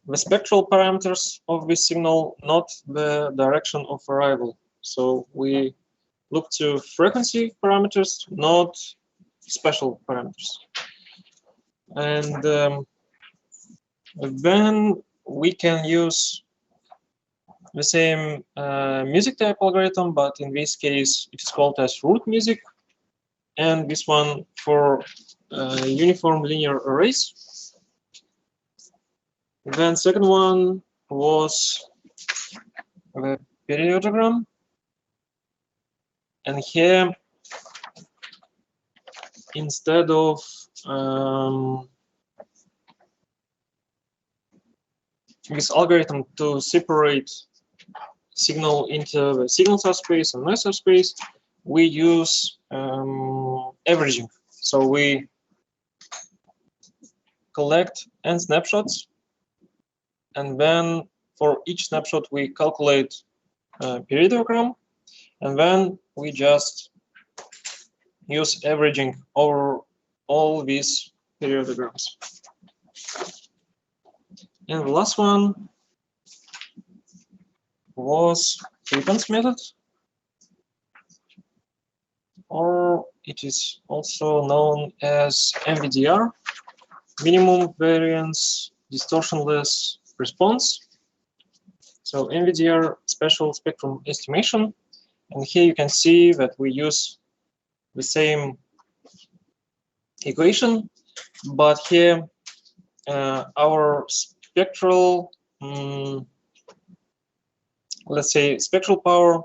the spectral parameters of this signal, not the direction of arrival. So we look to frequency parameters, not special parameters. And then we can use the same music type algorithm, but in this case, it is called as root music. And this one for uniform linear arrays. Then second one was the periodogram. And here, instead of this algorithm to separate signal into the signal subspace and noise subspace, we use averaging. So we collect n snapshots, and then for each snapshot we calculate periodogram, and then we just use averaging over all these periodograms. And the last one was frequency method, or it is also known as MVDR, minimum variance distortionless response. So MVDR, special spectrum estimation, and here you can see that we use the same equation, but here our spectral, let's say, spectral power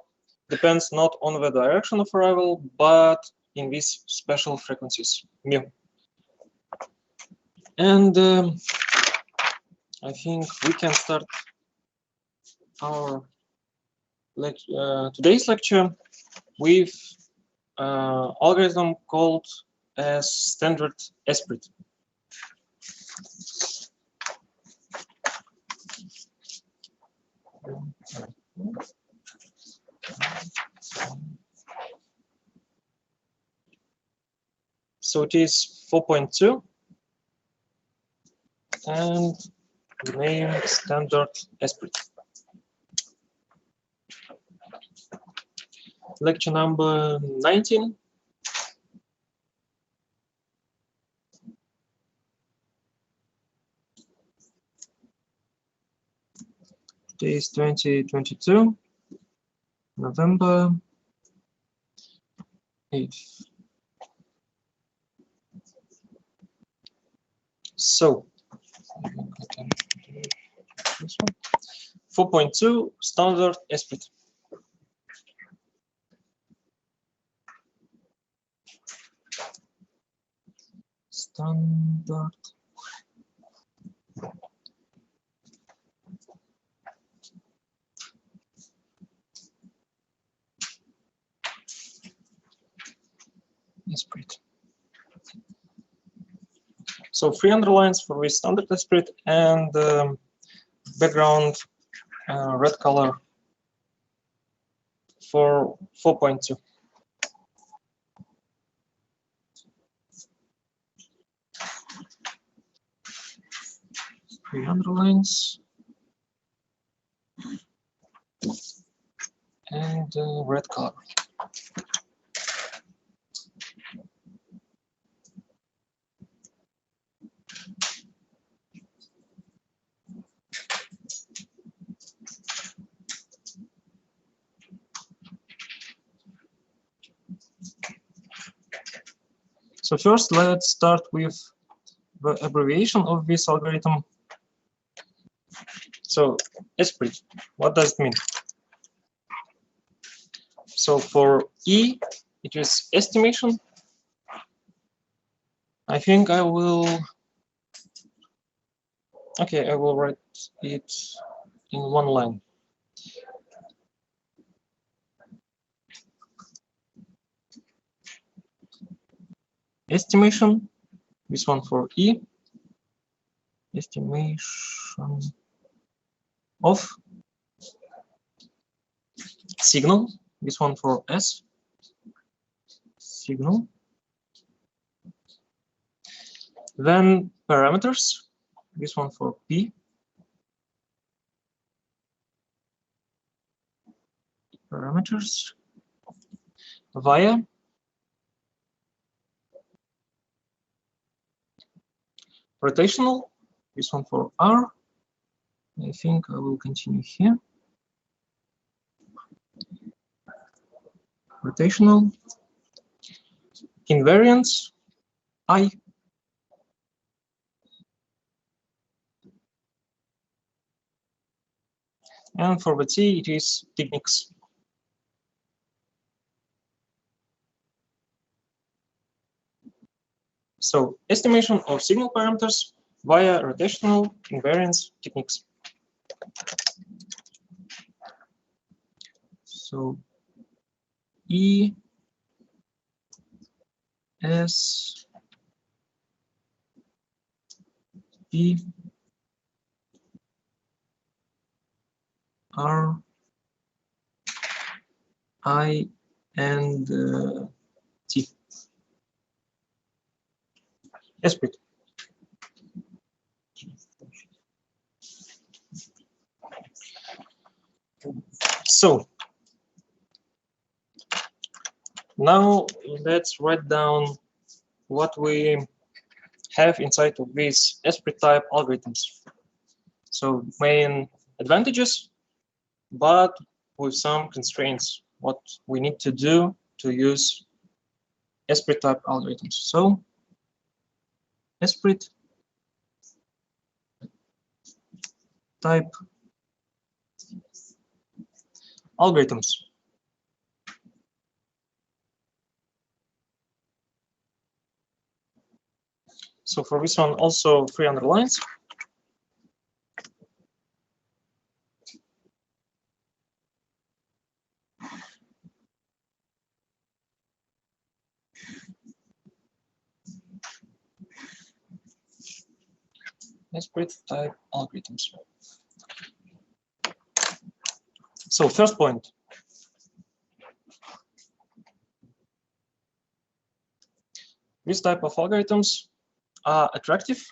depends not on the direction of arrival, but in these special frequencies, mu. And I think we can start our today's lecture with algorithm called as standard Aasp. So it is 4.2, and the name standard Aasp. Lecture number 19. Today is 2022, November 8th. So, 4.2 standard Aasp. Standard Aasp. So 3 underlines for this standard Aasp, and background red color for 4.2. Three underlines and red color. So first, let's start with the abbreviation of this algorithm. So Aasp, what does it mean? So for E, it is estimation. I think I will, okay, I will write it in one line. Estimation, this one for E, estimation of signal, this one for S, signal. Then parameters, this one for P, parameters via rotational, this one for R. I think I will continue here. Rotational, invariance, I. And for the T, it is techniques. So estimation of signal parameters via rotational invariance techniques. So E S P R I and T. Aasp. So now let's write down what we have inside of these Aasp type algorithms. So main advantages, but with some constraints, what we need to do to use Aasp type algorithms. So Aasp type algorithms. So for this one, also 3 underlines. Aasp type algorithms. So first point. This type of algorithms are attractive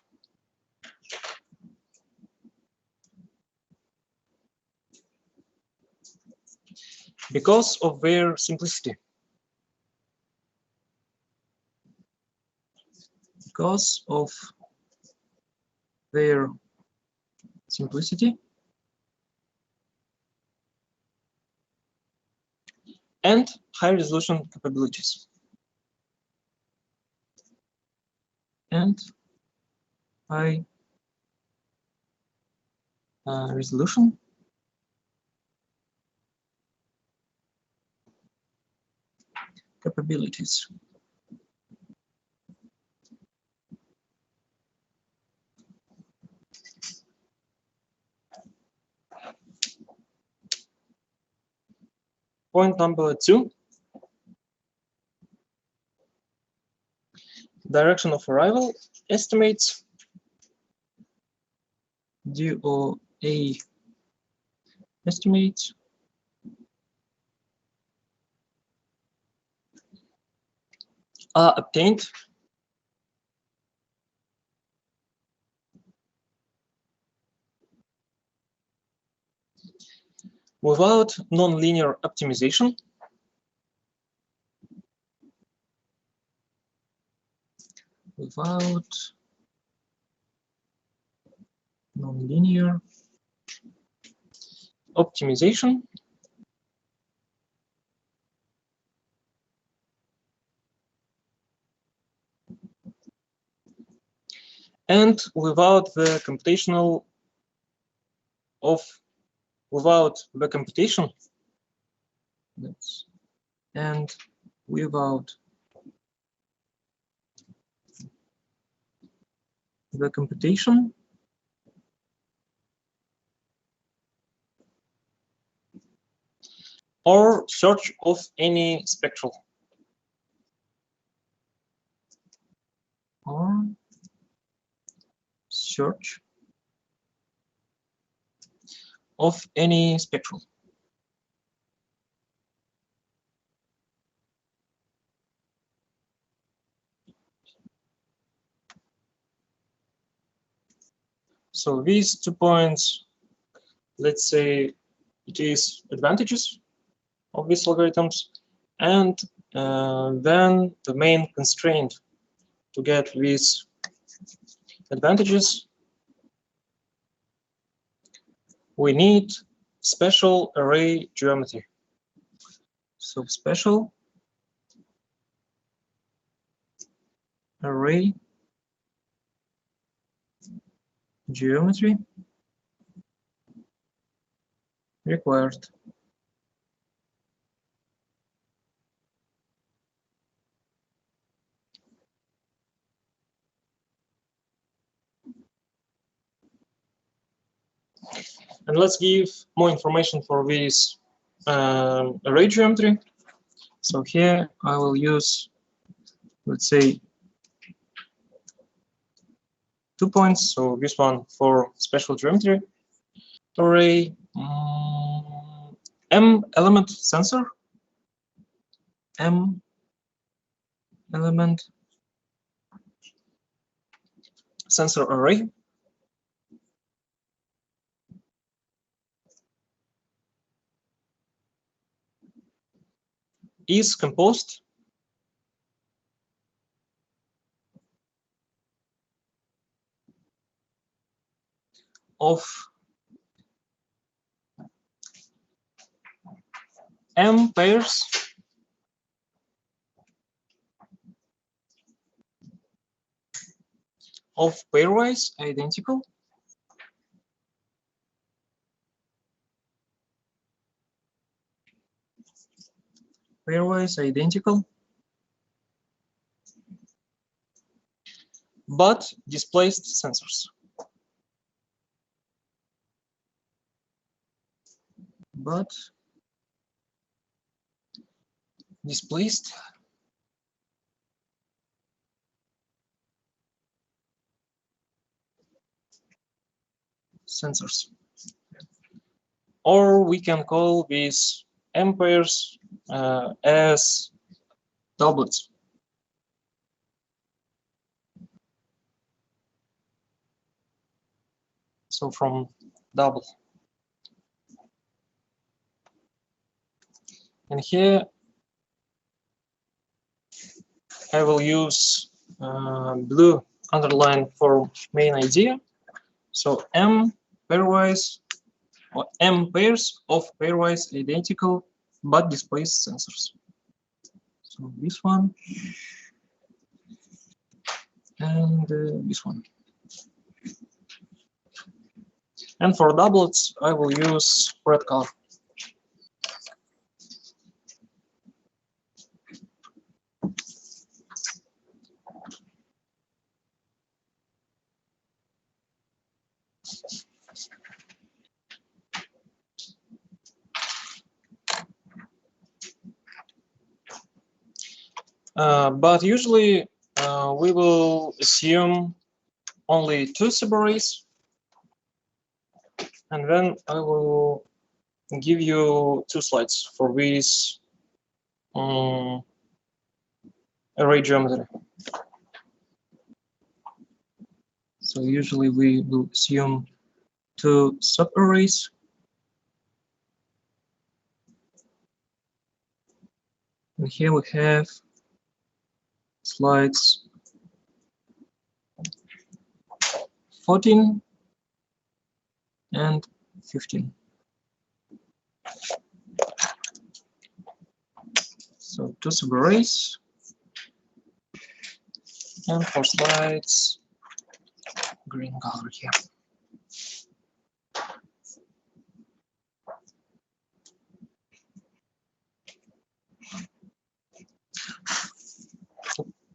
because of their simplicity. Because of their simplicity and high resolution capabilities. And high resolution capabilities. Point number 2. Direction of arrival estimates DOA estimates are obtained without nonlinear optimization and without the computation or search of any spectral. Or search of any spectral. So these 2 points, let's say it is advantages of these algorithms, and then the main constraint to get these advantages, we need special array geometry. So special array geometry required. And let's give more information for this array geometry. So here I will use, let's say, 2 points. So this one for special geometry array, M element sensor, M element sensor array. Is composed of M pairs of pairwise identical but displaced sensors. But displaced sensors. Or we can call these M pairs as doublets. So from double. And here I will use blue underline for main idea. So M pairwise or M pairs of pairwise identical but displaced sensors. So this one and this one. And for doublets, I will use red color. But usually we will assume only 2 subarrays, and then I will give you 2 slides for this array geometry. So usually we will assume 2 subarrays. And here we have slides 14 and 15. So 2 subarrays and 4 slides, green color here.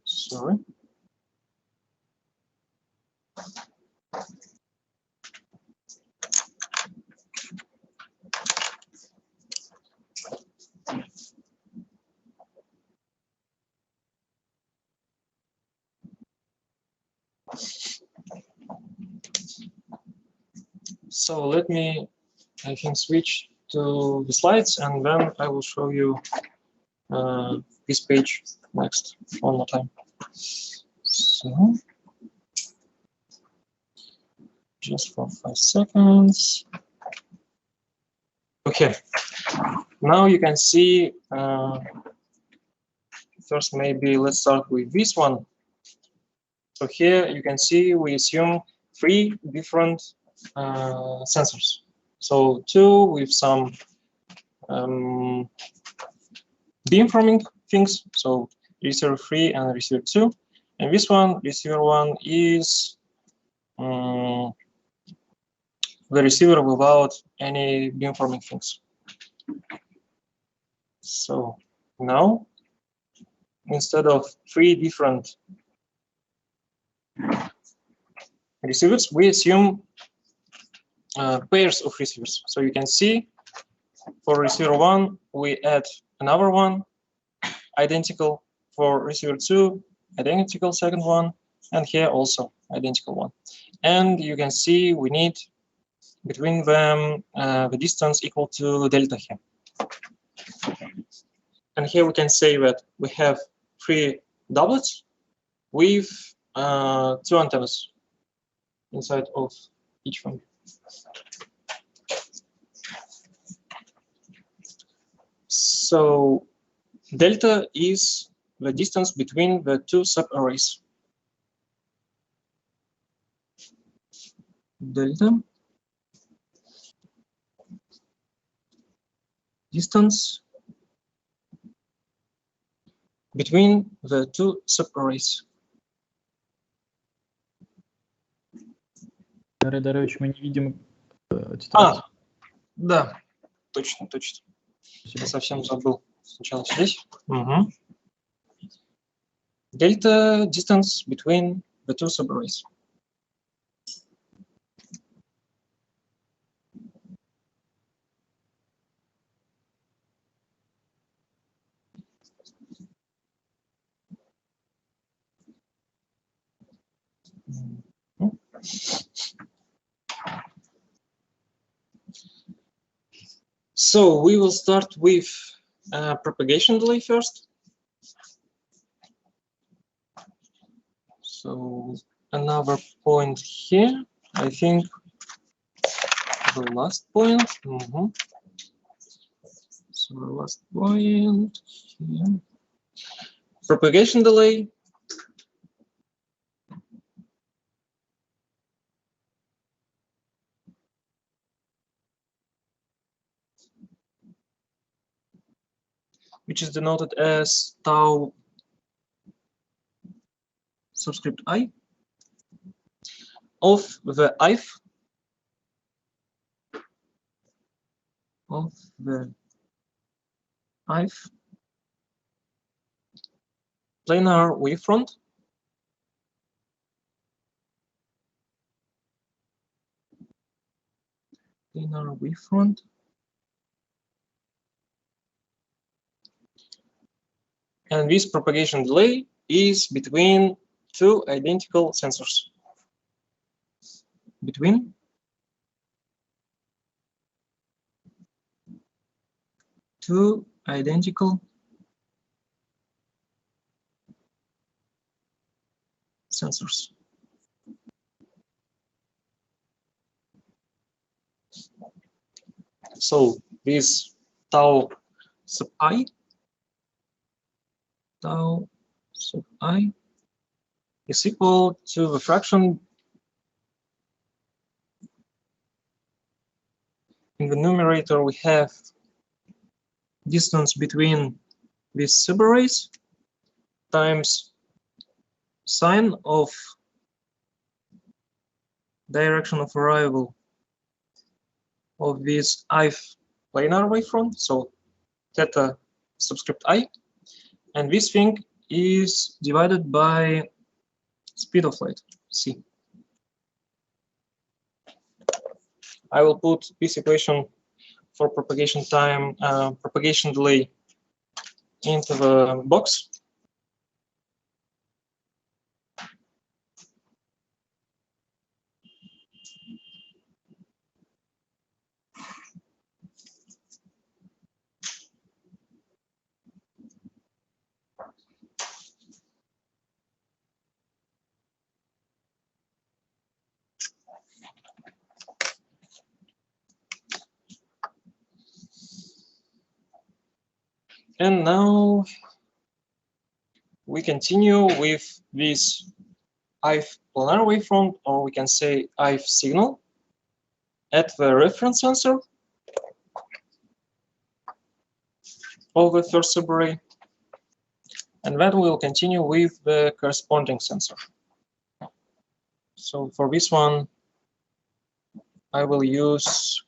Sorry. So let me, I think, switch to the slides, and then I will show you this page next one more time. So just for 5 seconds. Okay. Now you can see, first maybe let's start with this one. So here you can see we assume 3 different sensors. So 2 with some beamforming things, so receiver 3 and receiver 2. And this one, receiver 1, is the receiver without any beamforming things. So now, instead of 3 different receivers, we assume pairs of receivers. So you can see for receiver 1, we add another one, identical. For receiver 2, identical second one, and here also identical one. And you can see we need between them the distance equal to delta here. And here we can say that we have 3 doublets with 2 antennas inside of each one. So delta is the distance between the 2 subarrays. Delta distance between the 2 subarrays. Дарья Дарьевич, мы не видим тетрадь. Да, точно. Я совсем забыл. Сначала здесь. Угу. Delta distance between the 2 subarrays. So we will start with propagation delay first. So another point here, I think the last point. So the last point here. Propagation delay. Which is denoted as tau subscript I of the ith planar wavefront and this propagation delay is between 2 identical sensors. Between 2 identical sensors. So this tau sub I is equal to the fraction in the numerator. We have distance between these subarrays times sine of direction of arrival of this ith planar wavefront, so theta subscript I, and this thing is divided by speed of light, c. I will put this equation for propagation time, propagation delay into the box. And now we continue with this Aasp planar waveform, or we can say Aasp signal at the reference sensor of the first subarray. And then we'll continue with the corresponding sensor. So for this one, I will use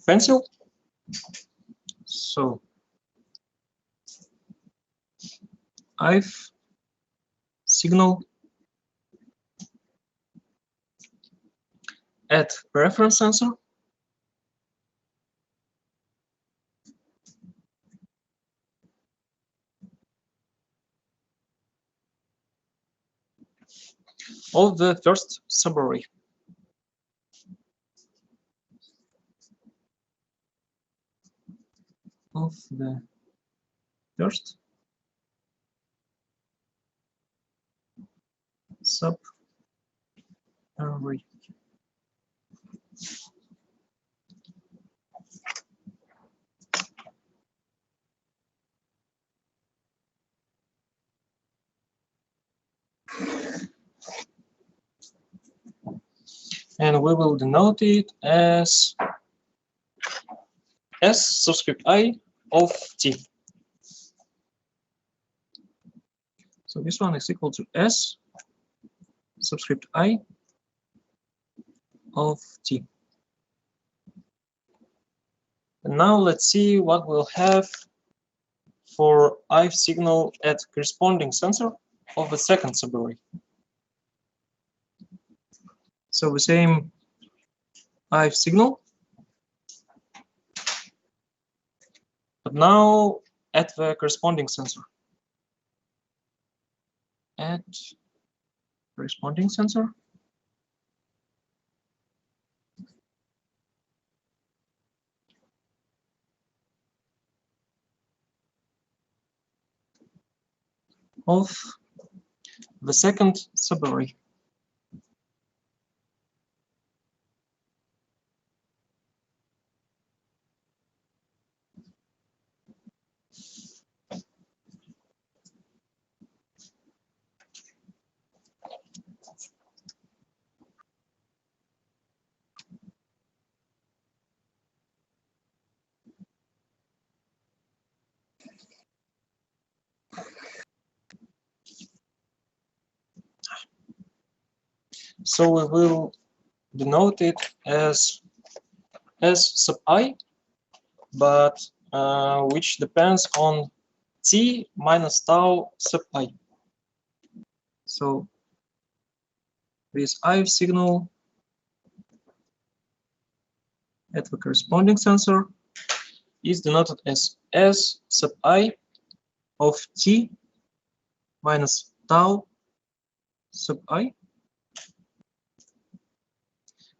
pencil. So Aasp signal at reference sensor of the first subarray. Of the first subarray. And we will denote it as S subscript I of T. So this one is equal to S subscript I of T. And now let's see what we'll have for Aasp signal at corresponding sensor of the second subarray. So the same Aasp signal, but now at the corresponding sensor. At corresponding sensor. Of the second subarray. So we will denote it as S sub I, but which depends on T minus tau sub I. So this Aasp signal at the corresponding sensor is denoted as S sub I of T minus tau sub I,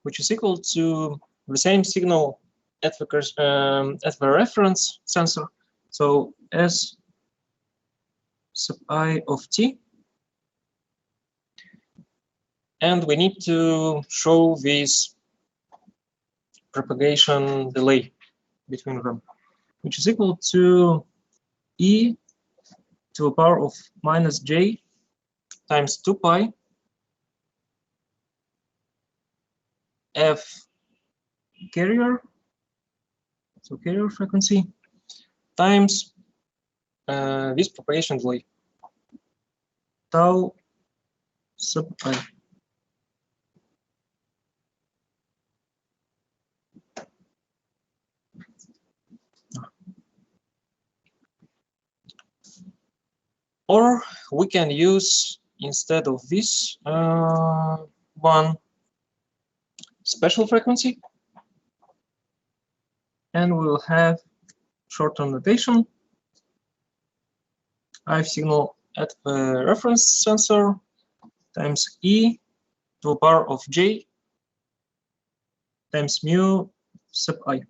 which is equal to the same signal at the reference sensor. So S sub I of T. And we need to show this propagation delay between them, which is equal to E to the power of minus J times 2 pi F carrier, so carrier frequency, times this propagation delay, tau sub I. Or we can use, instead of this one, special frequency, and we will have short-term notation. Aasp signal at the reference sensor times E to the power of J times mu sub I.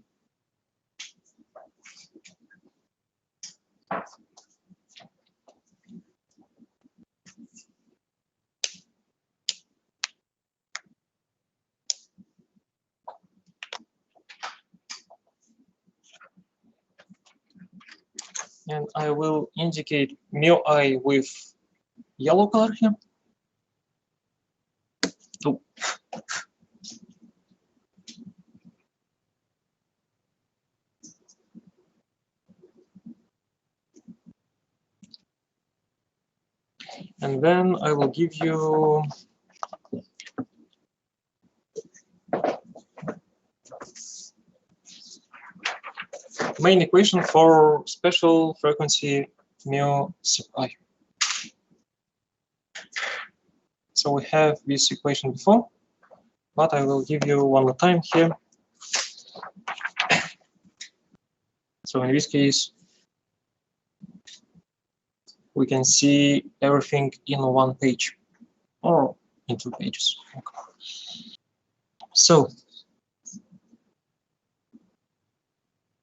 and I will indicate mu I with yellow color here. Oh. And then I will give you main equation for special frequency mu sub I. So we have this equation before, but I will give you one more time here. So in this case, we can see everything in one page or in 2 pages. So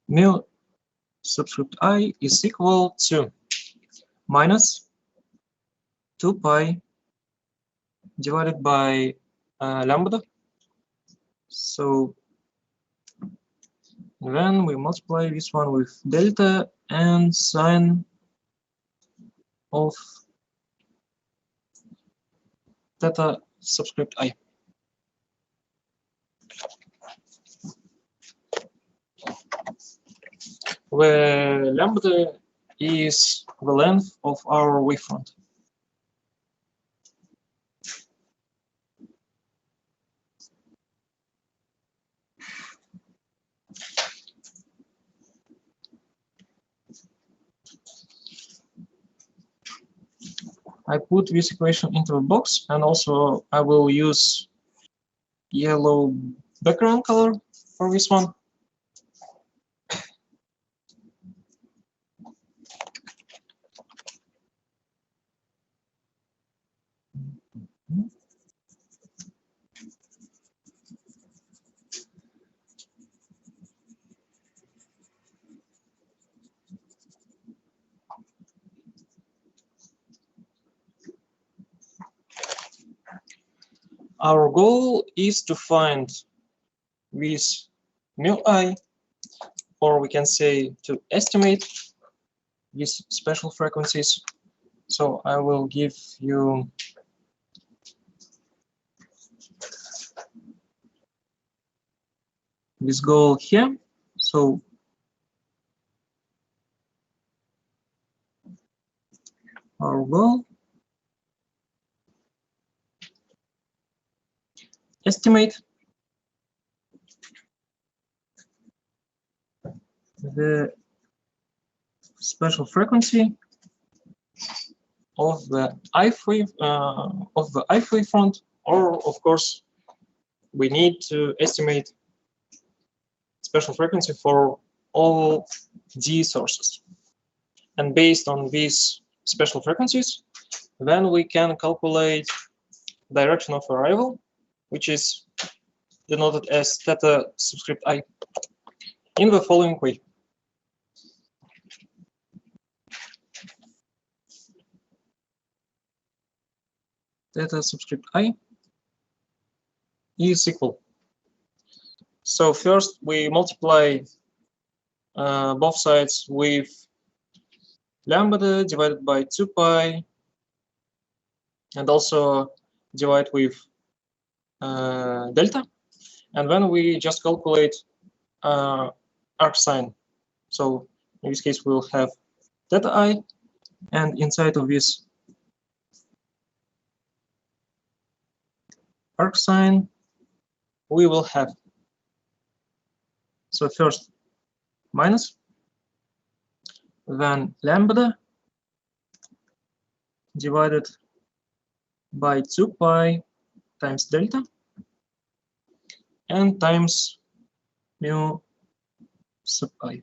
mu subscript I is equal to minus 2 pi divided by lambda. So then we multiply this one with delta and sine of theta subscript I. Where lambda is the length of our wavefront. I put this equation into a box, and also I will use yellow background color for this one. Our goal is to find this mu I, or we can say to estimate these special frequencies. So I will give you this goal here. So our goal, estimate the special frequency of the Aasp wavefront, or of course we need to estimate special frequency for all D sources. And based on these special frequencies, then we can calculate direction of arrival, which is denoted as theta subscript I, in the following way. Theta subscript I is equal. So first we multiply both sides with lambda divided by 2 pi, and also divide with delta, and then we just calculate arc sine. So in this case we'll have theta I, and inside of this arc sine we will have, so first minus, then lambda divided by 2 pi times delta, and times mu sub I.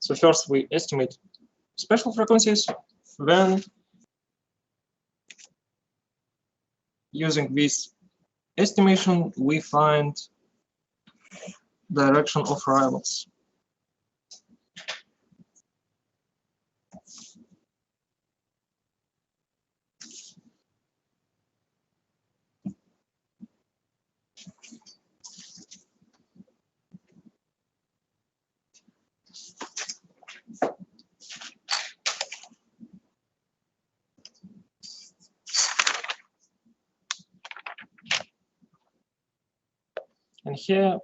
So first we estimate special frequencies, then using this estimation we find direction of arrivals. And here,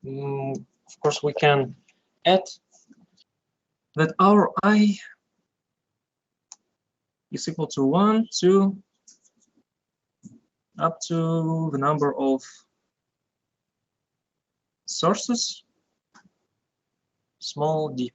of course, we can add that our I is equal to 1, 2, up to the number of sources, small d.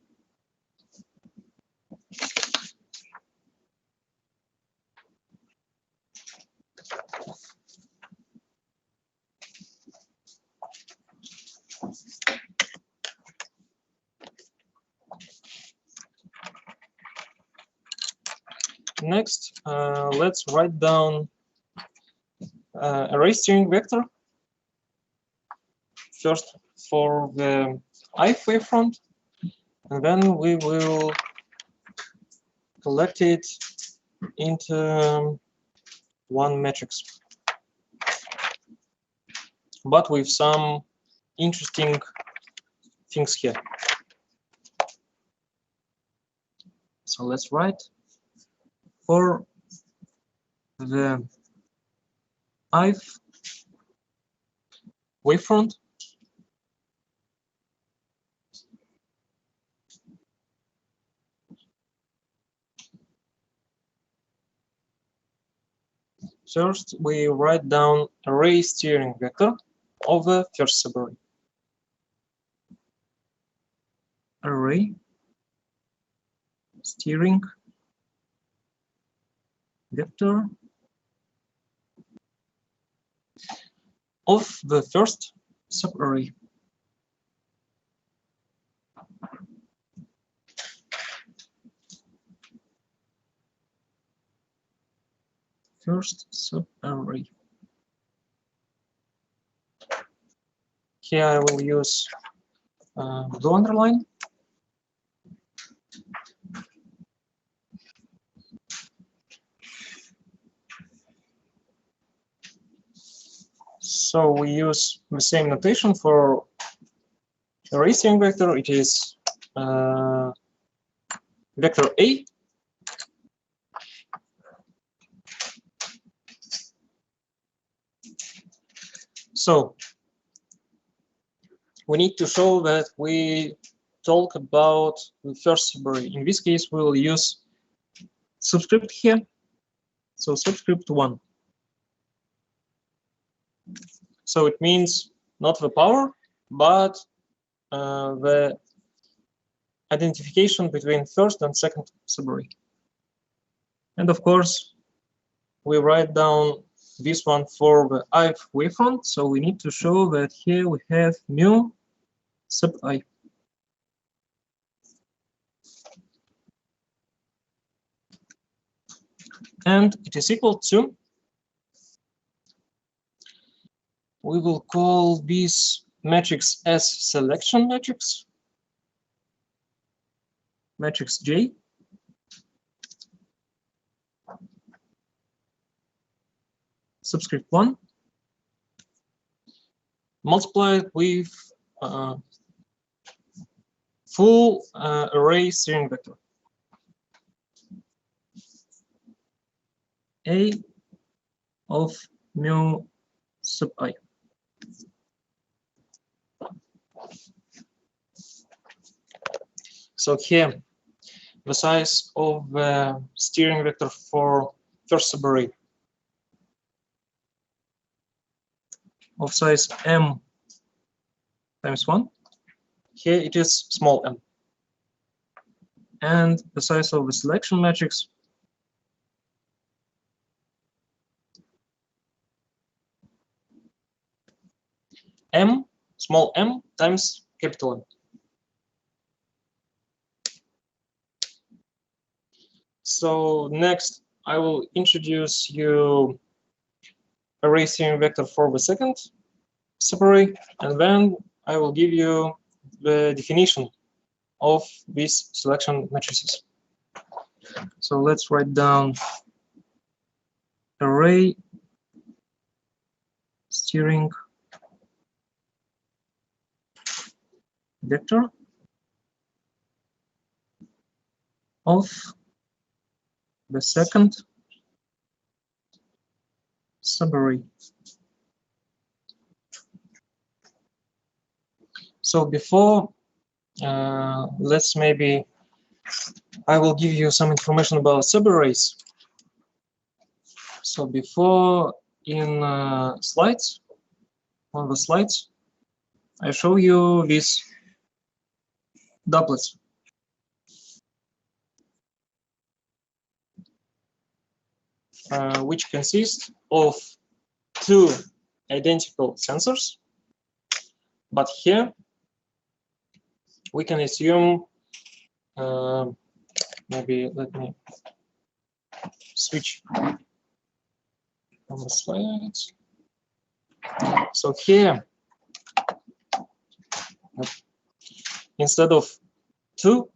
Next, let's write down array steering vector. First for the ith wavefront, and then we will collect it into one matrix, but with some interesting things here. So let's write for the ith wavefront. First, we write down array steering vector of the first subarray. Array steering vector of the first subarray. First subarray. Here I will use blue underline. So we use the same notation for array steering vector. It is vector A. So we need to show that we talk about the first subarray. In this case, we will use subscript here. So subscript 1. So it means not the power, but the identification between first and second subarray. And of course, we write down this one for the ith wavefront. So we need to show that here we have mu sub I. And it is equal to, we will call this matrix as selection matrix, matrix J. Subscript 1 multiplied with full array steering vector. A of mu sub I. So here, the size of the steering vector for first subarray of size m times 1. Here it is small m. And the size of the selection matrix m, small m times capital M. So next, I will introduce you array steering vector for the second subarray, and then I will give you the definition of these selection matrices. So let's write down array steering vector of the second subarray. So before, let's maybe, I will give you some information about subarrays. So before in slides, on the slides, I show you these doublets. Which consist of two identical sensors, but here we can assume, maybe let me switch on the slides. So here, instead of two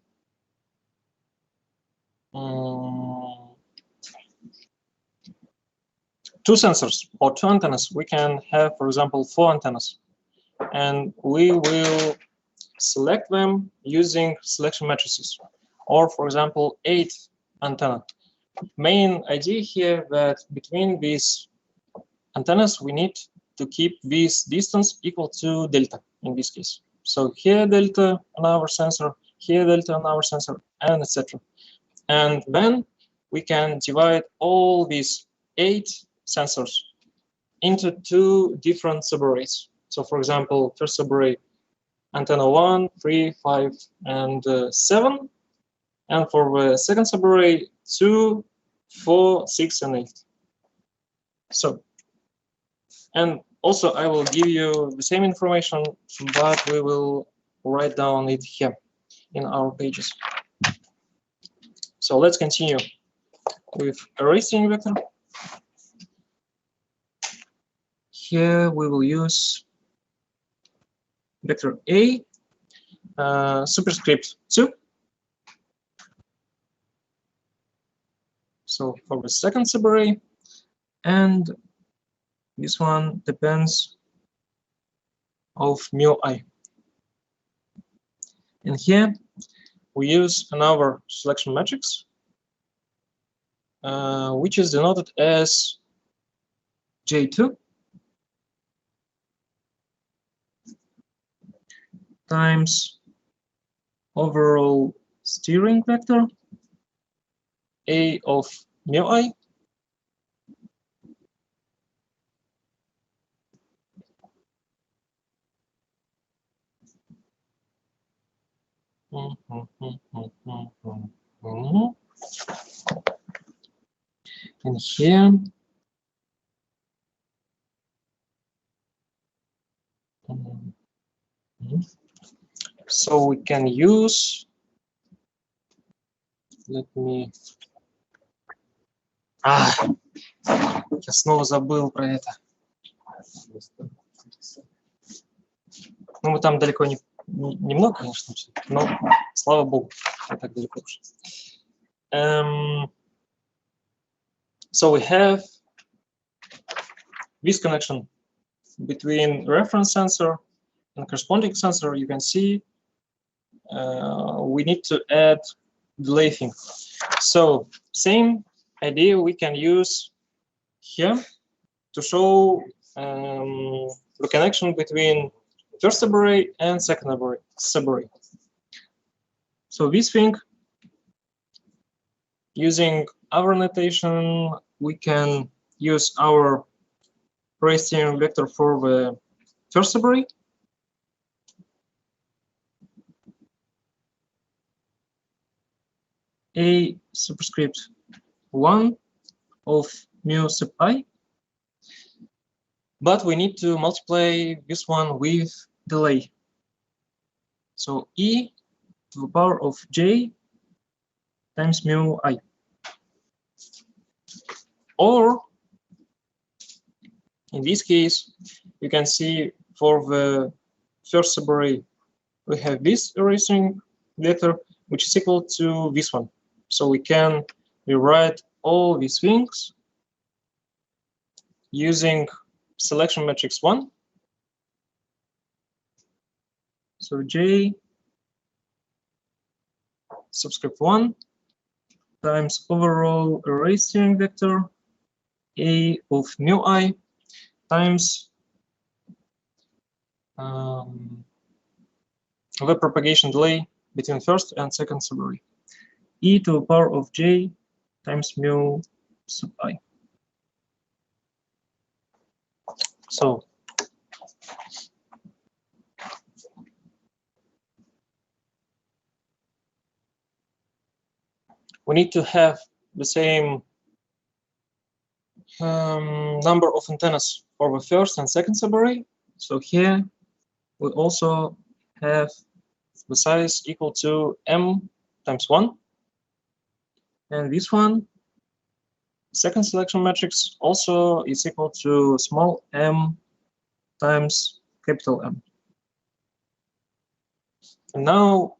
sensors or two antennas, we can have, for example, 4 antennas, and we will select them using selection matrices, or for example 8 antenna. Main idea here that between these antennas we need to keep this distance equal to delta in this case. So here delta on our sensor, here delta on our sensor, and etc. And then we can divide all these 8 sensors into 2 different subarrays. So for example, first subarray, antenna 1, 3, 5, and 7. And for the second subarray, 2, 4, 6, and 8. So, and also I will give you the same information, but we will write down it here in our pages. So let's continue with array steering vector. Here we will use vector A, superscript 2. So for the second subarray, and this one depends of mu I. And here we use another selection matrix, which is denoted as J2 times overall steering vector A of mu I and here so we can use, let me, я снова забыл про это. Ну, мы там далеко немного, конечно, но слава богу, не так далеко уже. So we have this connection between reference sensor and corresponding sensor. You can see we need to add delay thing. So same idea we can use here to show the connection between first subarray and second subarray. So this thing, using our notation, we can use our array steering vector for the first subarray. A superscript 1 of mu sub I, but we need to multiply this one with delay. So E to the power of J times mu I. Or in this case, you can see for the first subarray, we have this array string vector, which is equal to this one. So we can rewrite all these things using selection matrix 1. So J subscript 1 times overall array steering vector A of mu I times the propagation delay between first and second subarray, e to the power of j times mu sub I. So we need to have the same number of antennas for the first and second subarray. So here we also have the size equal to m times 1. And this one, second selection matrix, also is equal to small m times capital M. And now,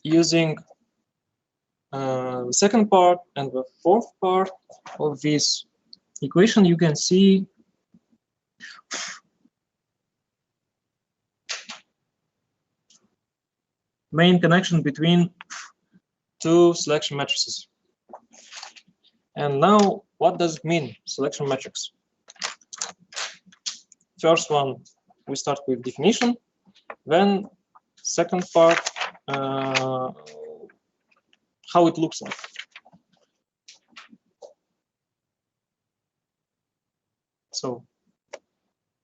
using the second part and the fourth part of this equation, you can see main connection between two selection matrices. And now, what does it mean, selection matrix? First one, we start with definition. Then, second part, how it looks like. So,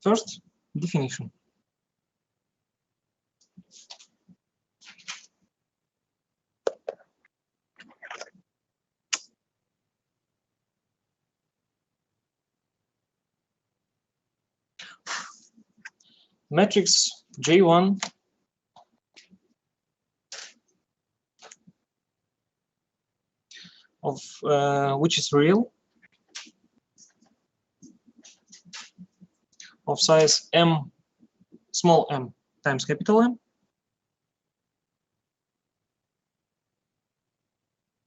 first, definition. Matrix J1 of which is real, of size m, small m times capital M,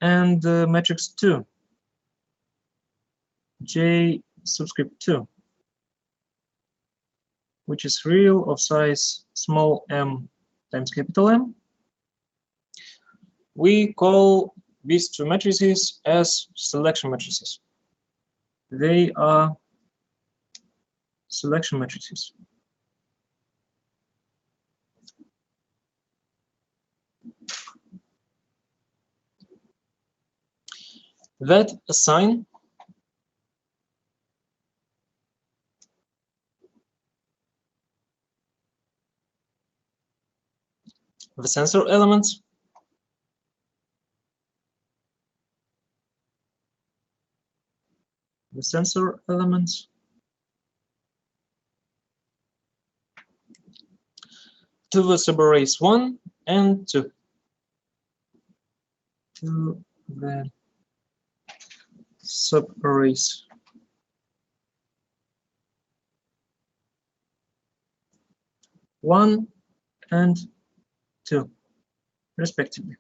and matrix 2, J subscript 2, which is real, of size small m times capital M. We call these two matrices as selection matrices. They are selection matrices. That assign the sensor elements to the subarrays 1 and 2. To the subarrays 1 and 2, respectively.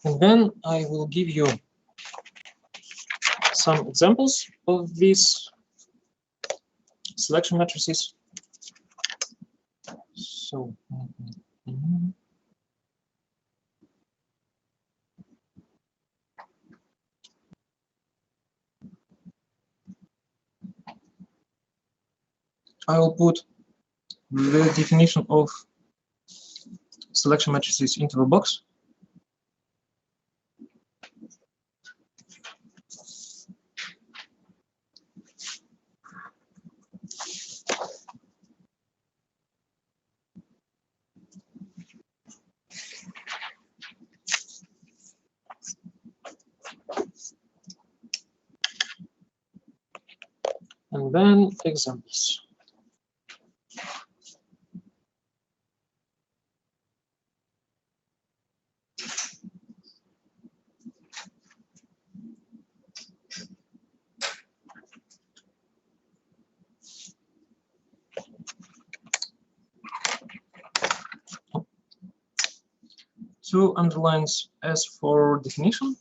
And then I will give you some examples of these selection matrices. So, I will put the definition of selection matrices into the box. And then examples. Two underlines as for definition.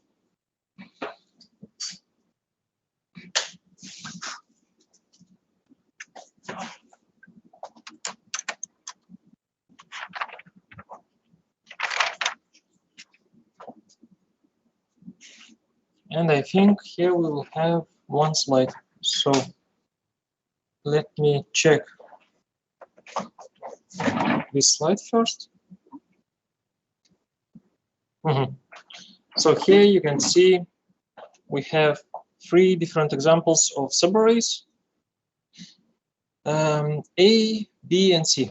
And I think here we will have one slide. So let me check this slide first. So here you can see we have 3 different examples of subarrays, A, B, and C.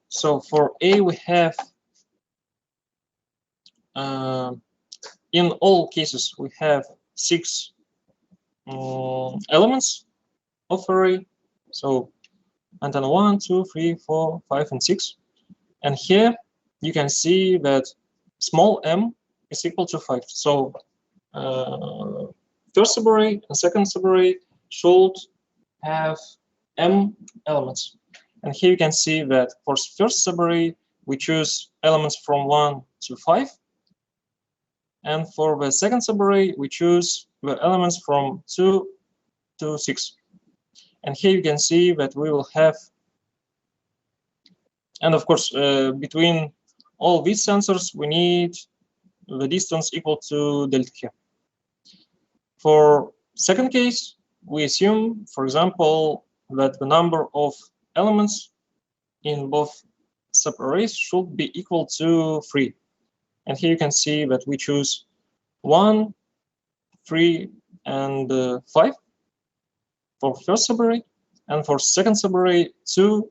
So for A, we have, in all cases, we have 6 elements of array. So antenna 1, 2, 3, 4, 5, and 6. And here you can see that small m is equal to 5. So first subarray and second subarray should have m elements. And here you can see that for first subarray, we choose elements from 1 to 5. And for the second subarray, we choose the elements from 2 to 6. And here you can see that we will have, and of course, between all these sensors, we need the distance equal to delta K. For second case, we assume, for example, that the number of elements in both subarrays should be equal to 3. And here you can see that we choose 1, 3, and 5 for first subarray, and for second subarray 2,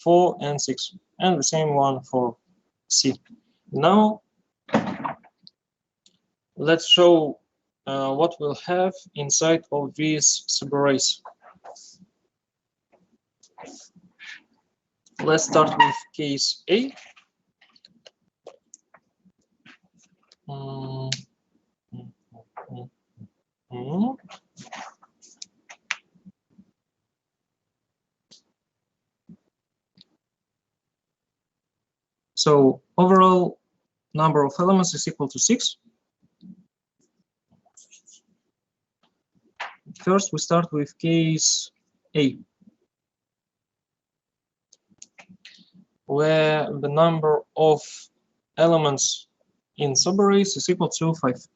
4, and 6, and the same one for C. Now let's show what we'll have inside of these subarrays. Let's start with case A. So overall number of elements is equal to 6. First, we start with case A, where the number of elements in subarrays is equal to 5.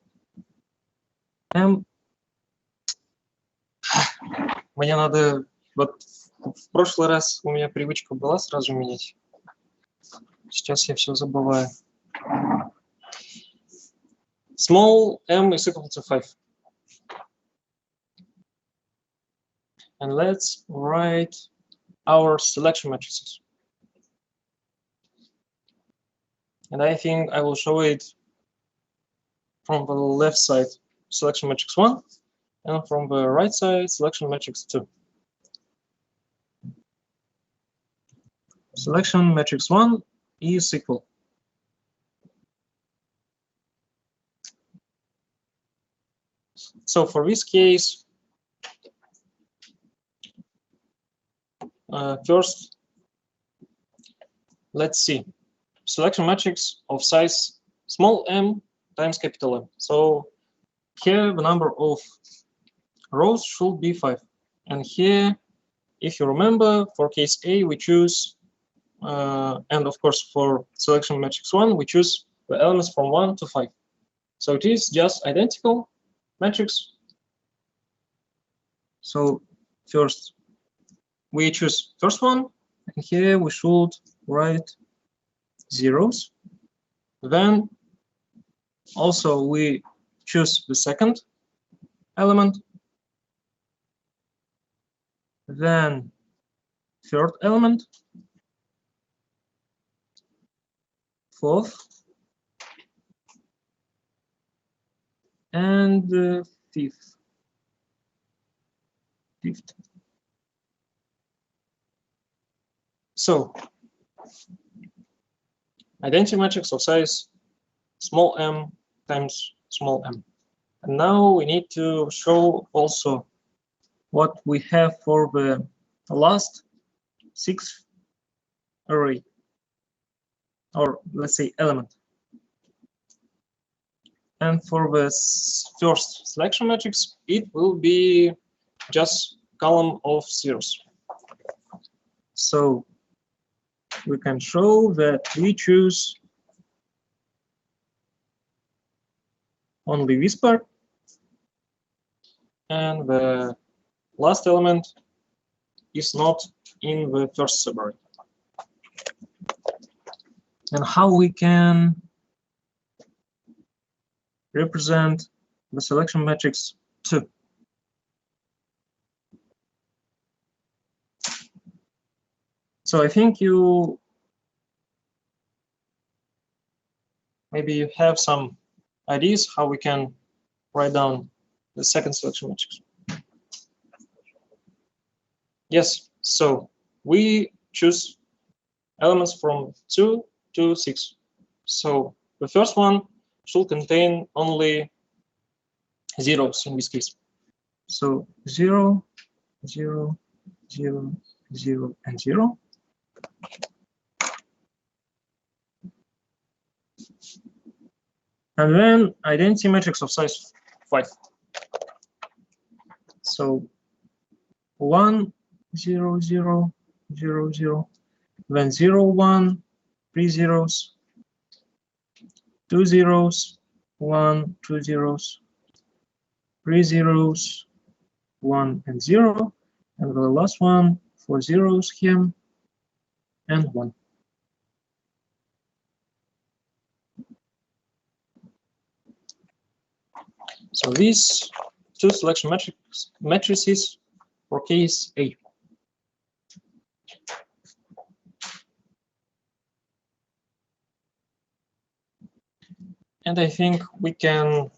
Мне надо, вот в прошлый раз у меня привычка была сразу менять. Сейчас я все забываю. Small m is equal to 5. And let's write our selection matrices. And I think I will show it from the left side, selection matrix 1, and from the right side, selection matrix 2. Selection matrix 1 is equal. So for this case, first, let's see. Selection matrix of size small m times capital M. So here the number of rows should be 5. And here, if you remember, for case A, we choose, and of course for selection matrix 1, we choose the elements from 1 to 5. So it is just identical matrix. So first, we choose first one, and here we should write zeros. Then also we choose the second element, then third element, fourth, and fifth. So identity matrix of size small m times small m. And now we need to show also what we have for the last 6th array, or let's say element. And for the first selection matrix, it will be just column of zeros. So we can show that we choose only this part, and the last element is not in the first subarray. And how we can represent the selection matrix 2. So I think maybe you have some ideas how we can write down the second selection matrix. Yes, so we choose elements from 2 to 6. So the first one should contain only zeros in this case. So 0, 0, 0, 0, and 0. And then identity matrix of size 5. So 1, 0, 0, 0, 0, then 0, 1, 3 zeros, 2 zeros, 1, 2 zeros, 3 zeros, 1 and 0, and the last one 4 zeros here and 1. So these two selection matrices for case A. And I think we can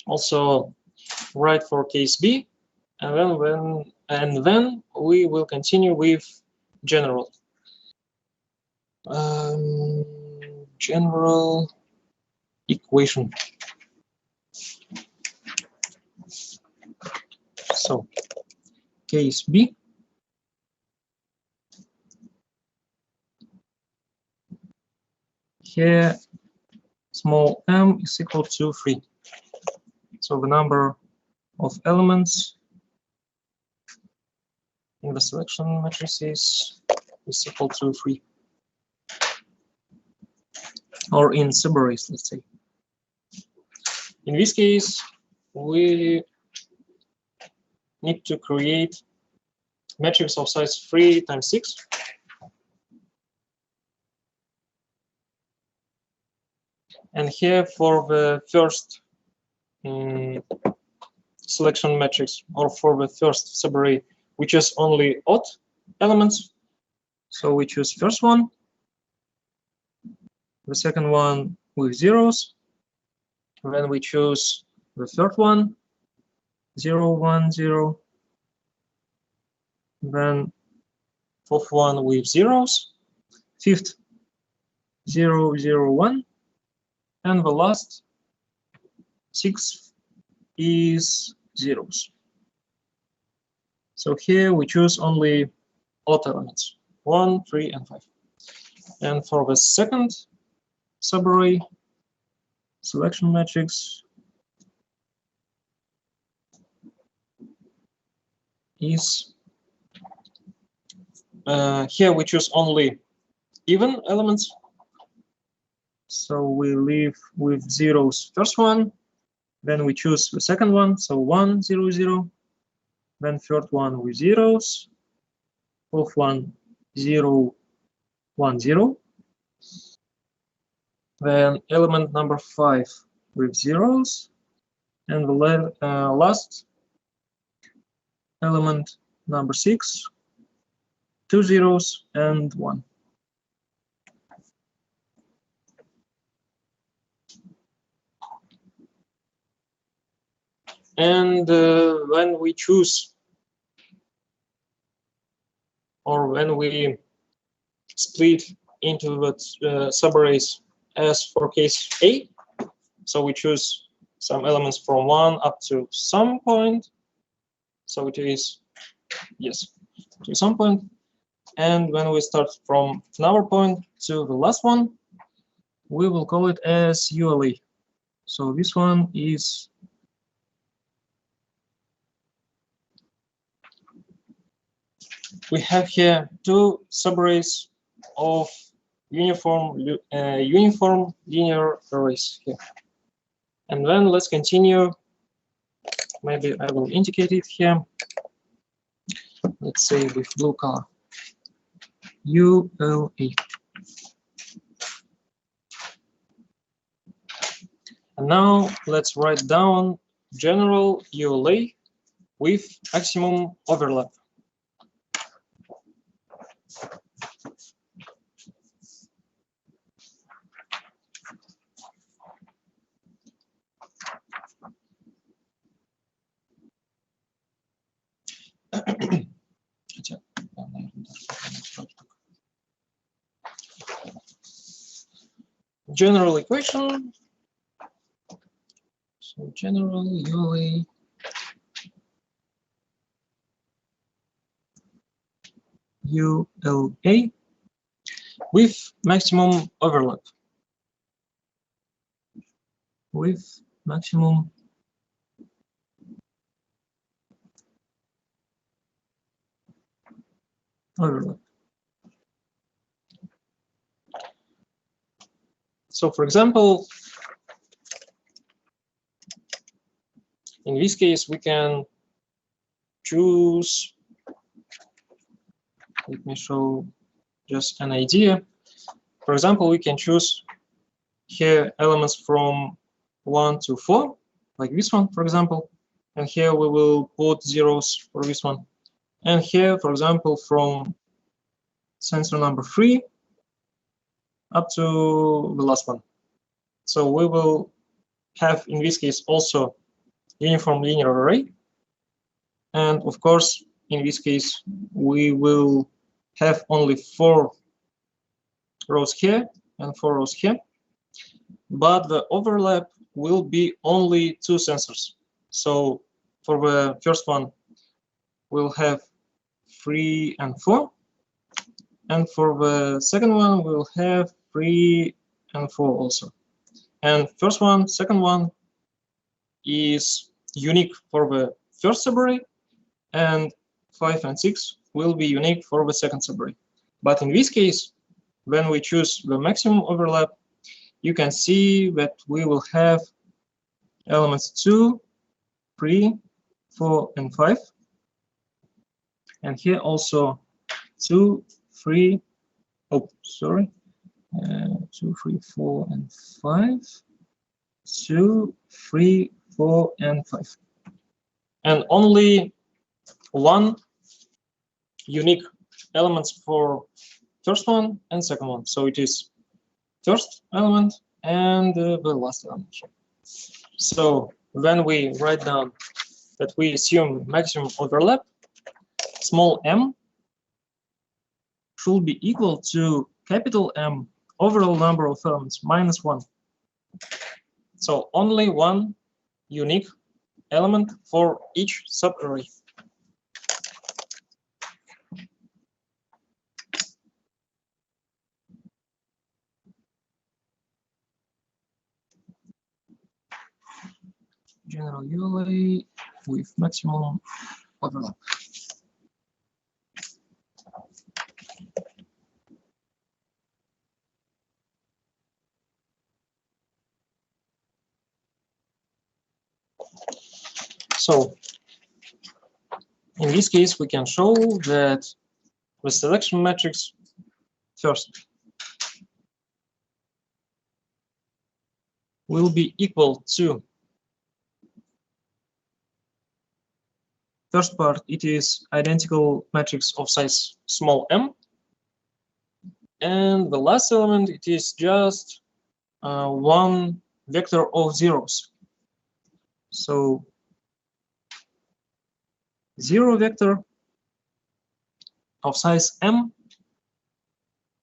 also write for case B, and then we will continue with general. General equation. So case B. Here, small m is equal to 3. So the number of elements in the selection matrices is equal to 3. Or in subarrays, let's say. In this case, we need to create matrix of size 3 times 6. And here for the first selection matrix, or for the first subarray, we choose only odd elements. So we choose first one, the second one with zeros, then we choose the third one, 0, 1, 0, then fourth one with zeros, fifth 0, 0, 1, and the last sixth is zeros. So here we choose only odd elements, 1, 3, and 5. And for the second subarray selection matrix is here we choose only even elements. So we leave with zeros first one, then we choose the second one, so 1, 0, 0, then third one with zeros, fourth one 0, 1, 0, then element number 5 with zeros, and the last element number 6, 2 zeros and 1. And when we choose, or when we split into the subarrays as for case A, so we choose some elements from 1 up to some point. So it is, yes, to some point. And when we start from another point to the last one, we will call it as ULA. So this one is we have here two subarrays of uniform linear arrays here. And then let's continue Maybe I will indicate it here. Let's say with blue color. ULA. And now let's write down general ULA with maximum overlap. General equation. So general ULA ULA with maximum overlap. With maximum overlap. So for example, in this case, we can choose, let me show just an idea. For example, we can choose here elements from 1 to 4, like this one, for example. And here we will put zeros for this one. And here, for example, from sensor number 3 up to the last one. So we will have, in this case, also uniform linear array. And of course, in this case, we will have only 4 rows here and 4 rows here. But the overlap will be only 2 sensors. So for the first one, we'll have 3 and 4. And for the second one, we'll have 3 and 4 also. And first one, second one is unique for the first subarray, and 5 and 6 will be unique for the second subarray. But in this case, when we choose the maximum overlap, you can see that we will have elements 2, 3, 4, and 5. And here also 2, 3, 2, 3, 4, and 5. 2, 3, 4, and 5. And only 1 unique elements for first one and second one. So it is first element and the last element. So when we write down that we assume maximum overlap, small m should be equal to capital M overall number of elements minus 1. So only 1 unique element for each subarray. General ULA with maximum overlap. So in this case, we can show that the selection matrix first will be equal to first part, it is identical matrix of size small m. And the last element, it is just one vector of zeros. So 0 vector of size m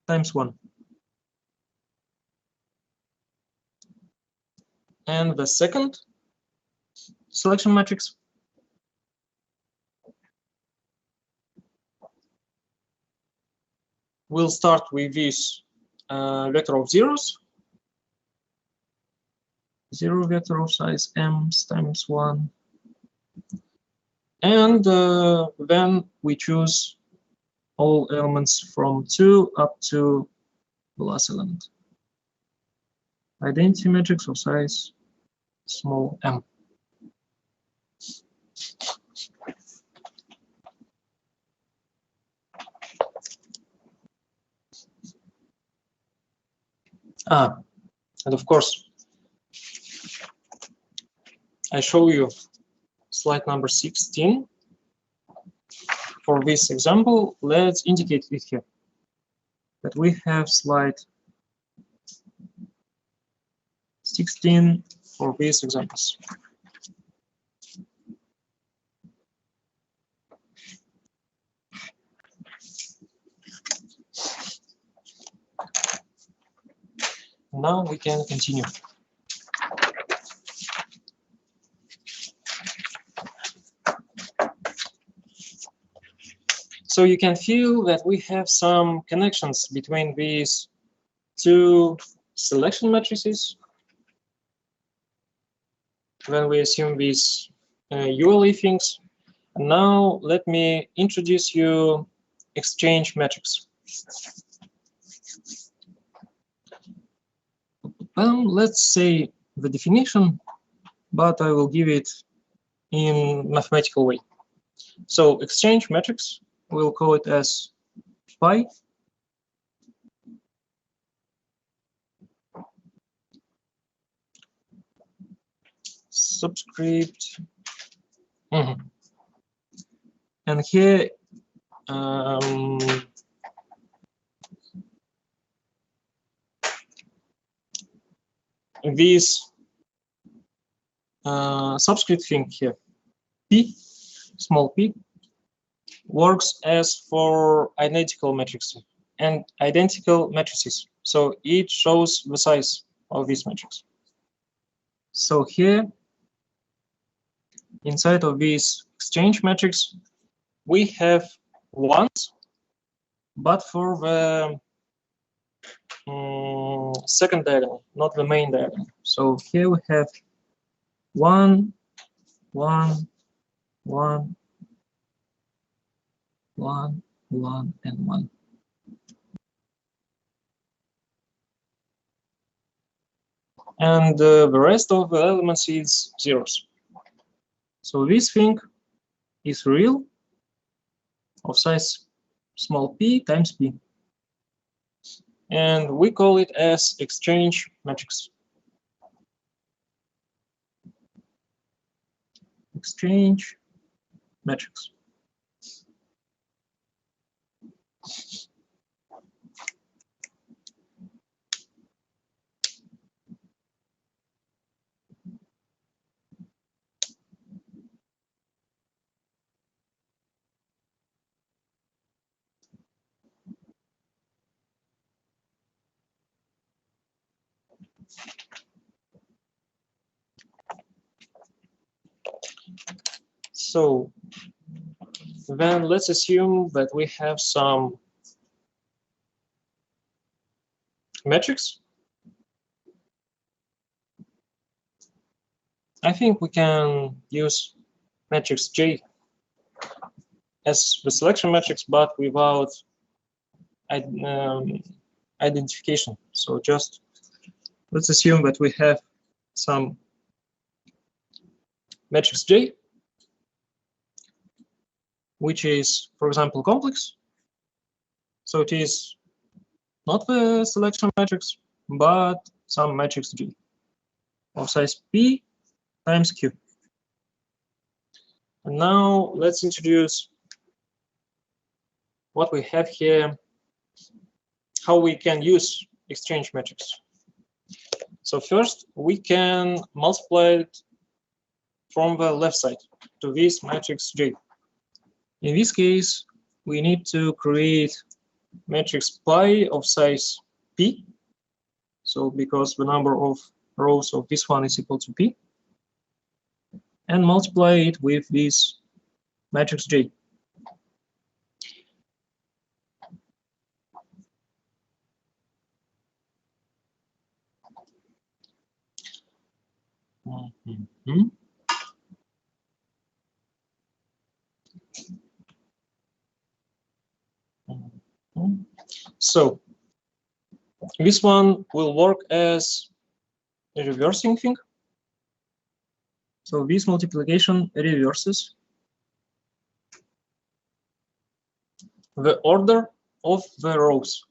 times 1. And the second selection matrix will start with this vector of zeros. 0 vector of size m times 1. And then we choose all elements from 2 up to the last element. Identity matrix of size small m. And of course, I show you slide number 16. For this example, let's indicate it here that we have slide 16 for these examples. Now we can continue. So you can feel that we have some connections between these two selection matrices when we assume these ULE things. And now let me introduce you exchange matrix. Let's say the definition, but I will give it in mathematical way. So exchange matrix, we'll call it as phi subscript. And here this subscript thing here, p, small p, works as for identical matrices and identical matrices. So it shows the size of this matrix. So here, inside of this exchange matrix, we have ones, but for the second diagonal, not the main diagonal. So here we have 1, 1, 1, 1, 1, and 1. And the rest of the elements is zeros. So this thing is real of size small p times p. And we call it as exchange matrix. Exchange matrix. So then let's assume that we have some matrix. I think we can use matrix J as the selection matrix, but without identification. So just let's assume that we have some matrix J, which is, for example, complex. So it is not the selection matrix, but some matrix G of size P times Q. And now let's introduce what we have here, how we can use exchange matrix. So first, we can multiply it from the left side to this matrix J. In this case, we need to create matrix pi of size p. So because the number of rows of this one is equal to p, and multiply it with this matrix J. So this one will work as a reversing thing. So this multiplication reverses the order of the rows.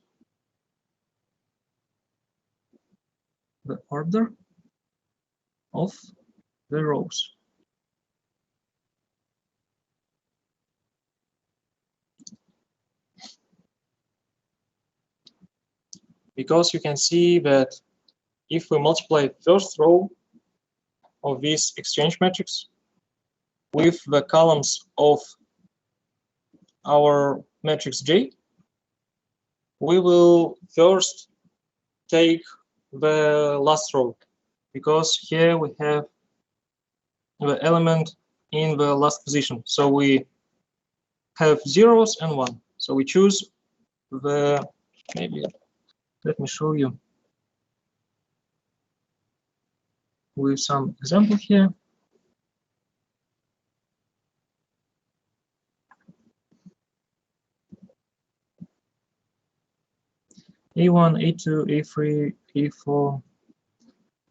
The order of the rows. Because you can see that if we multiply the first row of this exchange matrix with the columns of our matrix J, we will first take the last row, because here we have the element in the last position. So we have zeros and one. So we choose the, maybe, let me show you with some example here. A1, A2, A3, A4,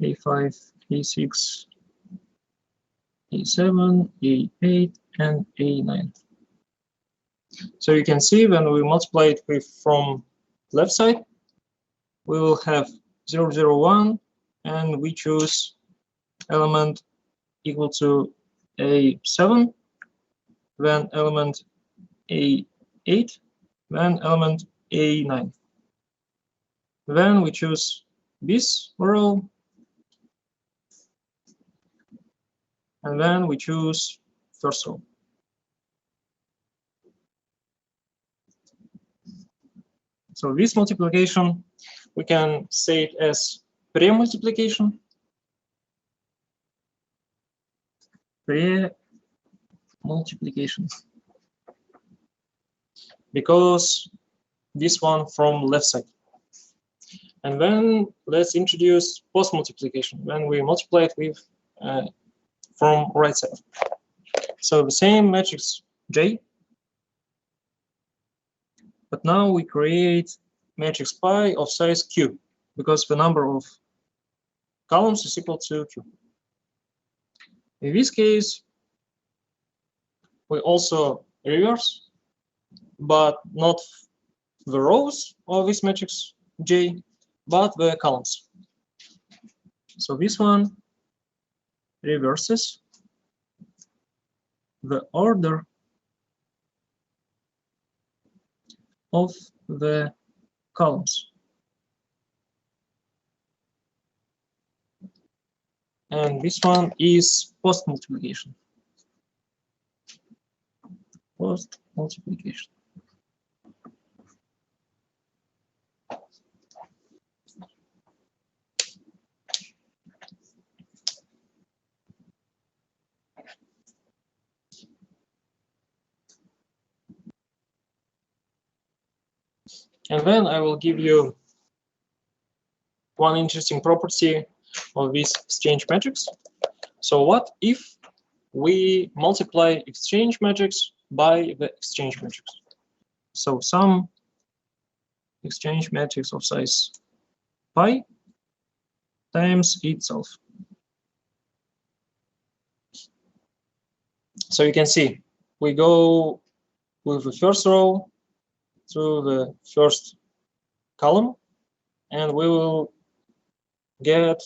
A5, A6, A7, A8, and A9. So you can see when we multiply it with from left side, we will have 0, 0, 1, and we choose element equal to A7, then element A8, then element A9. Then we choose this row, and then we choose first row. So this multiplication, we can say it as pre-multiplication. Pre-multiplication. Because this one from left side. And then let's introduce post-multiplication, when we multiply it with from right side. So the same matrix J, but now we create matrix pi of size q, because the number of columns is equal to q. In this case, we also reverse, but not the rows of this matrix J, but the columns. So this one reverses the order of the columns. And this one is post-multiplication. Post-multiplication. And then I will give you one interesting property of this exchange matrix. So what if we multiply exchange matrix by the exchange matrix? So some exchange matrix of size pi times itself. So you can see we go with the first row through the first column, and we will get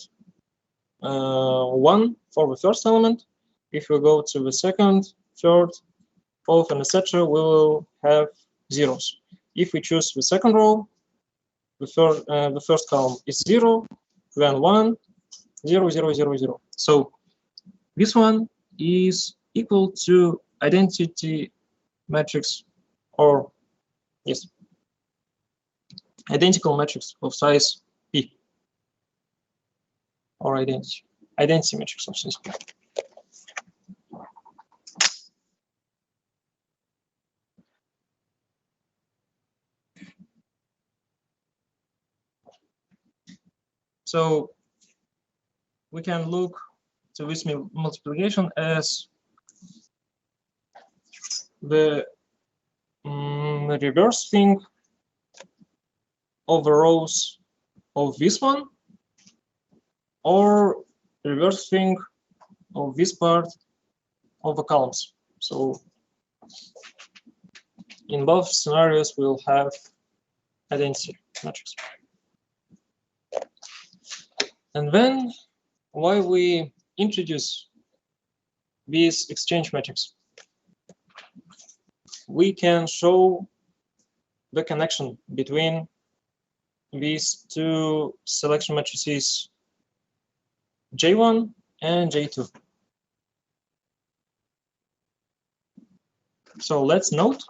1 for the first element. If we go to the second, third, fourth, and etc., we will have zeros. If we choose the second row, the first column is 0, then 1, 0, 0, 0, 0. So this one is equal to identity matrix, or yes, identical matrix of size P, or identity matrix of size P. So we can look to this multiplication as the reverse thing of the rows of this one, or reverse thing of this part of the columns. So in both scenarios, we'll have identity matrix. And then why we introduce this exchange matrix? We can show the connection between these two selection matrices J1 and J2. So let's note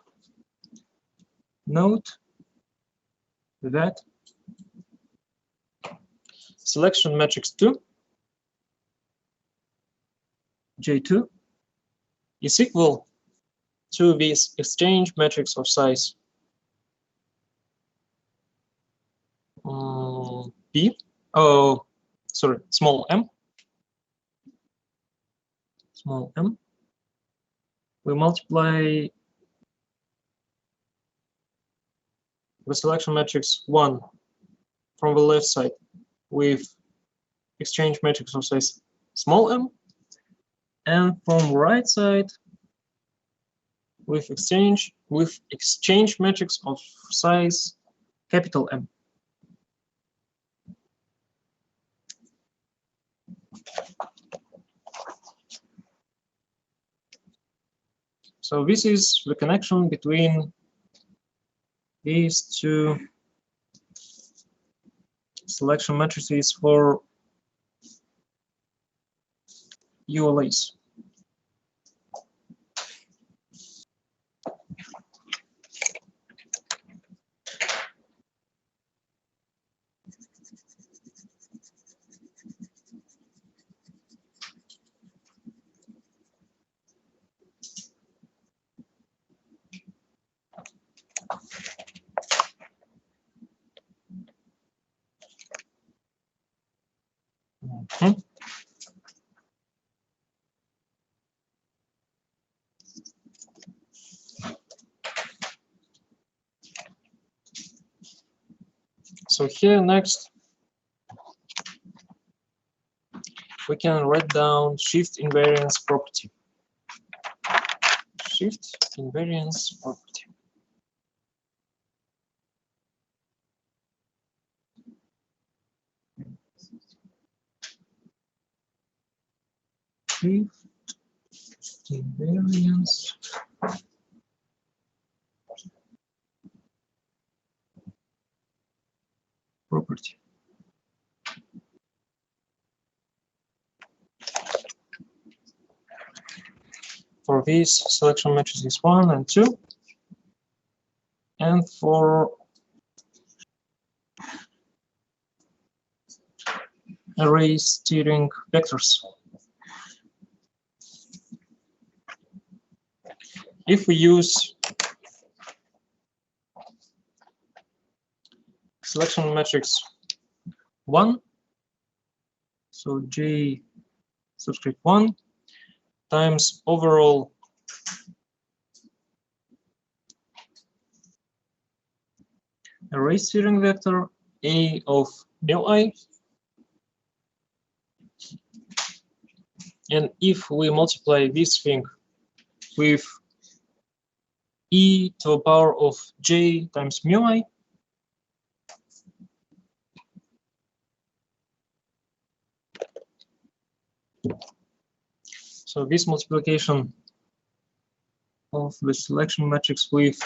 that selection matrix 2, J2, is equal to this exchange matrix of size B, small m. We multiply the selection matrix 1 from the left side with exchange matrix of size small m, and from right side with exchange matrix of size capital M. So this is the connection between these two selection matrices for ULAs. So here next, we can write down shift invariance property. Shift invariance property. Shift invariance property. For these selection matrices 1 and 2, and for array steering vectors. If we use selection matrix 1, so J subscript 1 times overall array steering vector A of mu I, and if we multiply this thing with e to the power of j times mu I, so this multiplication of the selection matrix with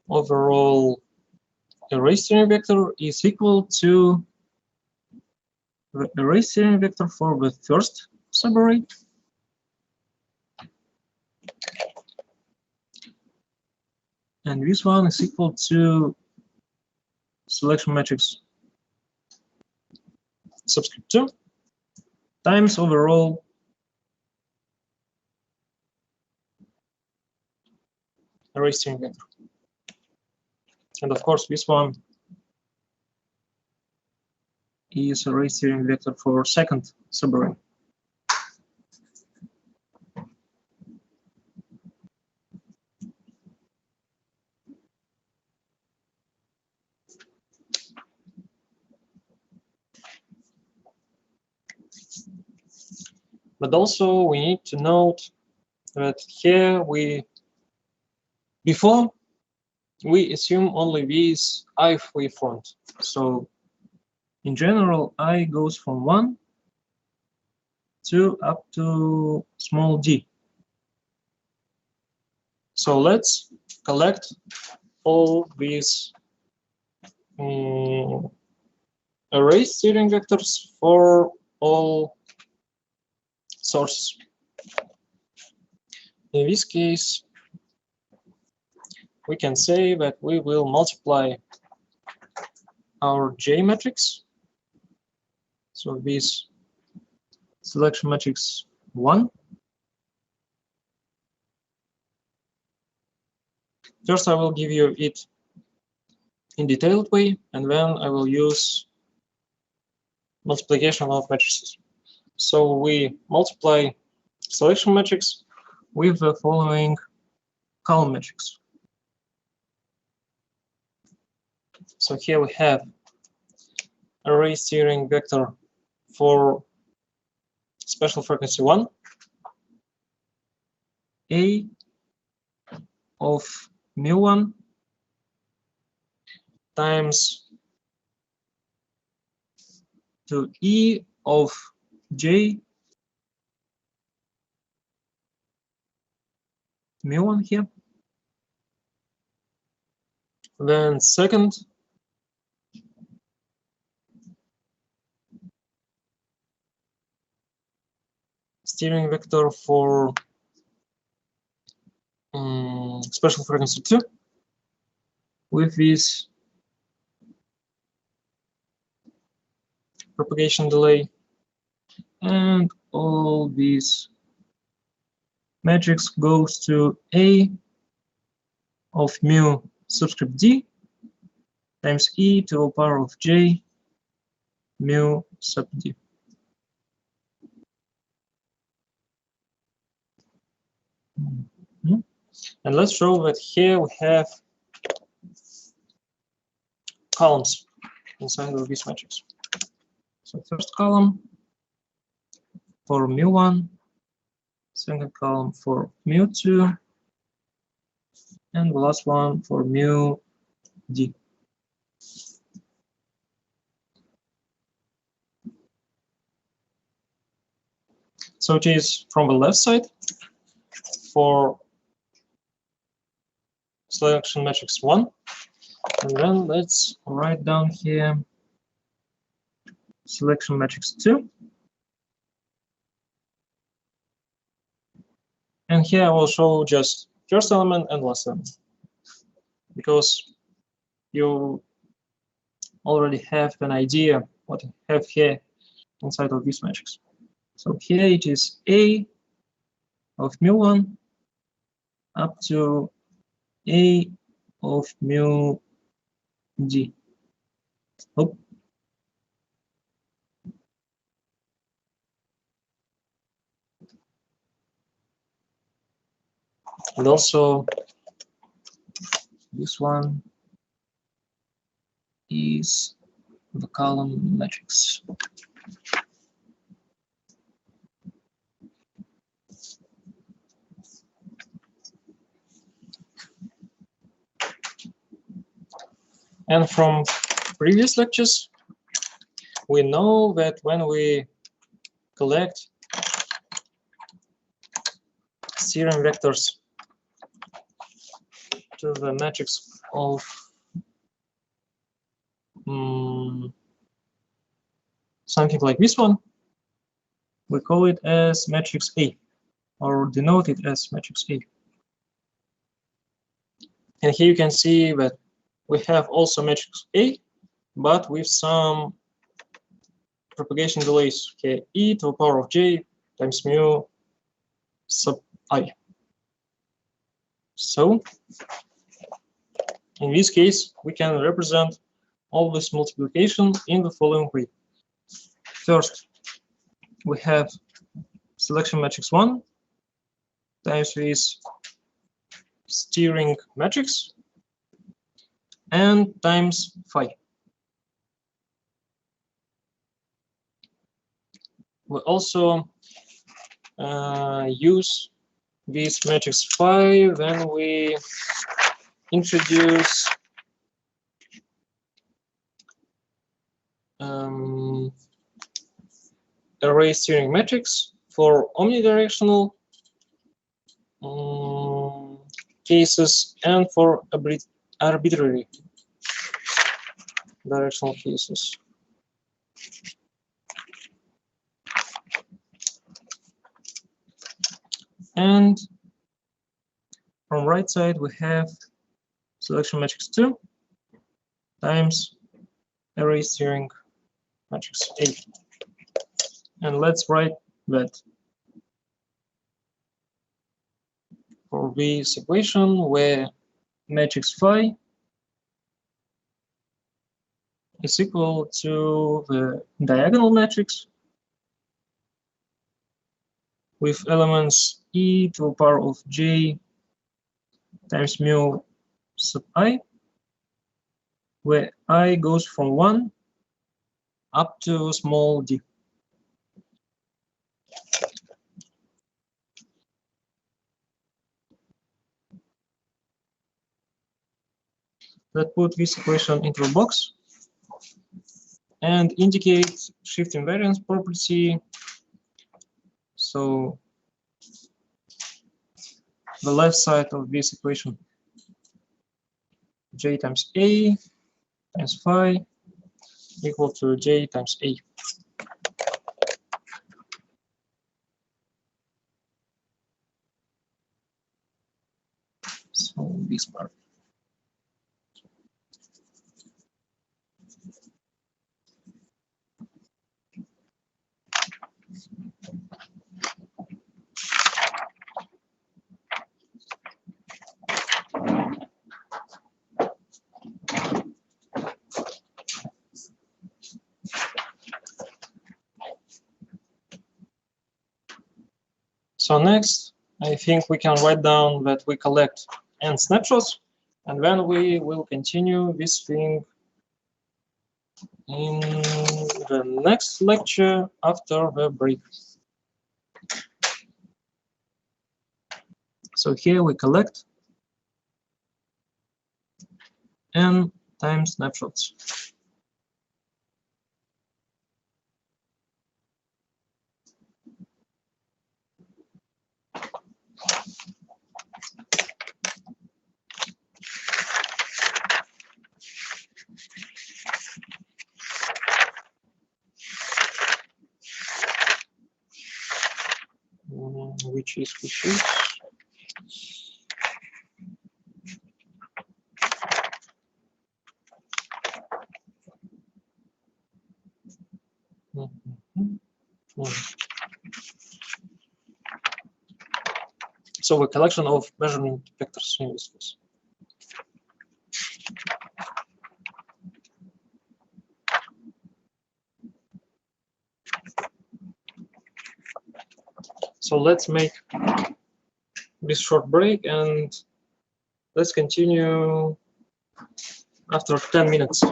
overall array steering vector is equal to the array steering vector for the first subarray and this one is equal to selection matrix subscript 2 times overall array steering vector. And of course, this one is array steering vector for second subarray. But also we need to note that here before we assume only this ith wavefront. So in general, I goes from 1 to up to small d. So let's collect all these array steering vectors for all sources. In this case, we can say that we will multiply our J matrix. So this selection matrix 1. First, I will give you it in detailed way, and then I will use multiplication of matrices. So we multiply selection matrix with the following column matrix. So here we have array steering vector for special frequency 1, A of mu1 times to E of J mu1 here. Then second steering vector for special frequency 2 with this propagation delay, and all these matrix goes to A of mu subscript D times E to the power of J mu sub D. And let's show that here we have columns inside of this matrix. So first column for mu1, second column for mu2, and the last one for mu d. So it is from the left side for selection matrix 1, and then let's write down here selection matrix 2. And here I will show just first element and last element, because you already have an idea what I have here inside of this matrix. So here it is A of mu1 up to A of mu d. Oh. And also this one is the column matrix. And from previous lectures, we know that when we collect steering vectors to the matrix of something like this one, we call it as matrix A, or denote it as matrix A. And here you can see that we have also matrix A, but with some propagation delays. Okay, E to the power of J times mu sub I. So in this case, we can represent all this multiplication in the following way. First, we have selection matrix 1 times this steering matrix and times phi. We also use this matrix phi when we introduce array steering matrix for omnidirectional cases and for arbitrary directional cases. And from right side, we have selection matrix 2 times array steering matrix A. And let's write that for this equation where matrix phi is equal to the diagonal matrix with elements e to the power of j times mu sub I, where I goes from 1 up to small d. Let's put this equation into a box and indicate shift invariance property. So the left side of this equation, j times a times phi equal to j times a. So this part. So next, I think we can write down that we collect n snapshots, and then we will continue this thing in the next lecture after the break. So here we collect n times snapshots. Which is so a collection of measurement vectors in this case. So let's make this short break and let's continue after 10 minutes.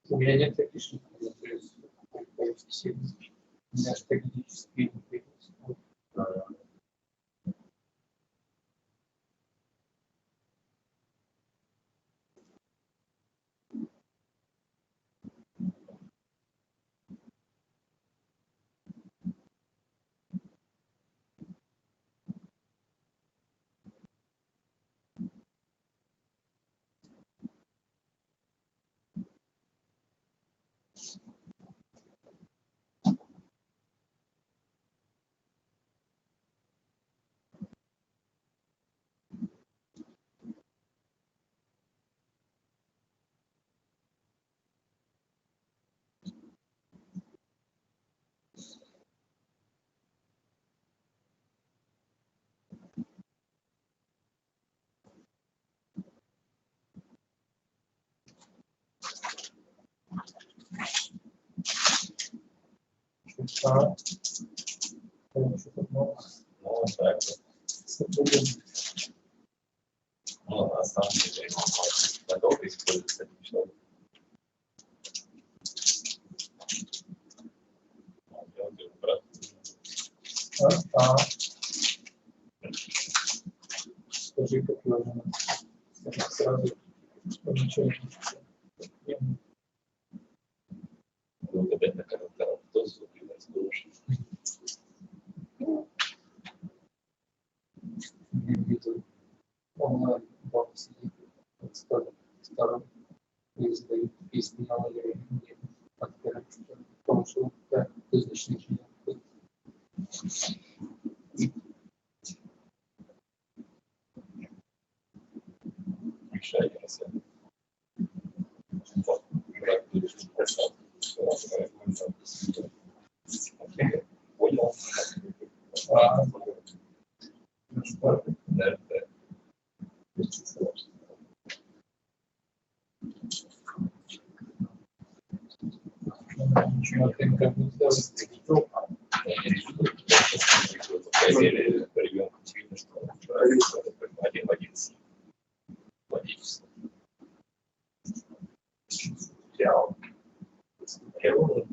У меня нет таких, что все у меня стратегические А. Что-то много. Ну, так. Ну, на самом деле, надолго используется этим человеком. Скажи, как можно сразу, что ничего не Вот опять на характерах, кто звук и слушает. видел онлайн бокс старом издают песни на леве потому что да, значит Мешает красиво. Вот, брат, ты решил красиво. Понял. Да, да. Ничего, ты как бы Я не решил, что по крайней мере, по ребенку видно, что один в один логически. Реал. Реал.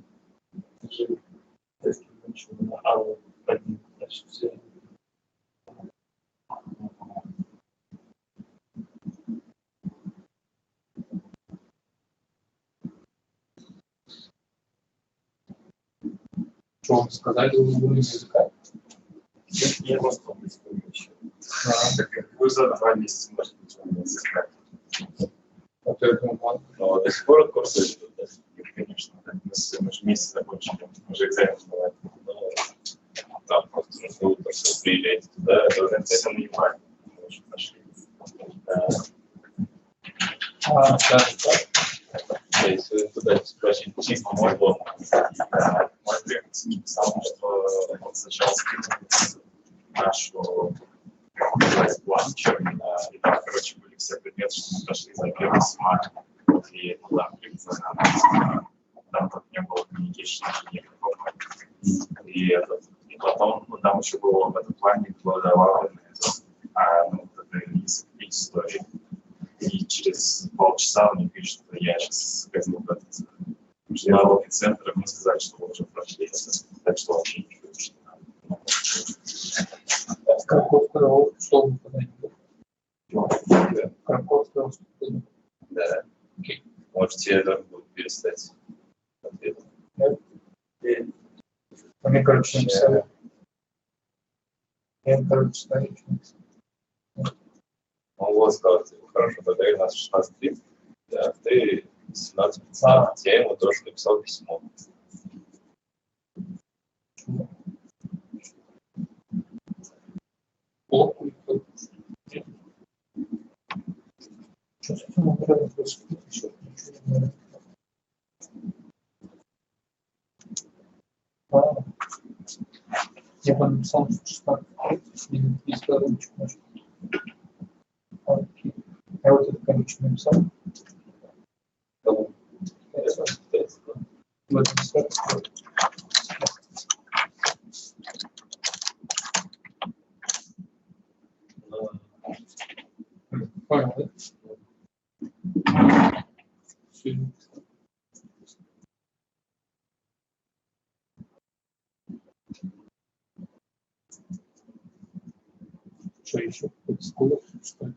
А один, значит, все. что вам сказали уровень языка? Я просто объясню еще. Вы за 2 месяца можете языка. Вот этому плану. Но до сих пор курсы идут, да? Конечно, мы же месяц закончили, уже экзамен бывает. Там просто вы приезжаете туда, Это все на январь. Мы уже пошли. Да. то есть вы туда спросите чисто мозгом. Мой клиент написал, что он сначала скинул нашу план учебный, и там, короче, были все предметы, что мы прошли за первый семак, и там как не было communication никакого. И потом, ну, там еще было в этом плане добавлено язык истории. И через полчаса он мне пишет, что я сейчас сходил в этот международный центр, и мне сказали, что мы уже прошли это, так что вообще ничего не надо. Какого что вы подаете? Какого вступления? Да. Можете это будет перестать ответом. Мне, короче, написали. Я, короче, ставлю. Он вот сказал, хорошо, тогда у нас 16:30, да, ты 17:15. Я ему тоже написал письмо. Что с этим набирали происходит еще? Ничего не знаю. Я бы написал, что 16 или 200 ручек, может. Окей. Я вот это, короче, написал. Кому? В этом сайте. Понял, да? Что еще? Сколько? Что ли?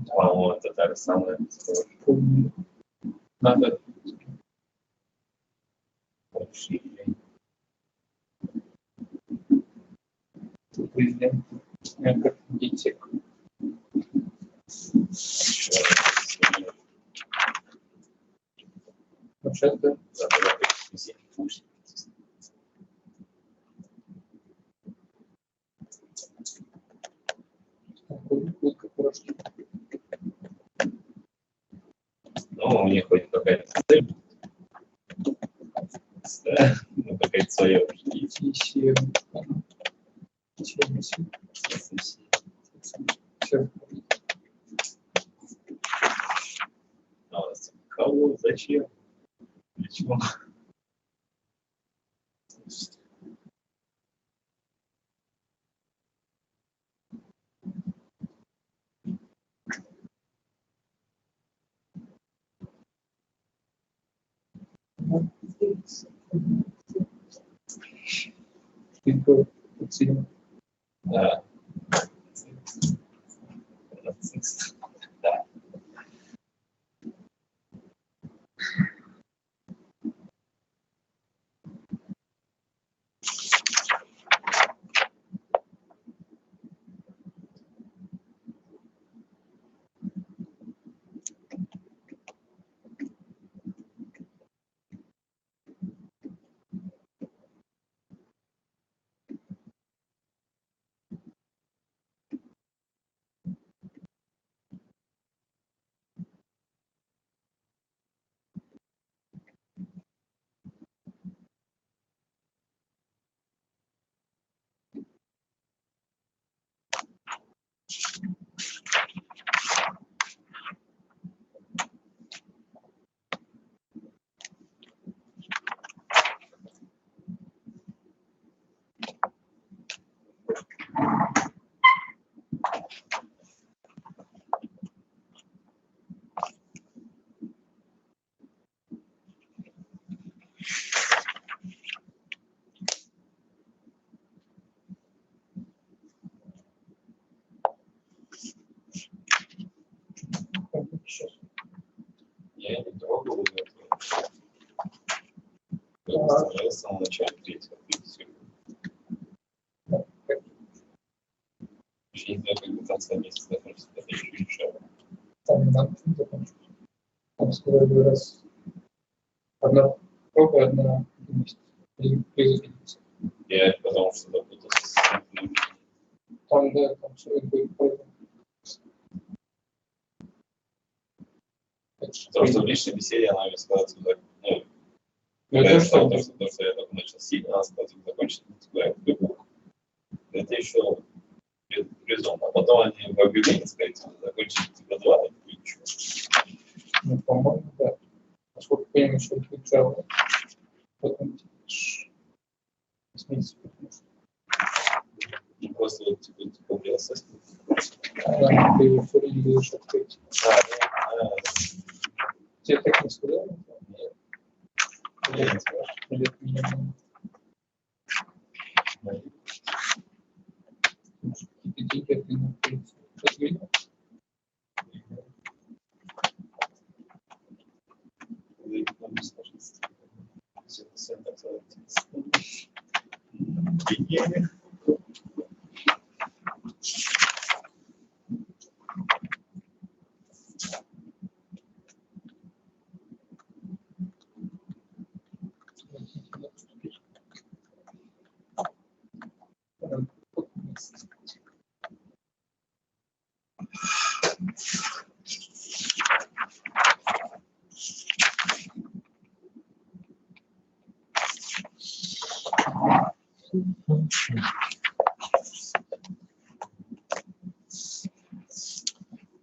По-моему, это та же самая история. Надо. Президент. Как детек. Сейчас, да? Ну, у них хоть какая-то цель. Да, ну, какая-то своя уже есть. Кого? Зачем? Для чего? Что это? Да. Да. Я не трогал это. Я представляю, в самом начале третьего. Еще не знаю, как до конца месяца закончится, это еще решаю. Там не надо закончить. Там сказали раз. Одна проба, одна месяц. Или производительность. Я потому что запутался. Там, да, там все это будет проба. Потому что в личной беседе она мне сказала, что Ну, это что? то, что я только начал сильно, она сказала, что закончить это еще резонно. А потом они в объявлении сказали, что закончить типа 2, это будет ничего. Ну, по-моему, да. Насколько я понимаю, что это Java. Потом 80. И просто вот типа DSS. Она ты все время будешь открыть. Да, Тебе так не сказали? нет. Или это спрашиваешь? Или это меня не- Может, какие-то деньги от меня находятся? Сейчас видно?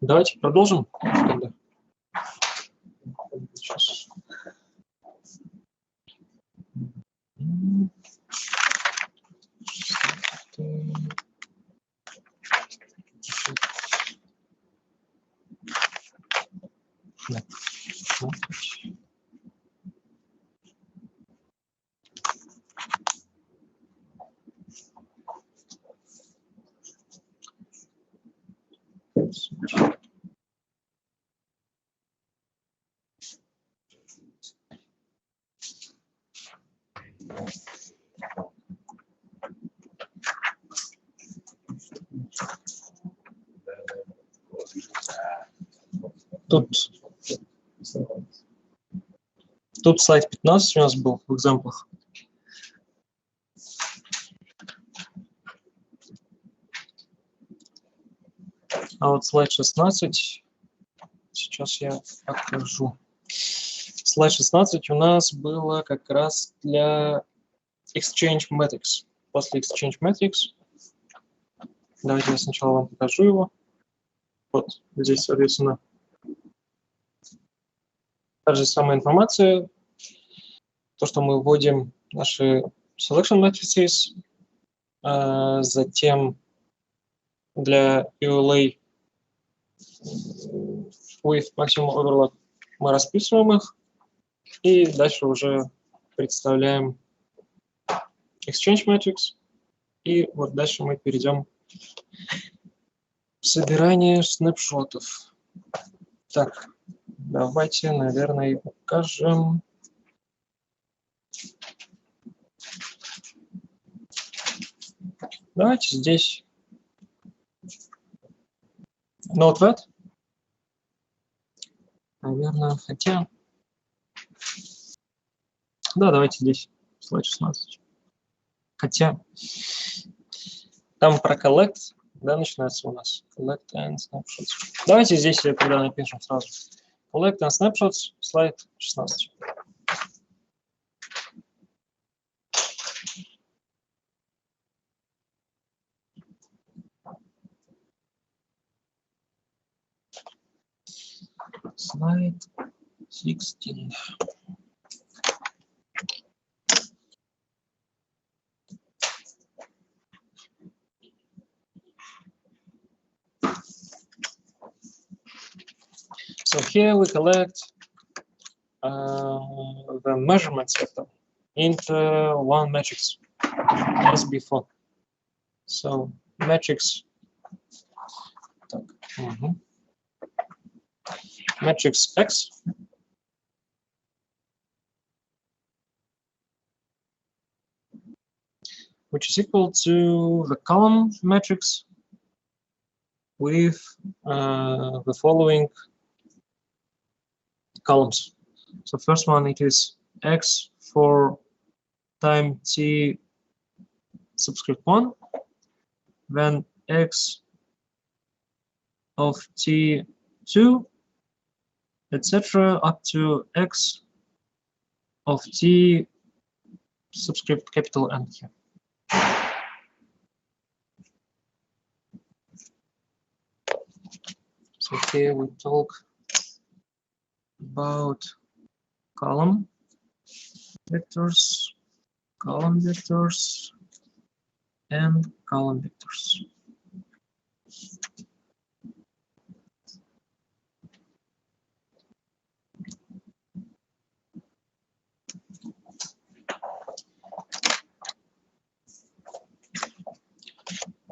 Давайте продолжим. Тогда. Сейчас. Да. Тут слайд 15 у нас был в экземплах. А вот слайд 16, сейчас я покажу. Слайд 16 у нас было как раз для Exchange Metrics. После Exchange Metrics, давайте я сначала вам покажу его. Вот здесь, соответственно, та же самая информация, то, что мы вводим наши selection matrices, затем для ULA with maximum overlap мы расписываем их, и дальше уже представляем exchange matrix, и вот дальше мы перейдем в собирание снапшотов. Так, давайте, наверное, укажем. Давайте здесь Notepad. Наверное, хотя... Да, давайте здесь слайд 16. Хотя там про collect, да, начинается у нас. Collect and snapshots. Давайте здесь тогда напишем сразу. Collect and snapshots, слайд 16. Slide 16. So here we collect the measurement sector into one matrix as before. So matrix, matrix X which is equal to the column matrix with the following columns. So first one, it is X for time t subscript 1, then X of t2, etc. up to X of t subscript capital N here. So here we talk about column vectors, and column vectors.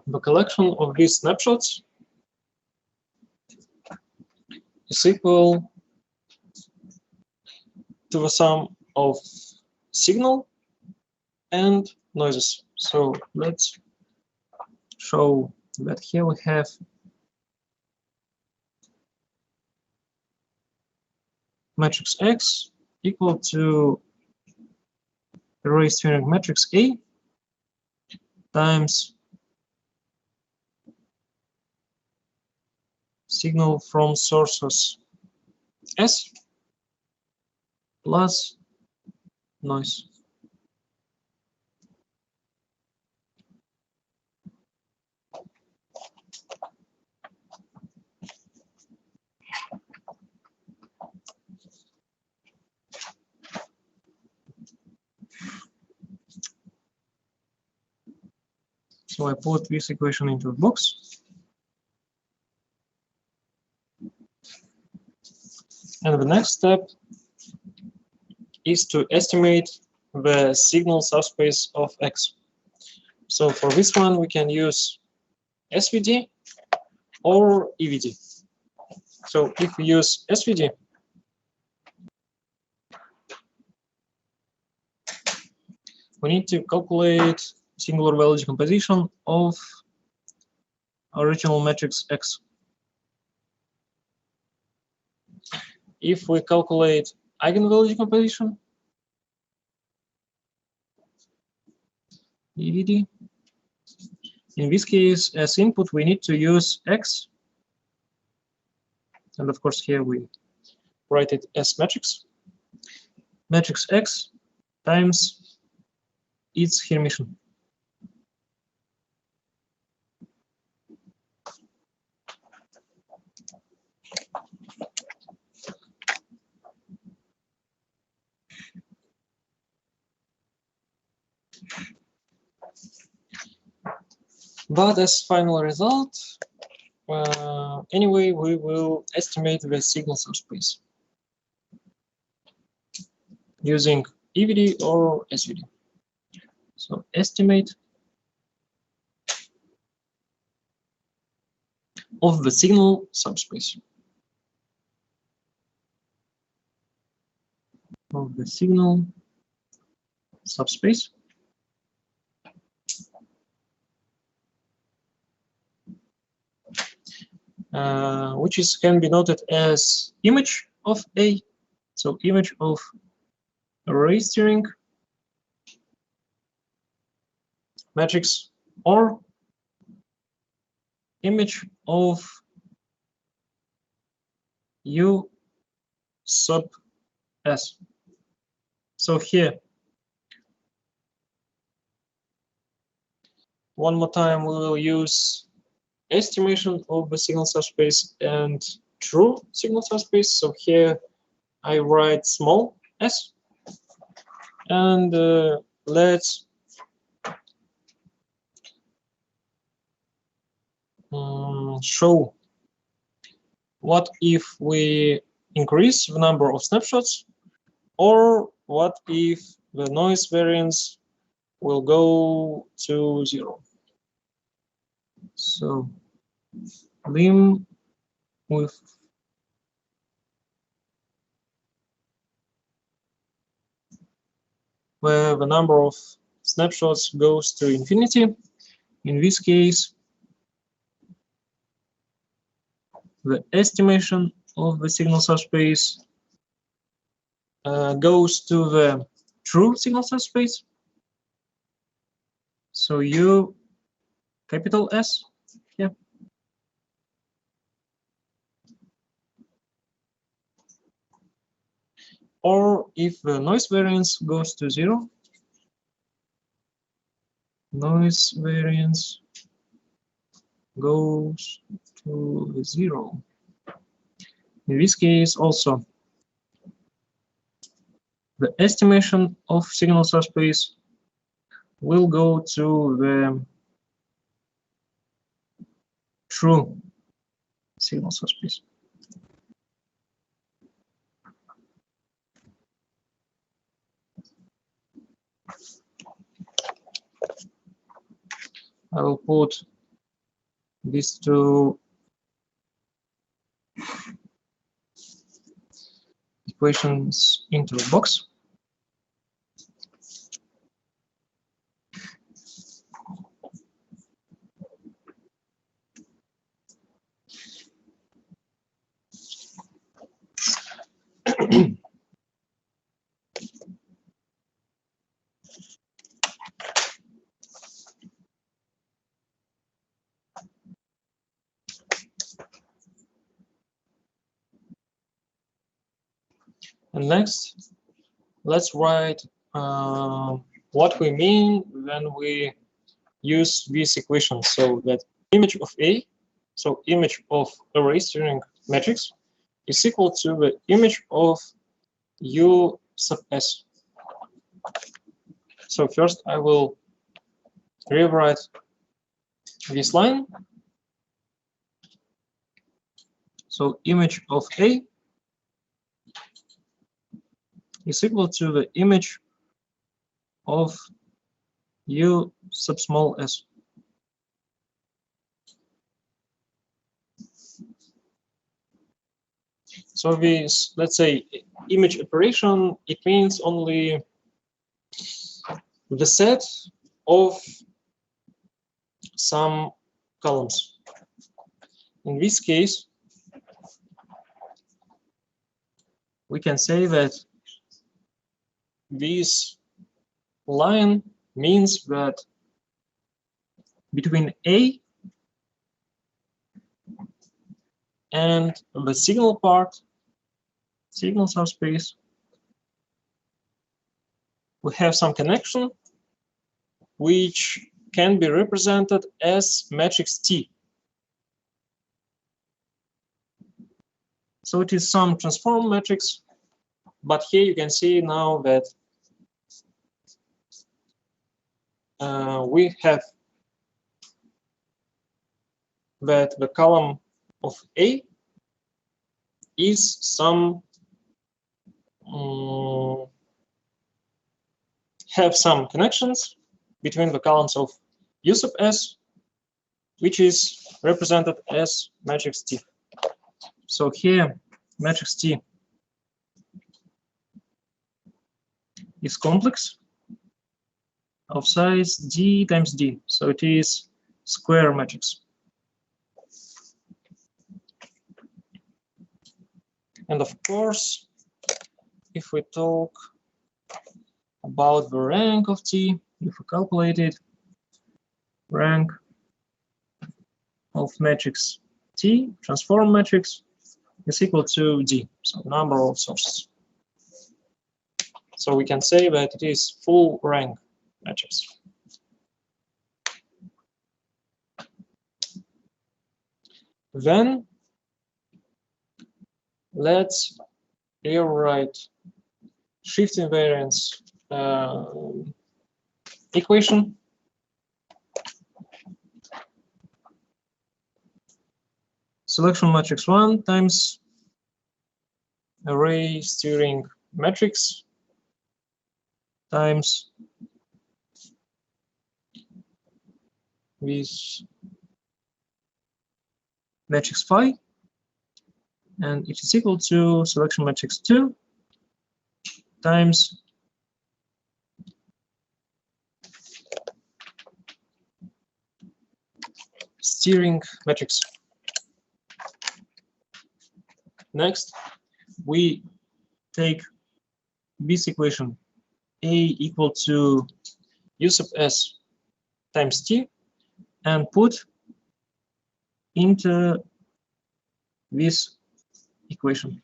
The collection of these snapshots is equal to the sum of signal and noises. So let's show that here we have matrix X equal to array steering matrix A times signal from sources S plus noise. So I put this equation into a box. And the next step is to estimate the signal subspace of X. So for this one, we can use SVD or EVD. So if we use SVD, we need to calculate singular value decomposition of original matrix X. If we calculate eigenvalue decomposition, EVD, in this case, as input, we need to use X. And of course, here we write it as matrix. Matrix X times its Hermitian. But as final result, anyway, we will estimate the signal subspace using EVD or SVD. So estimate of the signal subspace. Of the signal subspace. Which can be noted as image of A, so image of array steering matrix, or image of U sub S. So here, one more time, we will use estimation of the signal subspace and true signal subspace. So here I write small s, and let's show what if we increase the number of snapshots, or what if the noise variance will go to 0. So lim with where the number of snapshots goes to infinity. In this case, the estimation of the signal subspace goes to the true signal subspace. So U capital S here. Or if the noise variance goes to 0, noise variance goes to 0. In this case also, the estimation of signal subspace will go to the true signal subspace. I will put these two equations into a box. And next, let's write what we mean when we use this equation. So that image of A, so image of array steering matrix, is equal to the image of U sub S. So first I will rewrite this line. So image of A is equal to the image of U sub small s. So this, let's say, image operation, it means only the set of some columns. In this case, we can say that this line means that between A and the signal part, signal subspace, we have some connection which can be represented as matrix T. So it is some transform matrix, but here you can see now that we have that the column of A is some have some connections between the columns of U sub S, which is represented as matrix T. So here, matrix T is complex of size D times D. So it is square matrix. And of course, if we talk about the rank of T, if we calculate it, rank of matrix T, transform matrix, is equal to D, so number of sources. So we can say that it is full rank matrix. Then let's rewrite shift invariance equation. Selection matrix 1 times array steering matrix times with matrix phi, and it is equal to selection matrix 2 times steering matrix. Next, we take this equation A equal to U sub S times T and put into this equation.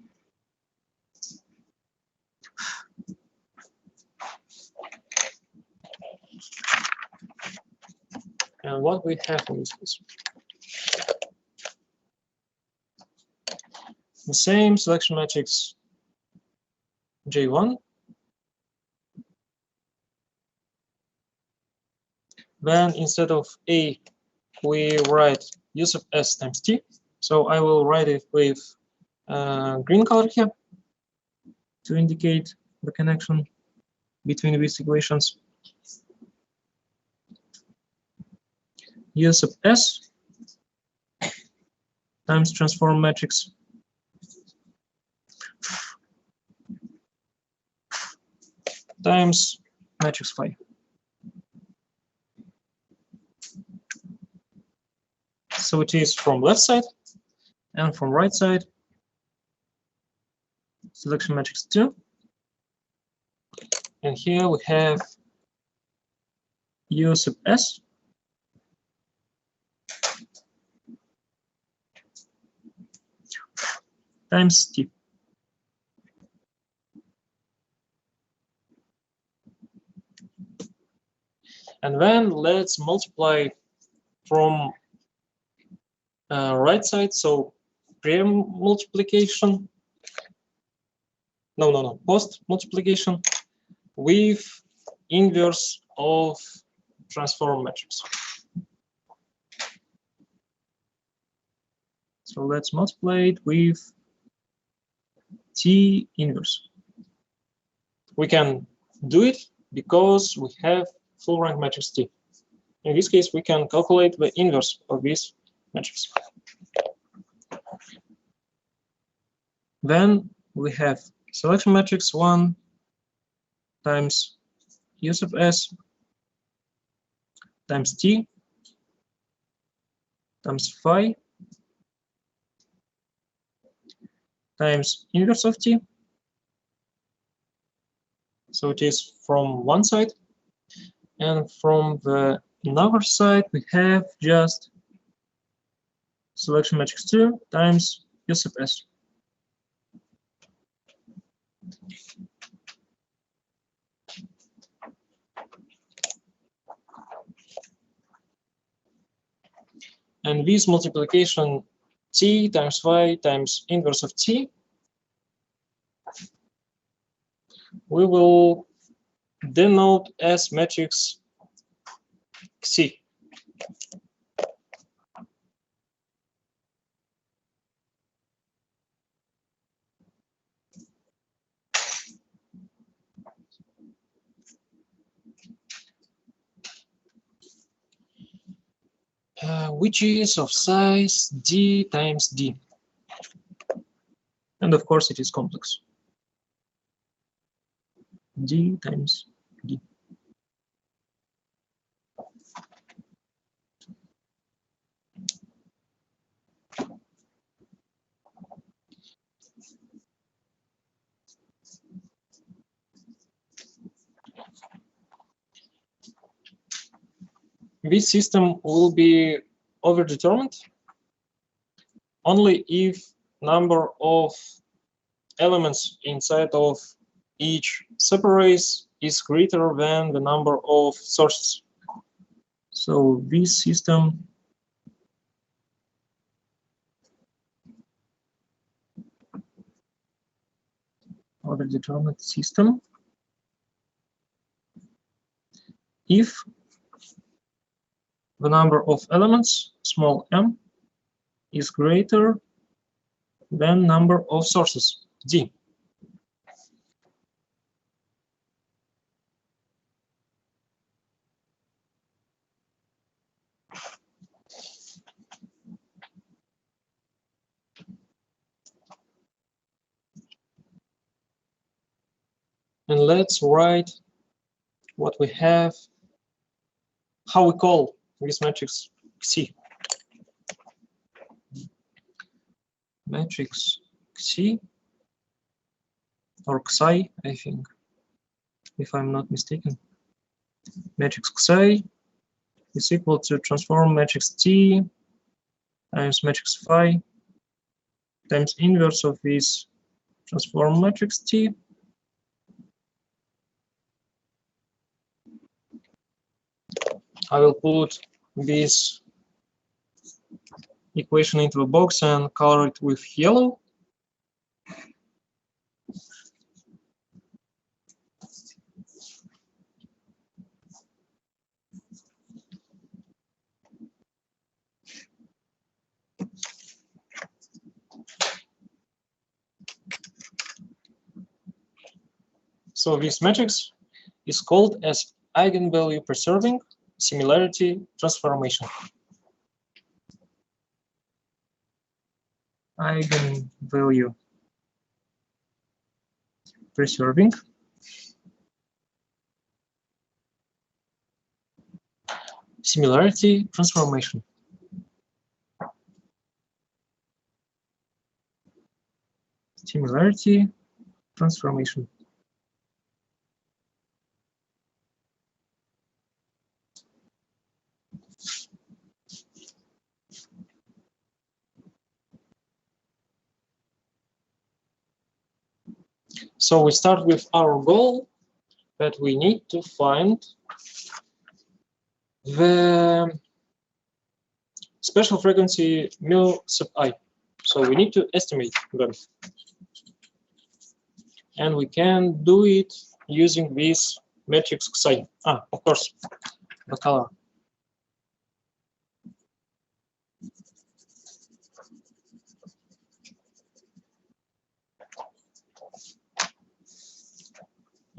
And what we have in this case? The same selection matrix J1. Then instead of A, we write U sub S times T. So I will write it with green color here to indicate the connection between these equations. U sub S times transform matrix times matrix phi. So it is from left side and from right side selection matrix 2. And here we have U sub S times T. And then let's multiply from right side, so pre-multiplication, post-multiplication with inverse of transform matrix. So let's multiply it with T inverse. We can do it because we have full rank matrix T. In this case, we can calculate the inverse of this matrix. Then we have selection matrix 1 times U sub S times T times phi times inverse of T. So it is from one side, and from the other side we have just selection matrix 2 times U sub S. And this multiplication T times phi times inverse of T, we will denote as matrix C. which is of size d times d. And of course, it is complex. D times d. This system will be overdetermined only if number of elements inside of each subarray is greater than the number of sources. So this system overdetermined system if the number of elements, small m, is greater than number of sources, d. And let's write what we have, how we call this matrix Xi. Matrix Xi, or Xi, I think, if I'm not mistaken. Matrix Xi is equal to transform matrix T times matrix phi times inverse of this transform matrix T. I will put this equation into a box and color it with yellow. So this matrix is called as eigenvalue preserving similarity transformation. Eigenvalue preserving similarity transformation. Similarity transformation. So we start with our goal that we need to find the special frequency mu sub I. So we need to estimate them. And we can do it using this matrix Xi. Of course, the color.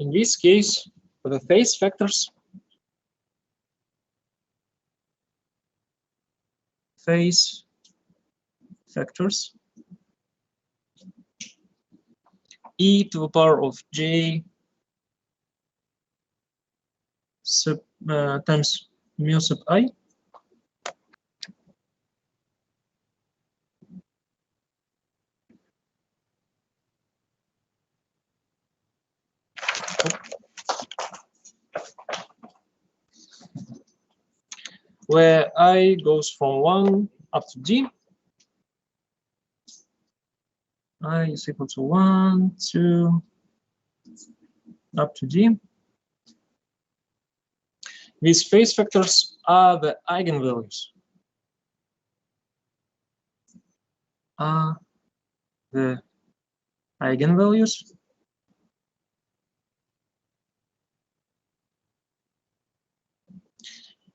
In this case, for the phase factors, e to the power of j sub times mu sub I where I goes from 1 up to d. I is equal to 1, 2, up to d. These phase factors are the eigenvalues. Are the eigenvalues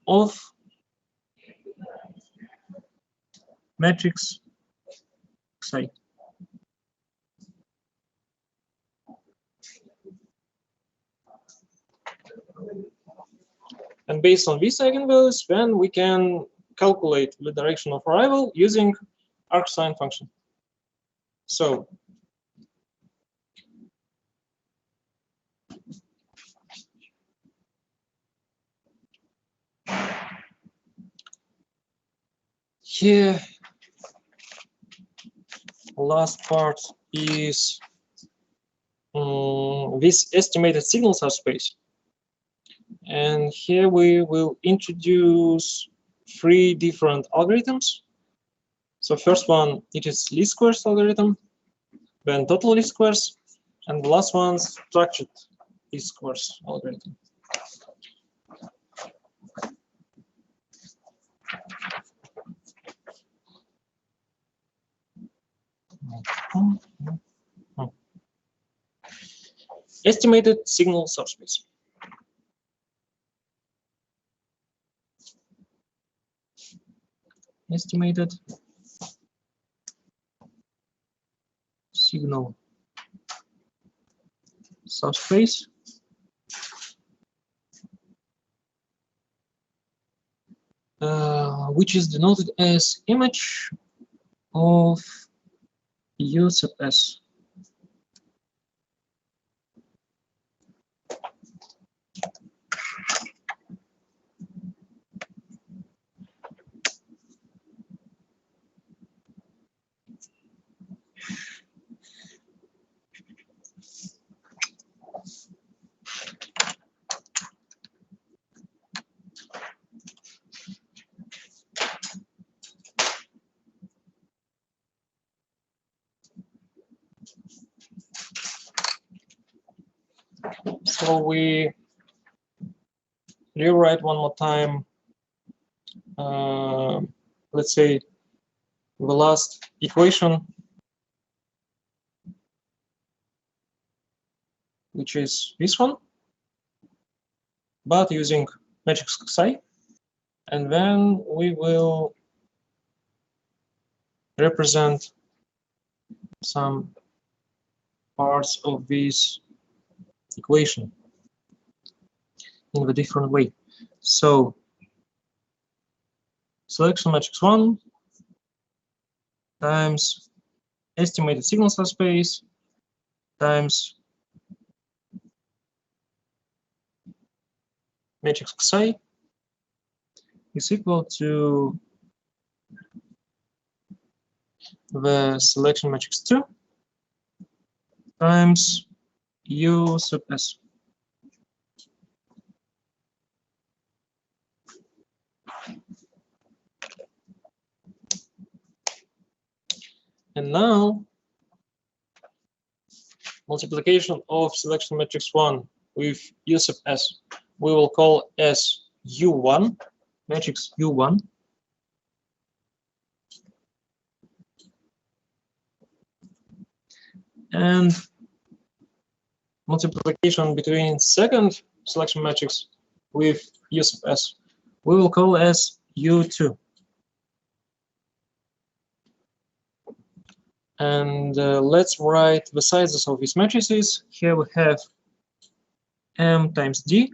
of matrix Xi. And based on these eigenvalues, then we can calculate the direction of arrival using arcsine function. So here, last part is this estimated signal subspace. And here we will introduce 3 different algorithms. So first one, it is least squares algorithm, then total least squares, and the last one, structured least squares algorithm. Estimated signal subspace. Estimated signal subspace which is denoted as image of U sub S. So we rewrite one more time, let's say, the last equation, which is this one, but using matrix Xi, and then we will represent some parts of this equation in a different way. So selection matrix 1 times estimated signal subspace times matrix Xi is equal to the selection matrix 2 times U sub S. And now multiplication of selection matrix 1 with U sub S we will call as U1, matrix U1. And multiplication between second selection matrix with U sub S we will call as U2. And let's write the sizes of these matrices. Here we have M times D,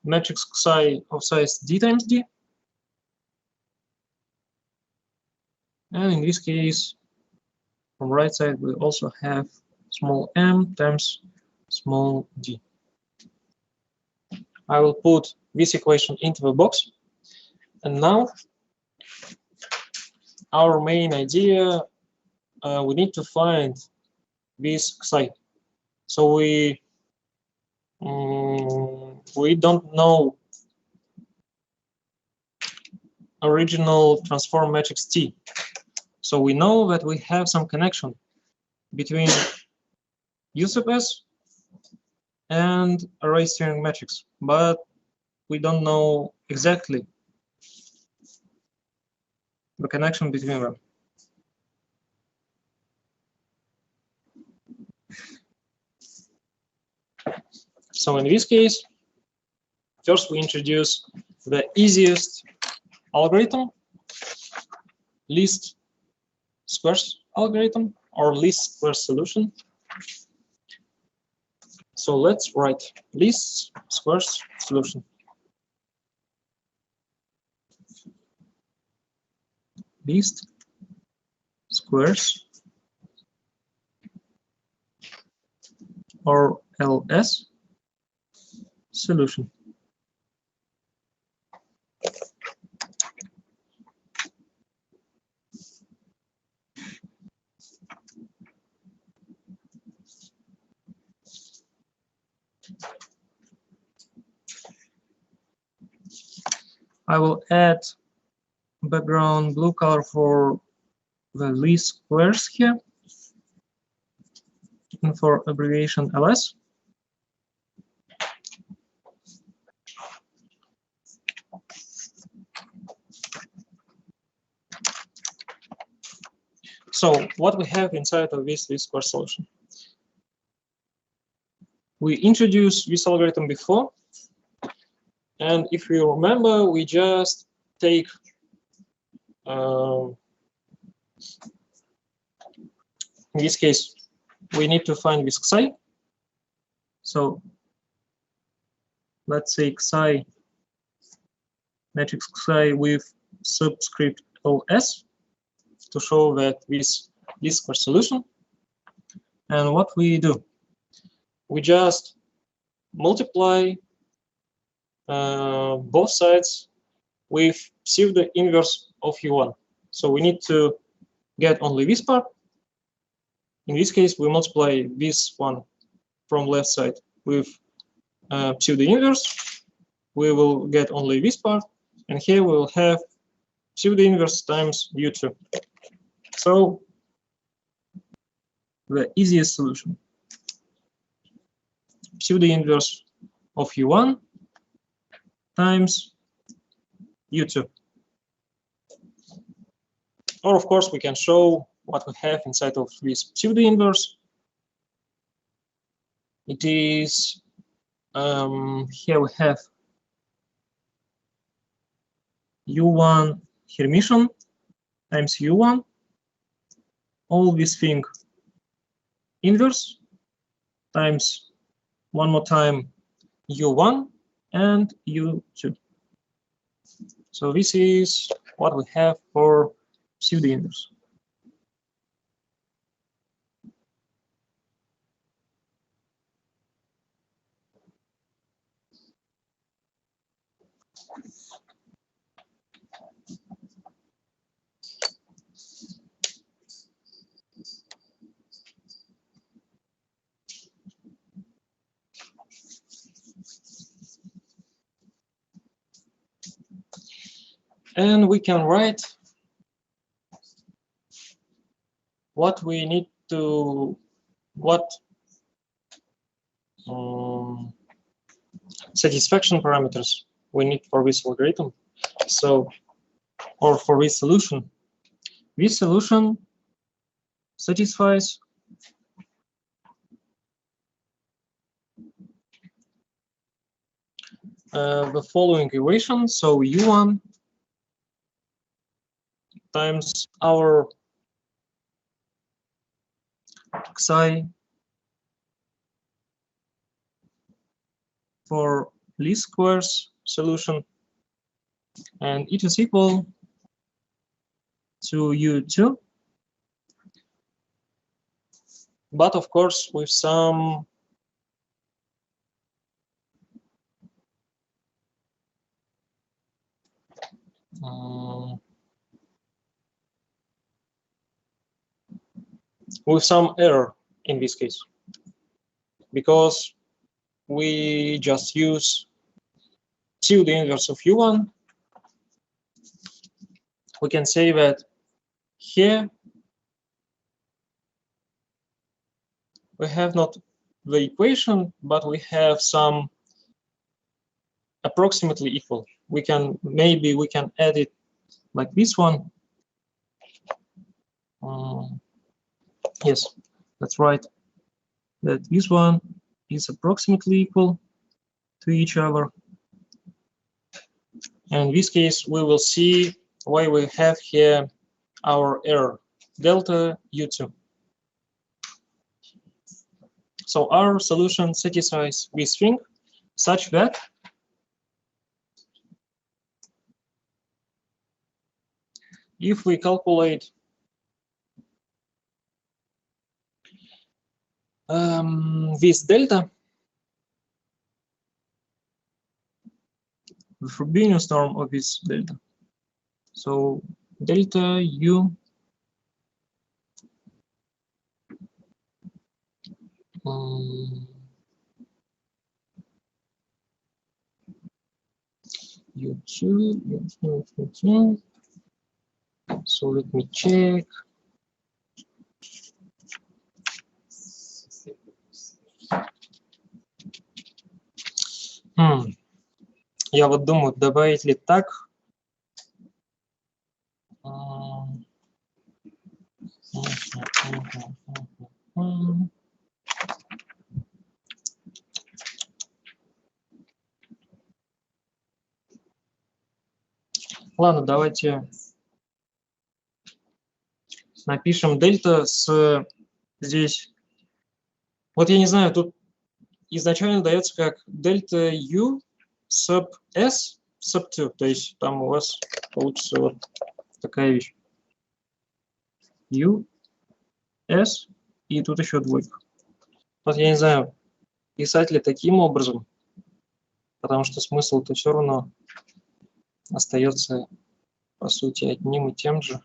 matrix Xi of size D times D, and in this case, from right side, we also have small m times small d. I will put this equation into the box, and now our main idea, we need to find this Xi. So we don't know original transform matrix T. So we know that we have some connection between U sub S and array steering matrix, but we don't know exactly the connection between them. So in this case, first we introduce the easiest algorithm, least squares algorithm or least squares solution. So let's write least squares solution. least squares or LS solution. I will add background blue color for the least squares here and for abbreviation LS. So what we have inside of this least square solution? We introduced this algorithm before, and if you remember, we just take in this case, we need to find this xi. So let's say xi, matrix xi with subscript LS to show that this square solution. And what we do? We just multiply both sides with pseudo inverse of U1. So we need to get only this part. In this case, we multiply this one from left side with pseudo inverse. We will get only this part, and here we will have pseudo inverse times U2. So the easiest solution, pseudo inverse of U1 times U2. Or of course, we can show what we have inside of this pseudo inverse. It is here we have U1 Hermitian times U1, all this thing inverse times one more time U1 and U2. So this is what we have for pseudo inverse. And we can write what we need to, satisfaction parameters we need for this algorithm. So, or for this solution. This solution satisfies the following equation. So U1 times our xi for least squares solution, and it is equal to U2, but of course with some error in this case, because we just use pseudo inverse of U1. We can say that here we have not the equation, but we have some approximately equal. Maybe we can add it like this one. Yes, that's right. That this one is approximately equal to each other. And in this case, we will see why we have here our error, delta U2. So our solution satisfies this thing such that if we calculate this delta, the Frobenius norm of this delta. So delta U U2. So let me check. Я вот думаю, добавить ли так. Ладно, давайте напишем дельта с здесь. Вот я не знаю, тут изначально дается как дельта U sub S sub 2. То есть там у вас получится вот такая вещь. U, S и тут еще двойка. Вот я не знаю, писать ли таким образом, потому что смысл-то все равно остается, по сути, одним и тем же.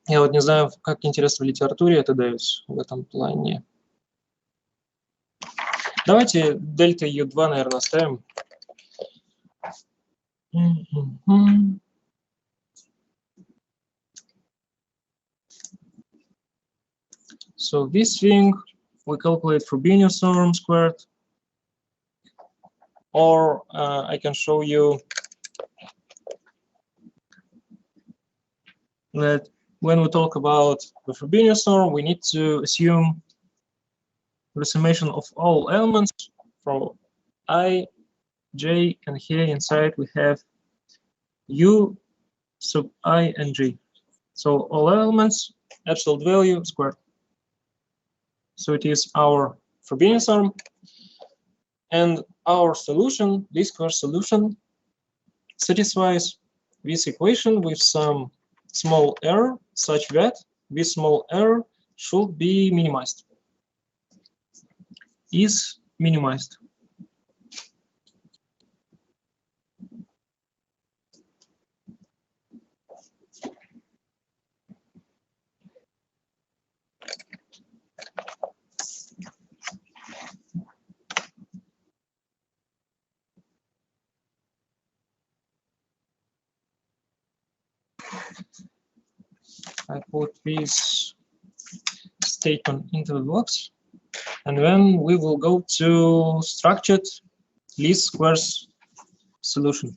Я вот не знаю, как интересно в литературе это дается в этом плане. Давайте дельта U2, наверное, оставим. So this thing we calculate Frobenius norm squared, or I can show you that when we talk about the Frobenius norm, we need to assume the summation of all elements from I, J, and here inside we have U sub I and J. So all elements, absolute value squared. So it is our Frobenius norm, and our solution, this square solution, satisfies this equation with some small error, such that this small error should be minimized. Is minimized. I put this statement into the box, and then we will go to structured least squares solution.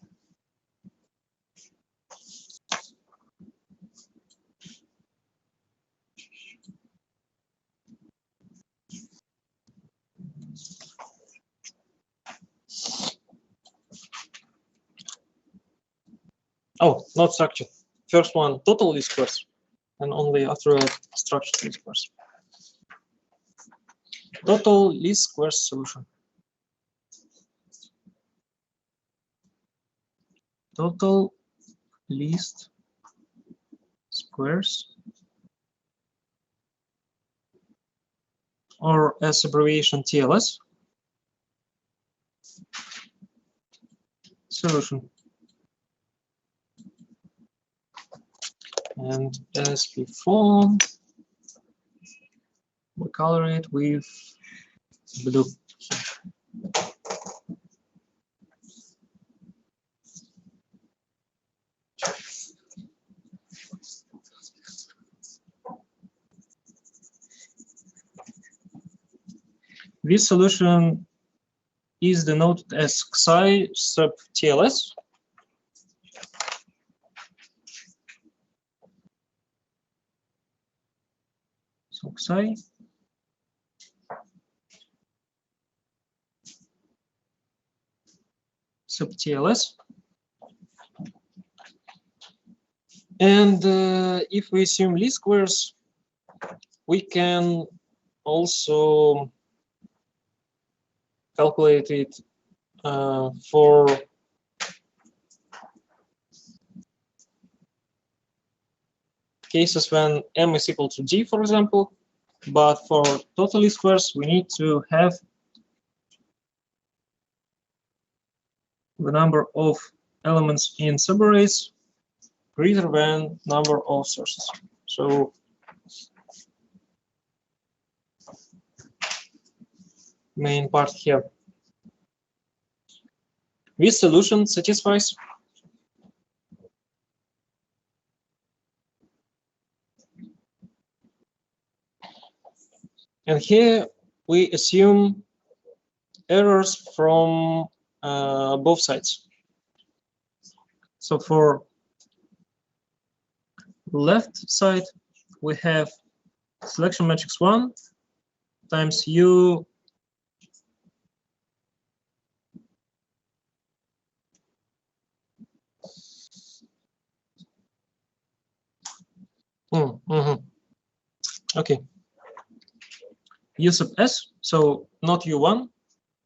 Oh, not structured. First one, total least squares, and only after that, structured least squares. Total least squares solution. Total least squares, or as abbreviation TLS, solution. And as before, we color it with blue. This solution is denoted as Xi sub TLS. So Xi sub TLS. And if we assume least squares, we can also calculate it for cases when m is equal to d, for example. But for total least squares, we need to have the number of elements in subarrays greater than number of sources. So main part here. This solution satisfies and here we assume errors from both sides. So for left side, we have selection matrix 1 times U Okay. U sub s, so not U1.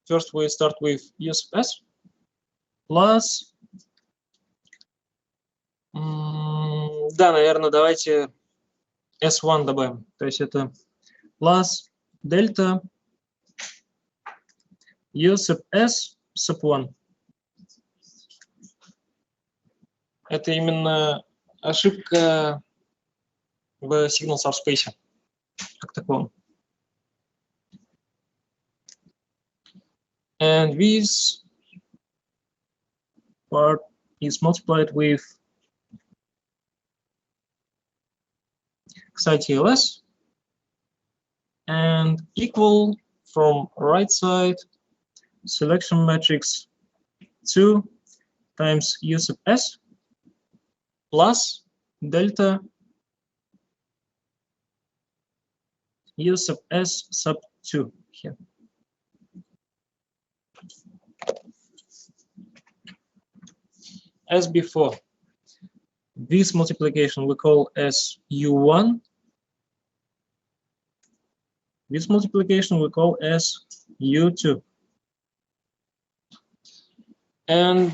First we start with U sub s plus... Да, наверное, давайте S1 добавим. То есть это plus дельта U sub s sub 1. Это именно ошибка в signal subspace как таковом. And this part is multiplied with xi-TLS and equal from right side selection matrix 2 times U sub s plus delta U sub s sub 2 here. As before, this multiplication we call as U1. This multiplication we call as U2. And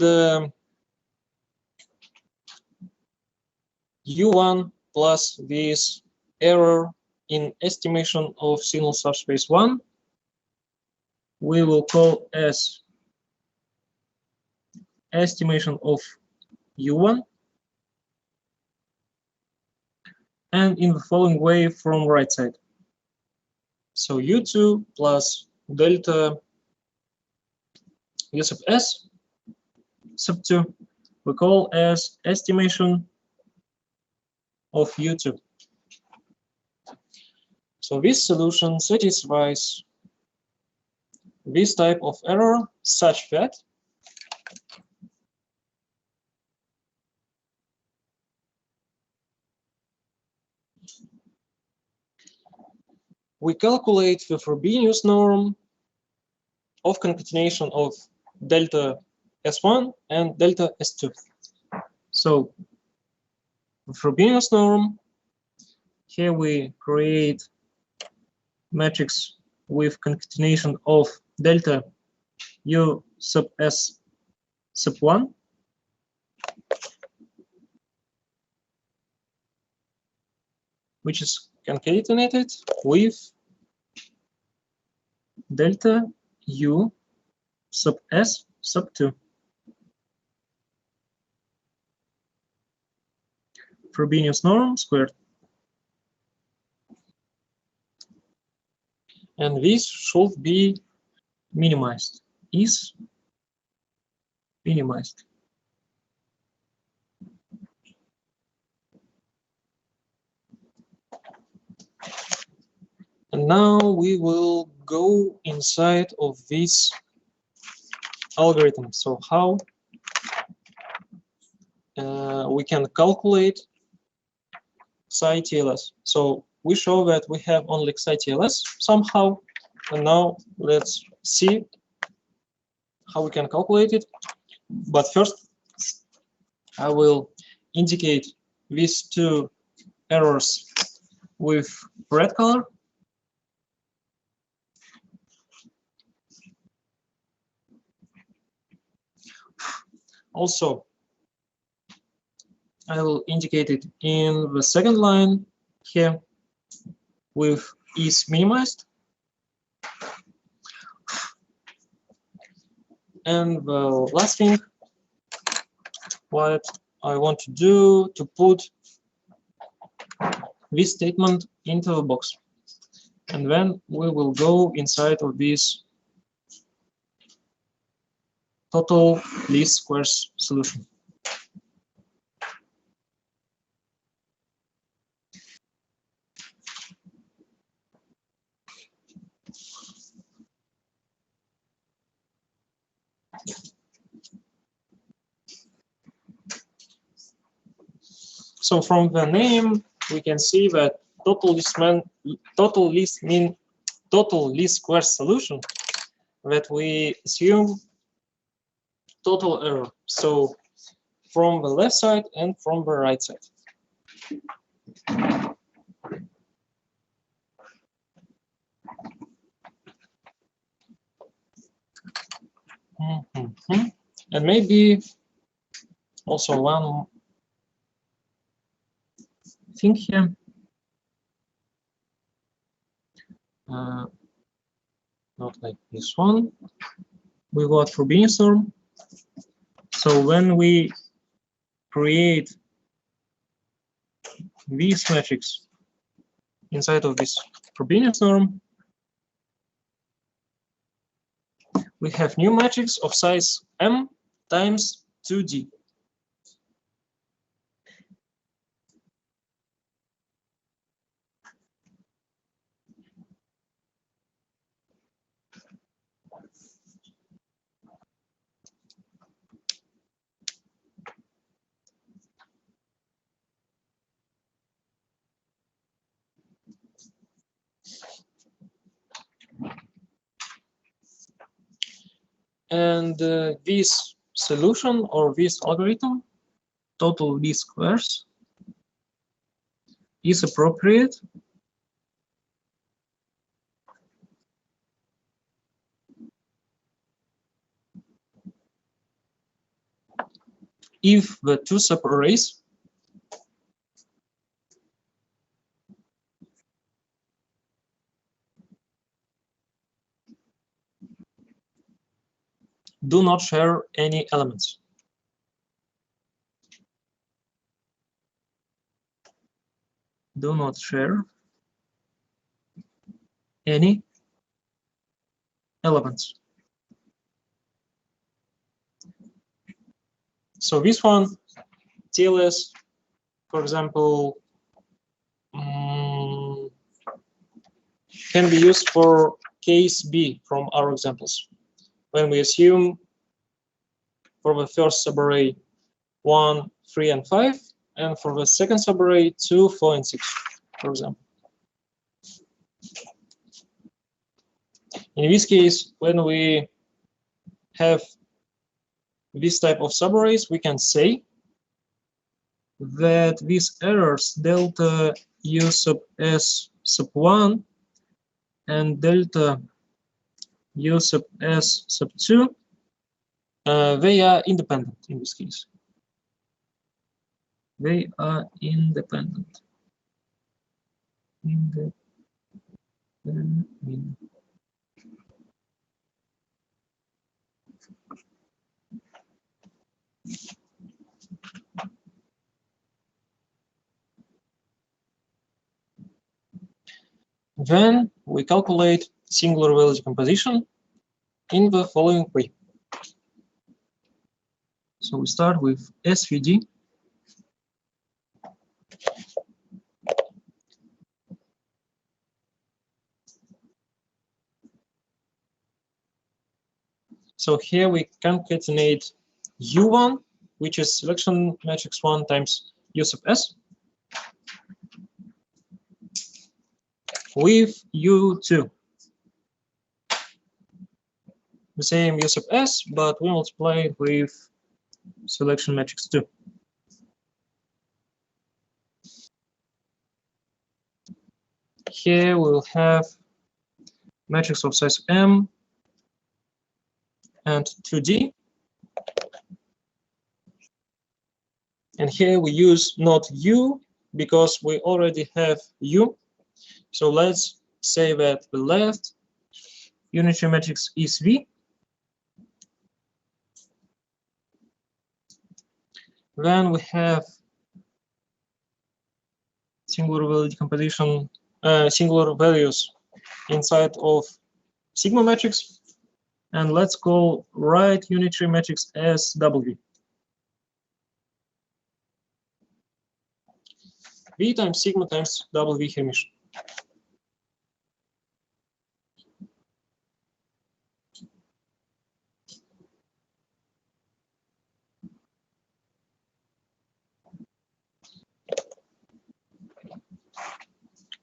U1 plus this error in estimation of signal subspace 1, we will call as estimation of U1, and in the following way from right side. So U2 plus delta U sub s sub 2 we call as estimation of U2. So this solution satisfies this type of error such that we calculate the Frobenius norm of concatenation of delta S1 and delta S2. So the Frobenius norm, here we create matrix with concatenation of delta U sub S sub 1 which is concatenated with delta U sub S sub 2. Frobenius norm squared. And this should be minimized, is minimized. And now we will go inside of this algorithm. So how we can calculate xi-TLS. So we show that we have only xi-TLS somehow. And now let's see how we can calculate it. But first, I will indicate these two errors with red color. Also, I will indicate it in the second line here with is minimized. And the last thing, what I want to do to put this statement into the box. And then we will go inside of this total least squares solution. So from the name, we can see that total least squares solution that we assume total error. So from the left side and from the right side. And maybe also one thing here. Not like this one. We got Rubin storm. So when we create this matrix inside of this Rubin storm, we have new matrix of size M times 2D. And this solution or this algorithm, total least squares, is appropriate if the two subarrays do not share any elements. Do not share any elements. So this one, TLS, for example, can be used for case B from our examples. When we assume for the first subarray 1, 3, and 5, and for the second subarray 2, 4, and 6, for example. In this case, when we have this type of subarrays, we can say that these errors delta U sub S sub 1 and delta U sub S sub 2, they are independent in this case. They are independent. Then we calculate singular value decomposition in the following way. So we start with SVD. So here we concatenate U1, which is selection matrix 1 times U sub S, with U2. The same U sub S, but we multiply it with selection matrix 2. Here we'll have matrix of size M and 2D. And here we use not U because we already have U. So let's say that the left unitary matrix is V. Then we have singular value decomposition, singular values inside of sigma matrix. And let's call right unitary matrix as W. V times sigma times W Hermitian.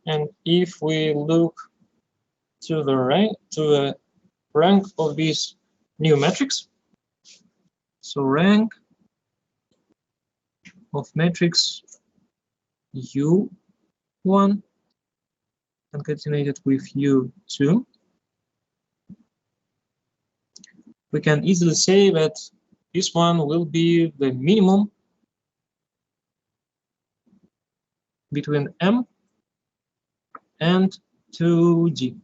And if we look to the rank of this new matrix, so rank of matrix U1 concatenated with U2, we can easily say that this one will be the minimum between M and 2D.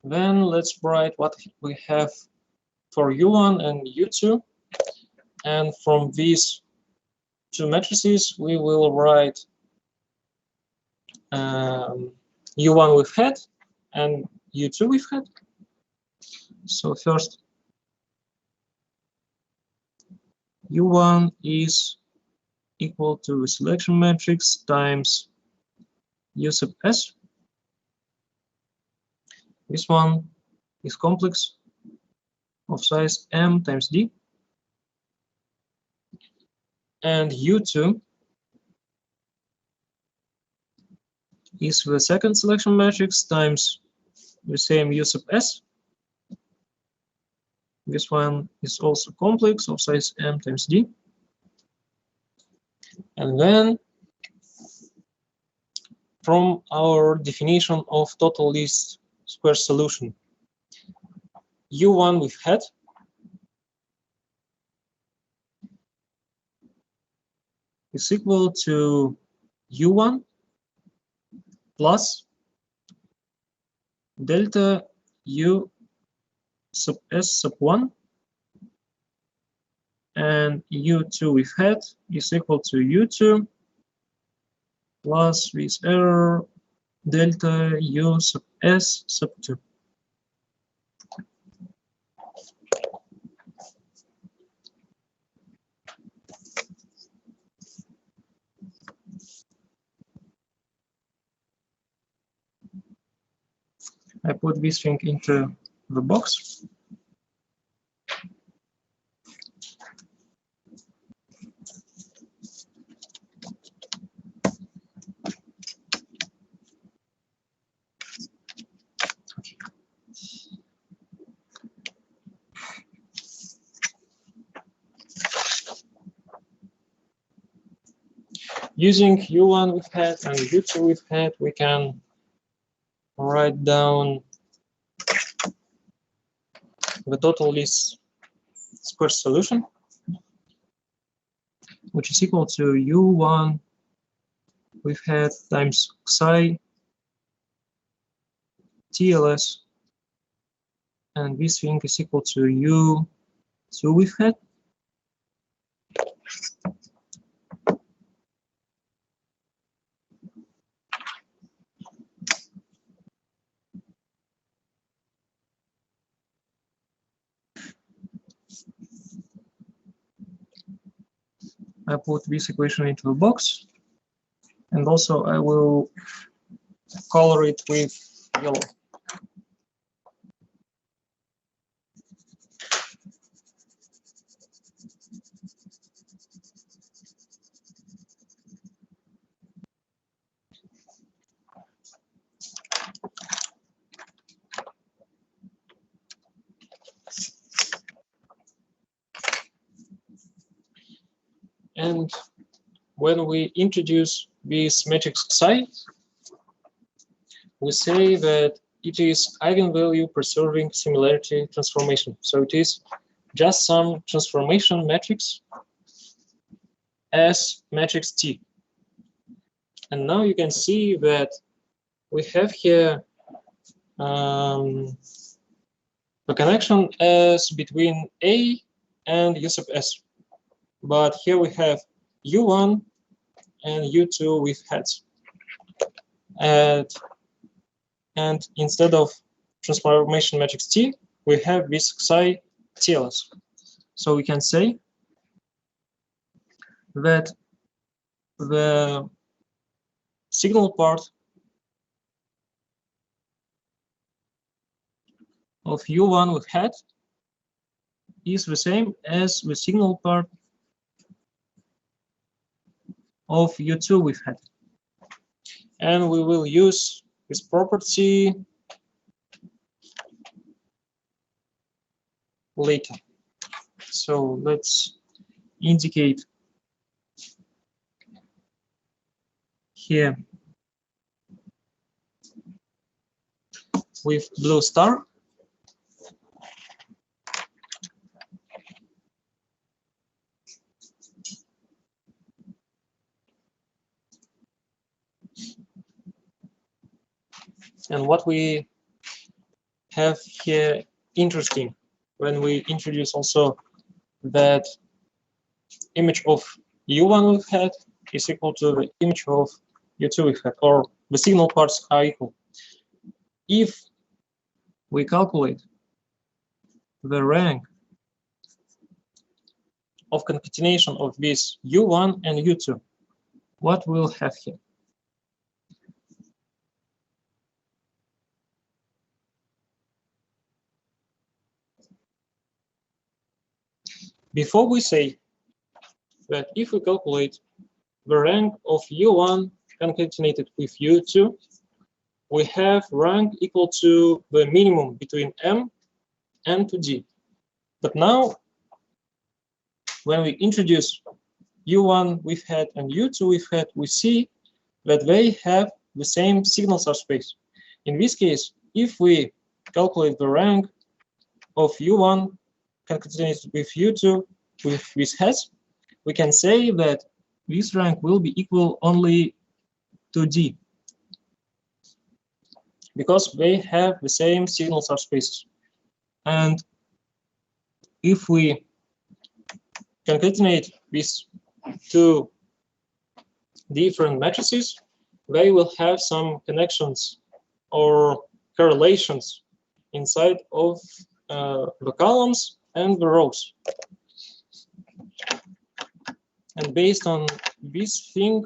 Then let's write what we have for U1 and U2. And from these two matrices, we will write U1 with head and U2 with head. So first, U1 is equal to the selection matrix times U sub S. This one is complex of size M times D. And U2 is the second selection matrix times the same U sub S. This one is also complex of size M times D. And then from our definition of total least square solution, U1 with head is equal to U1 plus delta U sub S sub 1, and U2 with head is equal to U2 plus this error delta U sub S sub 2. I put this thing into the box. Using U1 with head and U2 with head, we can write down the total least square solution, which is equal to U1 with head times psi TLS, and this thing is equal to U2 with head. I put this equation into the box, and also I will color it with yellow. And when we introduce this matrix psi, we say that it is eigenvalue preserving similarity transformation. So it is just some transformation matrix as matrix T. And now you can see that we have here the connection as between A and U sub S. But here we have U1 and U2 with heads. And instead of transformation matrix T, we have this psi TLS. So we can say that the signal part of U1 with head is the same as the signal part of U2 with head. And we will use this property later. So let's indicate here with blue star. And what we have here interesting when we introduce also that image of U1 with head is equal to the image of U2 with head, or the signal parts are equal. If we calculate the rank of concatenation of this U1 and U2, what we'll have here? Before we say that if we calculate the rank of U1 concatenated with U2, we have rank equal to the minimum between M and to D. But now, when we introduce U1 with head and U2 with head, we see that they have the same signal subspace. In this case, if we calculate the rank of U1 concatenated with U2 with these heads, we can say that this rank will be equal only to D, because they have the same signal subspaces. And if we concatenate these two different matrices, they will have some connections or correlations inside of the columns and the rows. And based on this thing,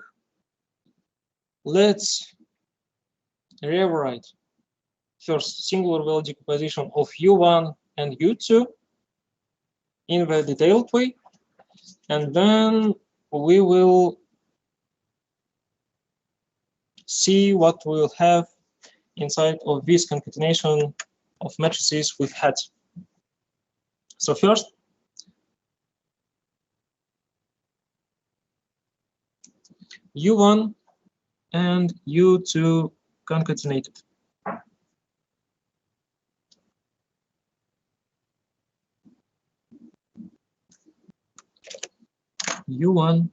let's rewrite first singular value decomposition of U1 and U2 in the detailed way, and then we will see what we'll have inside of this concatenation of matrices with heads. So first, U1 and U2 concatenated. U1,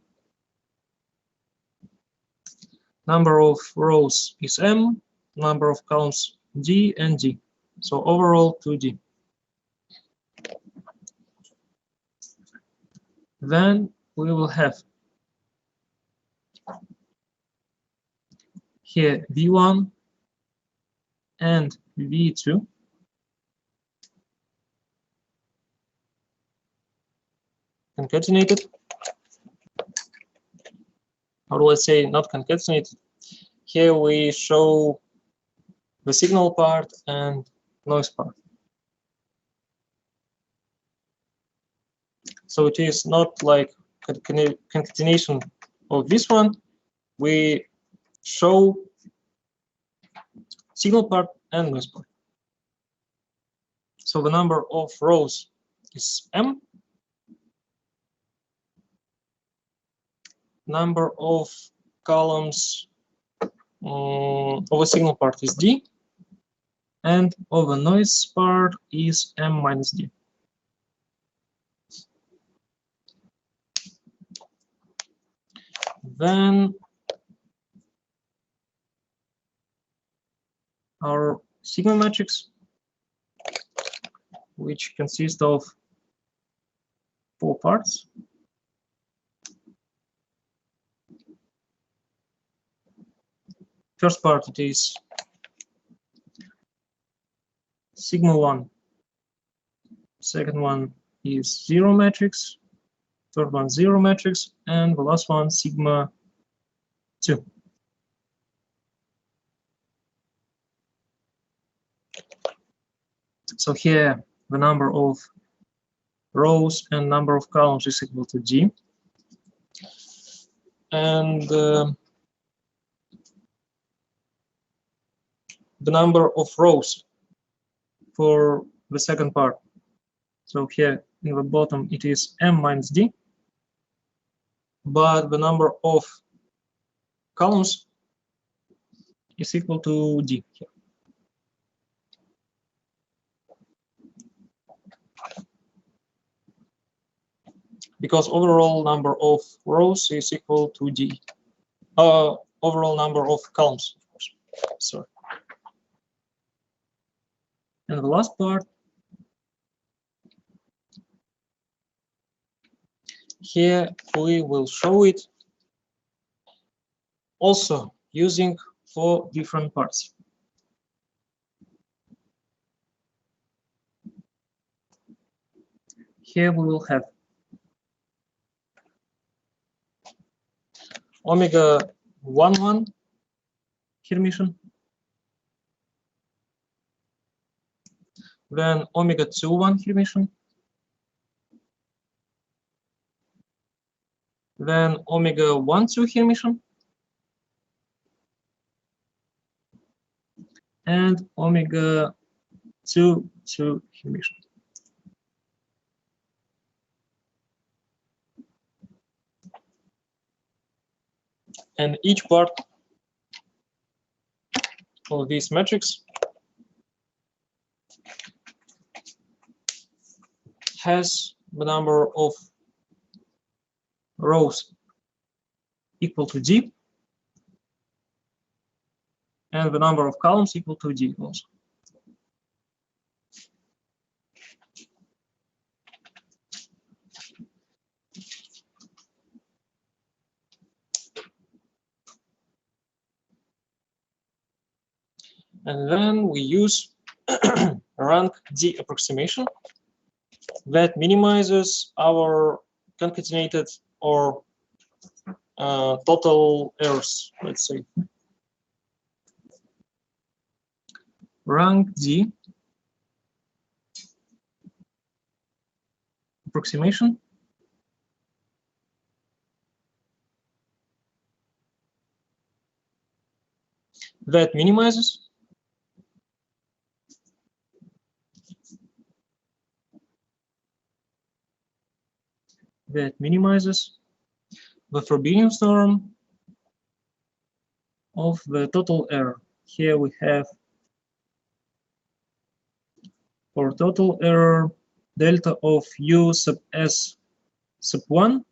number of rows is M, number of columns D and D. So overall 2D. Then we will have here V1 and V2. Concatenated, or let's say not concatenated. Here we show the signal part and noise part. So it is not like concatenation of this one. We show signal part and noise part. So the number of rows is M. number of columns of a signal part is D, and of a noise part is M minus D. Then our sigma matrix, which consists of 4 parts. First part, it is sigma 1. Second one is 0 matrix. Third one 0 matrix, and the last one sigma 2. So here the number of rows and number of columns is equal to G, and the number of rows for the second part. So here in the bottom it is M minus D, but the number of columns is equal to D here. Because overall number of rows is equal to D. Overall number of columns, of course. Sorry. And the last part, here we will show it also using 4 different parts. Here we will have omega 1,1 Hermitian, then omega 2,1 Hermitian, then omega 1,2 Hermitian, and omega 2,2 Hermitian. And each part of this matrix has the number of rows equal to D, and the number of columns equal to D also. And then we use rank D approximation that minimizes our concatenated or total errors, let's say. Rank D approximation that minimizes the Frobenius norm of the total error. Here we have for total error delta of U sub S sub 1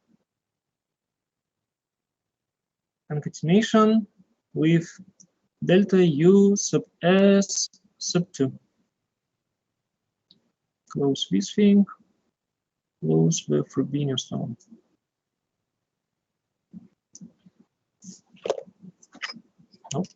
concatenation with delta U sub S sub 2. Close this thing. Close the Frobenius norm. Nope.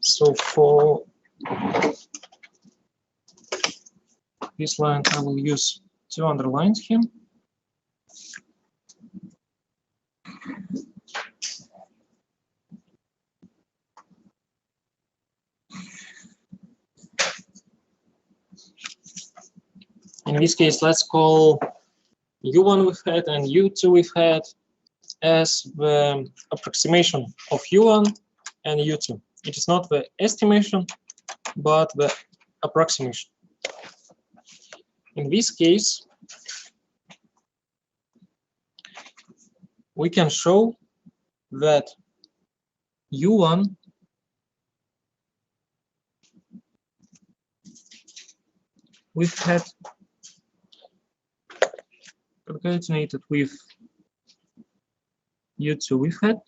So for this line, I will use 2 underlines here. In this case, let's call U1 we've had and U2 we've had as the approximation of U1 and U2. It is not the estimation, but the approximation. In this case, we can show that U1 we've had concatenated with U2 we've had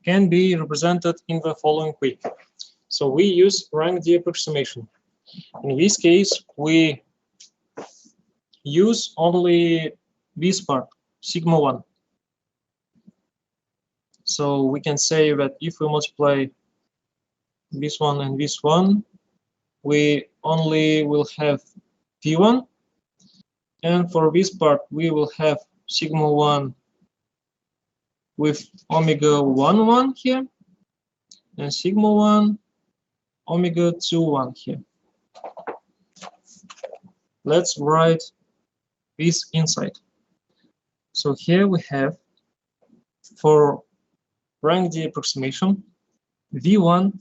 can be represented in the following way. So we use rank D approximation. In this case, we use only this part, sigma 1. So we can say that if we multiply this one and this one, we only will have V1. And for this part, we will have sigma 1 with omega 1, 1 here, and sigma 1, omega 2, 1 here. Let's write this inside. So here we have, for rank D approximation, V1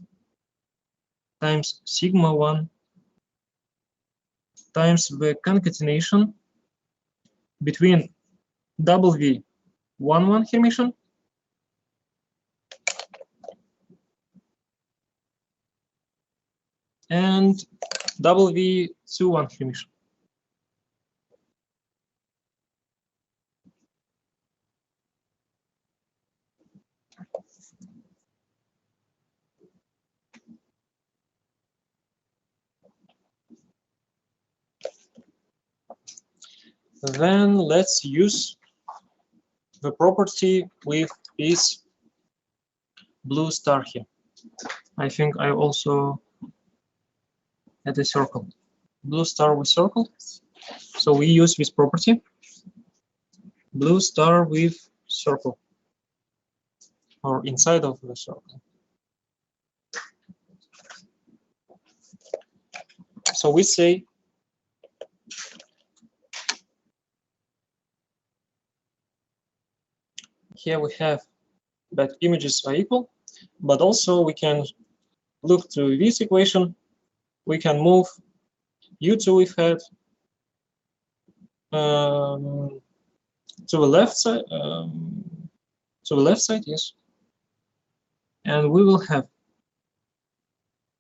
times sigma 1 times the concatenation between W11 Hermitian and W21 Hermitian. Then let's use the property with this blue star here. I think I also had a circle. Blue star with circle. So we use this property. Blue star with circle. Or inside of the circle. So we say here we have that images are equal, but also we can look to this equation. We can move U2 we've had to the left side. To the left side, yes, and we will have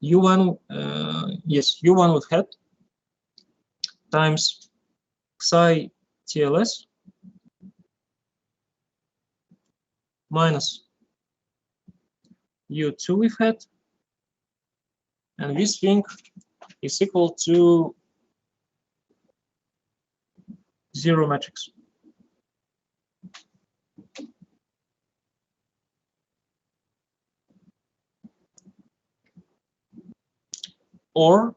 U1. Yes, U1 we've had times psi TLS minus U2 we've had, and this thing is equal to 0 matrix. Or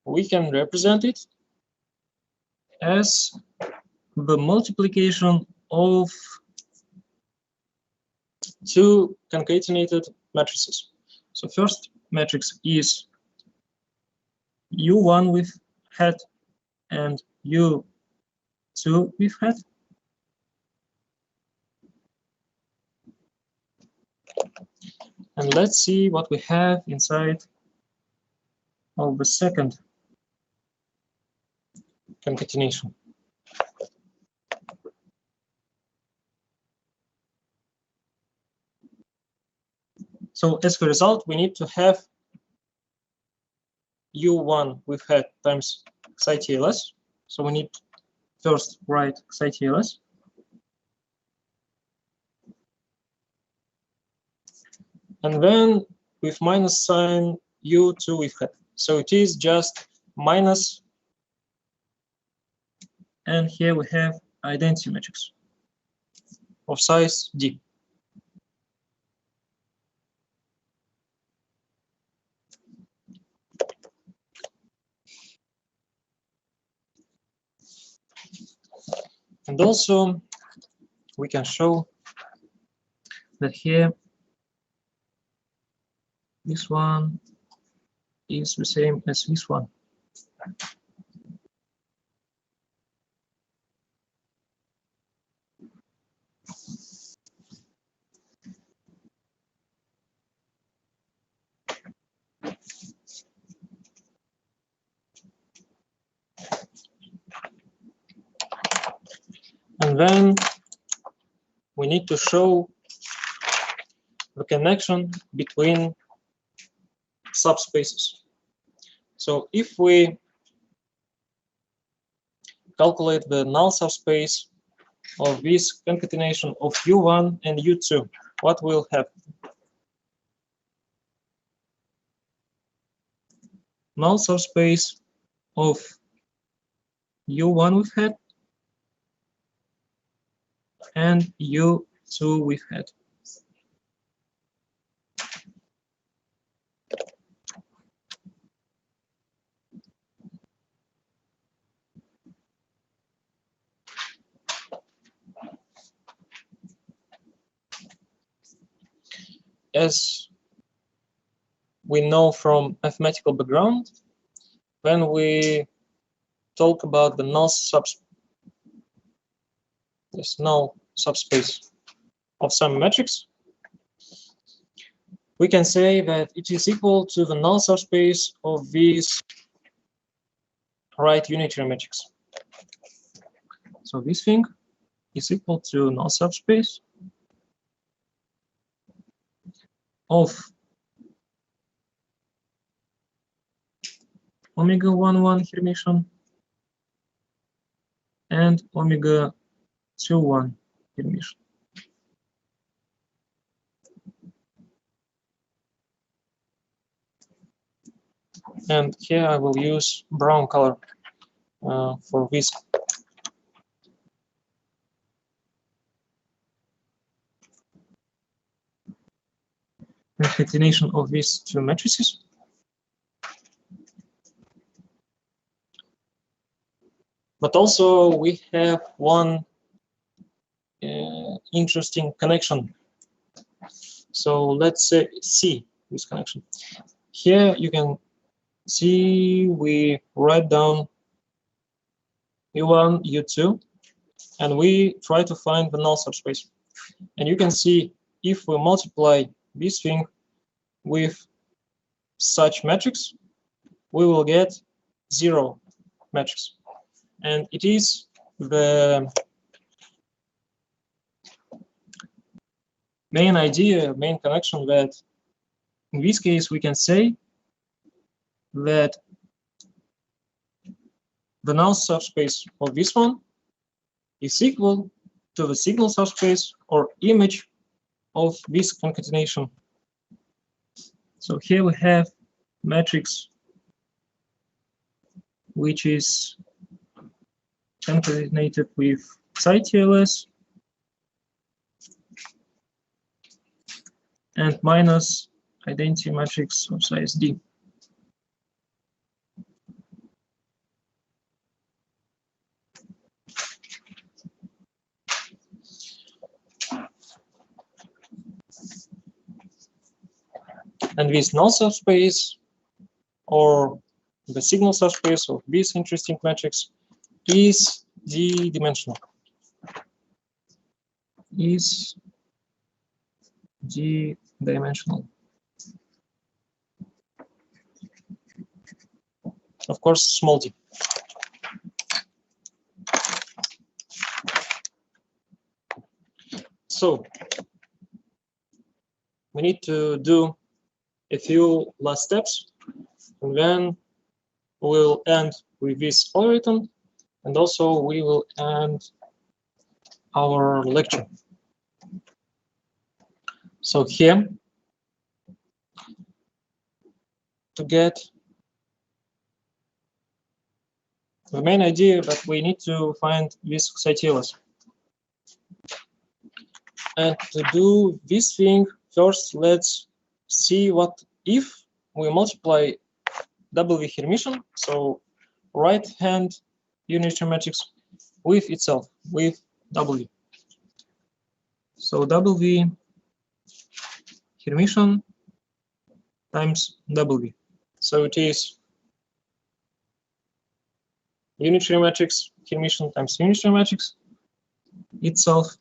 we can represent it as the multiplication of two concatenated matrices. So first matrix is U1 with hat and U2 with hat. And let's see what we have inside of the second concatenation. So as a result, we need to have U1 with hat times psi TLS. So we need first write psi TLS. And then with minus sign U2 with hat. So it is just minus, and here we have identity matrix of size D. And also we can show that here this one is the same as this one. And then we need to show the connection between subspaces. So if we calculate the null subspace of this concatenation of U1 and U2, what will happen? Null subspace of U1 we've had and U2 we've had. As we know from mathematical background, when we talk about the null subspace of some matrix, we can say that it is equal to the null subspace of this right unitary matrix. So this thing is equal to null subspace of omega 1,1 Hermitian and omega 2,1 Hermitian. And here I will use brown color for this. Concatenation of these two matrices. But also we have one interesting connection. So let's see this connection. Here you can see we write down U1, U2, and we try to find the null subspace. And you can see if we multiply this thing with such matrix, we will get 0 matrix. And it is the main idea, main connection that in this case we can say that the null subspace of this one is equal to the signal subspace or image of this concatenation. So here we have matrix which is concatenated with psi TLS and minus identity matrix of size D. And this null subspace or the signal subspace of this interesting matrix is D-dimensional. Is D-dimensional. Of course, small d. So we need to do a few last steps, and then we'll end with this algorithm, and also we will end our lecture. So here, to get the main idea that we need to find this psi TLS. And to do this thing, first let's see what if we multiply W Hermitian, so right hand unitary matrix with itself, with W. So W Hermitian times W. So it is unitary matrix Hermitian times unitary matrix itself.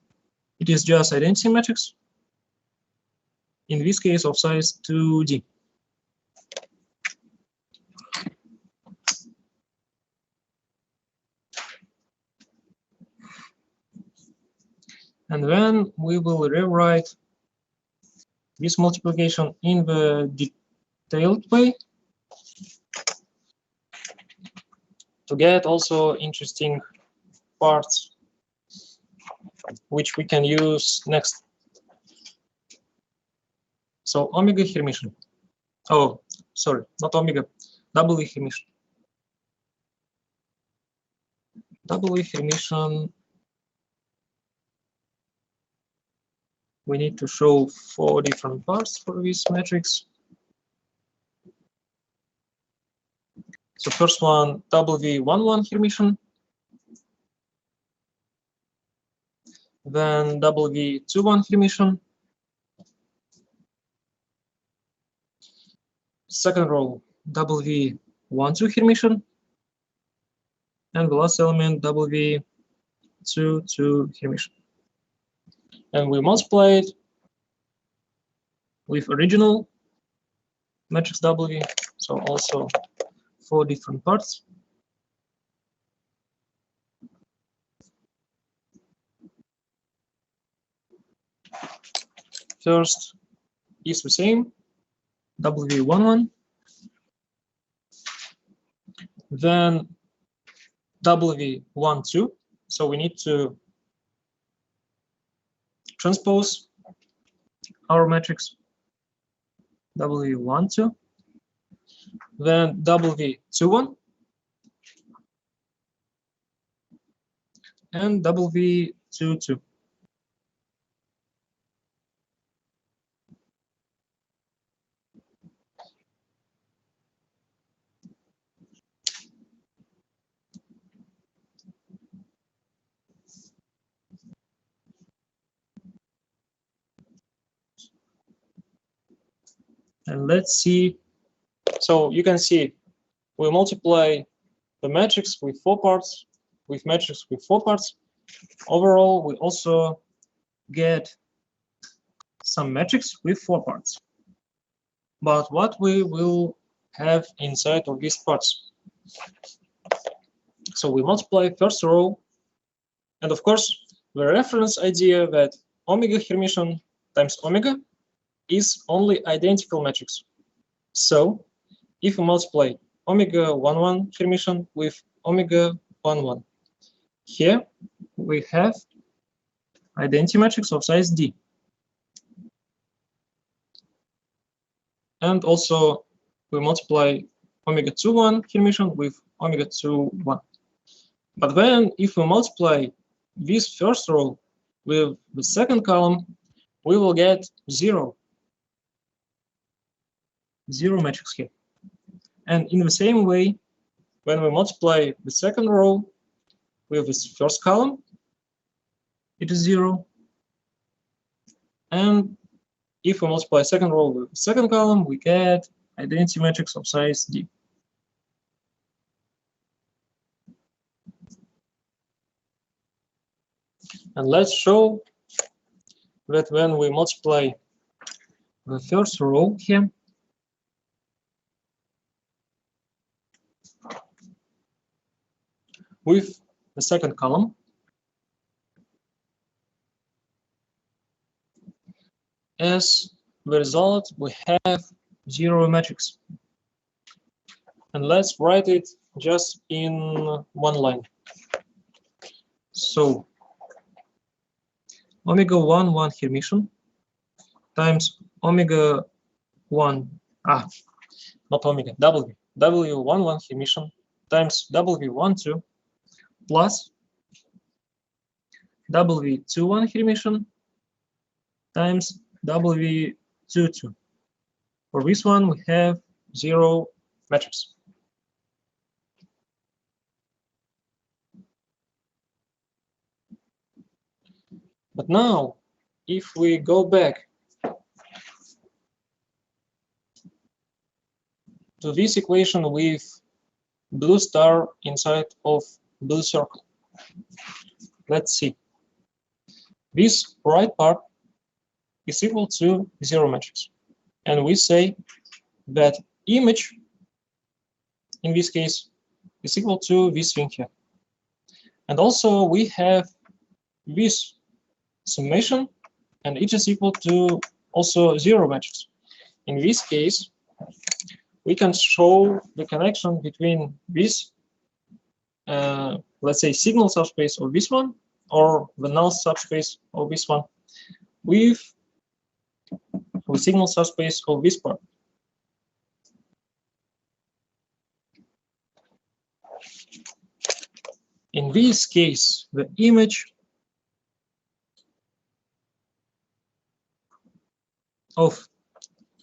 It is just identity matrix, in this case of size 2D. And then we will rewrite this multiplication in the detailed way to get also interesting parts which we can use next. So omega Hermitian. Oh, sorry, not omega, double E Hermitian. Double E Hermitian. We need to show 4 different parts for this matrix. So first one, W11 Hermitian, then W21 Hermitian, second row W12 Hermitian, and the last element W22 Hermitian. And we multiply it with original matrix W, so also 4 different parts. First is the same, W11, then W12, so we need to transpose our matrix W12, then W21, and W22. And let's see. So you can see we multiply the matrix with 4 parts, with matrix with 4 parts. Overall, we also get some matrix with 4 parts. But what we will have inside of these parts? So we multiply first row, and of course, the reference idea that omega Hermitian times omega is only identical matrix. So if we multiply omega 11 Hermitian with omega 11, here we have identity matrix of size D. And also we multiply omega 21 Hermitian with omega 21. But then if we multiply this first row with the second column, we will get zero matrix here. And in the same way, when we multiply the second row with this first column, it is 0. And if we multiply second row with the second column, we get identity matrix of size D. And let's show that when we multiply the first row here with the second column, as the result, we have 0 matrix. And let's write it just in one line. So omega 11 Hermitian times omega 1, not omega, W11 Hermitian times W12 plus W21 Hermitian times W22. For this one, we have 0 matrix. But now, if we go back to this equation with blue star inside of blue circle, let's see. This right part is equal to 0 matrix. And we say that image, in this case, is equal to this thing here. And also we have this summation, and it is equal to also 0 matrix. In this case, we can show the connection between this, let's say, signal subspace of this one, or the null subspace of this one, with the signal subspace of this part. In this case, the image of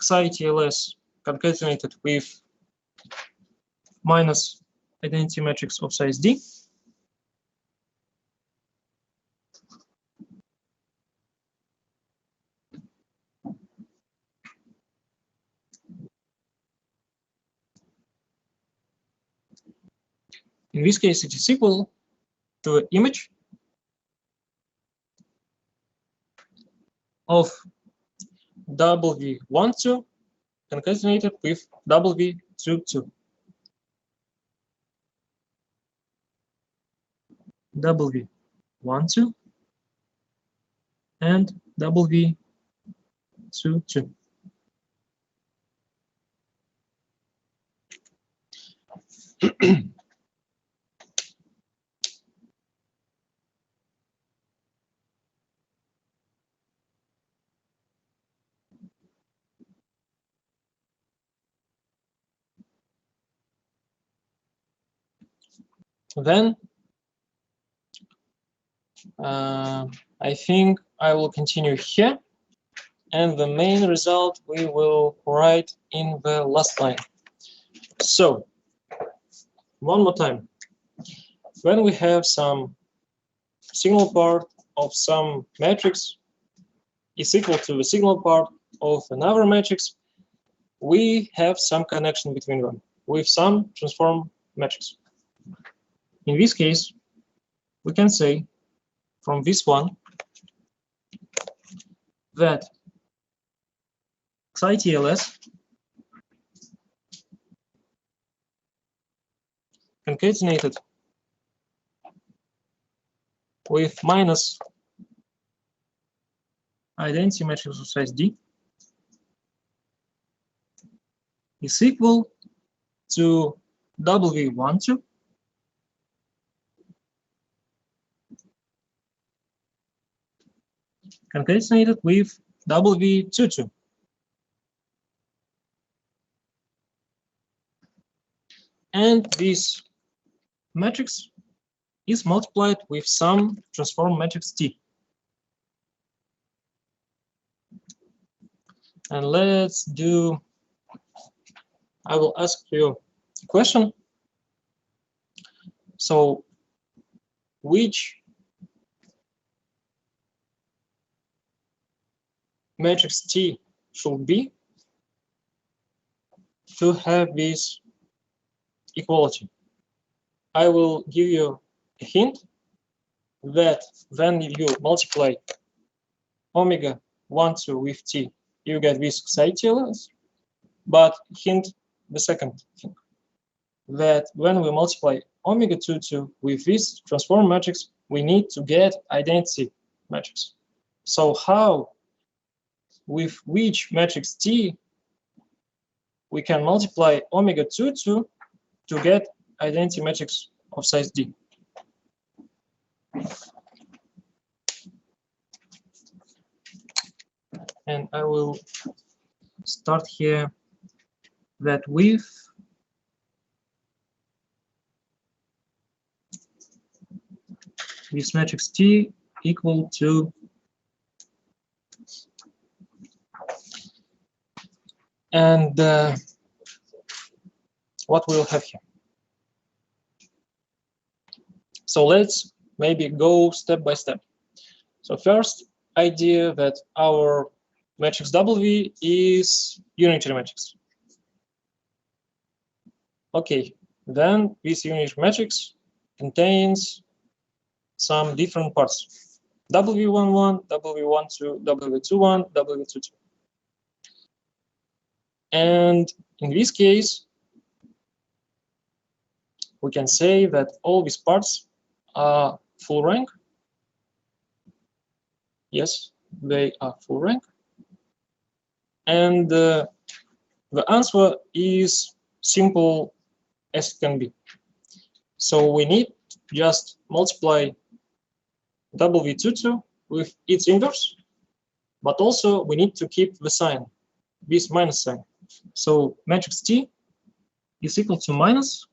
Xi-TLS concatenated with minus identity matrix of size D in this case it is equal to the image of W12 concatenated with W22. W12 and W22. Then I think I will continue here, and the main result we will write in the last line. So, one more time. When we have some signal part of some matrix is equal to the signal part of another matrix, we have some connection between them with some transform matrix. In this case, we can say from this one that Xi-TLS concatenated with minus identity matrix of size D is equal to W12 concatenated with W22. And this matrix is multiplied with some transform matrix T. And let's do, I will ask you a question. So, which matrix T should be to have this equality? I will give you a hint that when you multiply omega 12 with T, you get this Xi-TLS. But hint the second thing, that when we multiply omega 22 with this transform matrix, we need to get identity matrix. So how, with which matrix T, we can multiply omega 22 to get identity matrix of size D? And I will start here that with this matrix T equal to and what we'll have here. So let's maybe go step by step. So first idea that our matrix W is unitary matrix. Okay, then this unitary matrix contains some different parts: W11, W12, W21, W22. And in this case, we can say that all these parts are full rank Yes, they are full rank. And the answer is simple as it can be. So we need just multiply W22 with its inverse, but also we need to keep the sign, this minus sign. So matrix T is equal to minus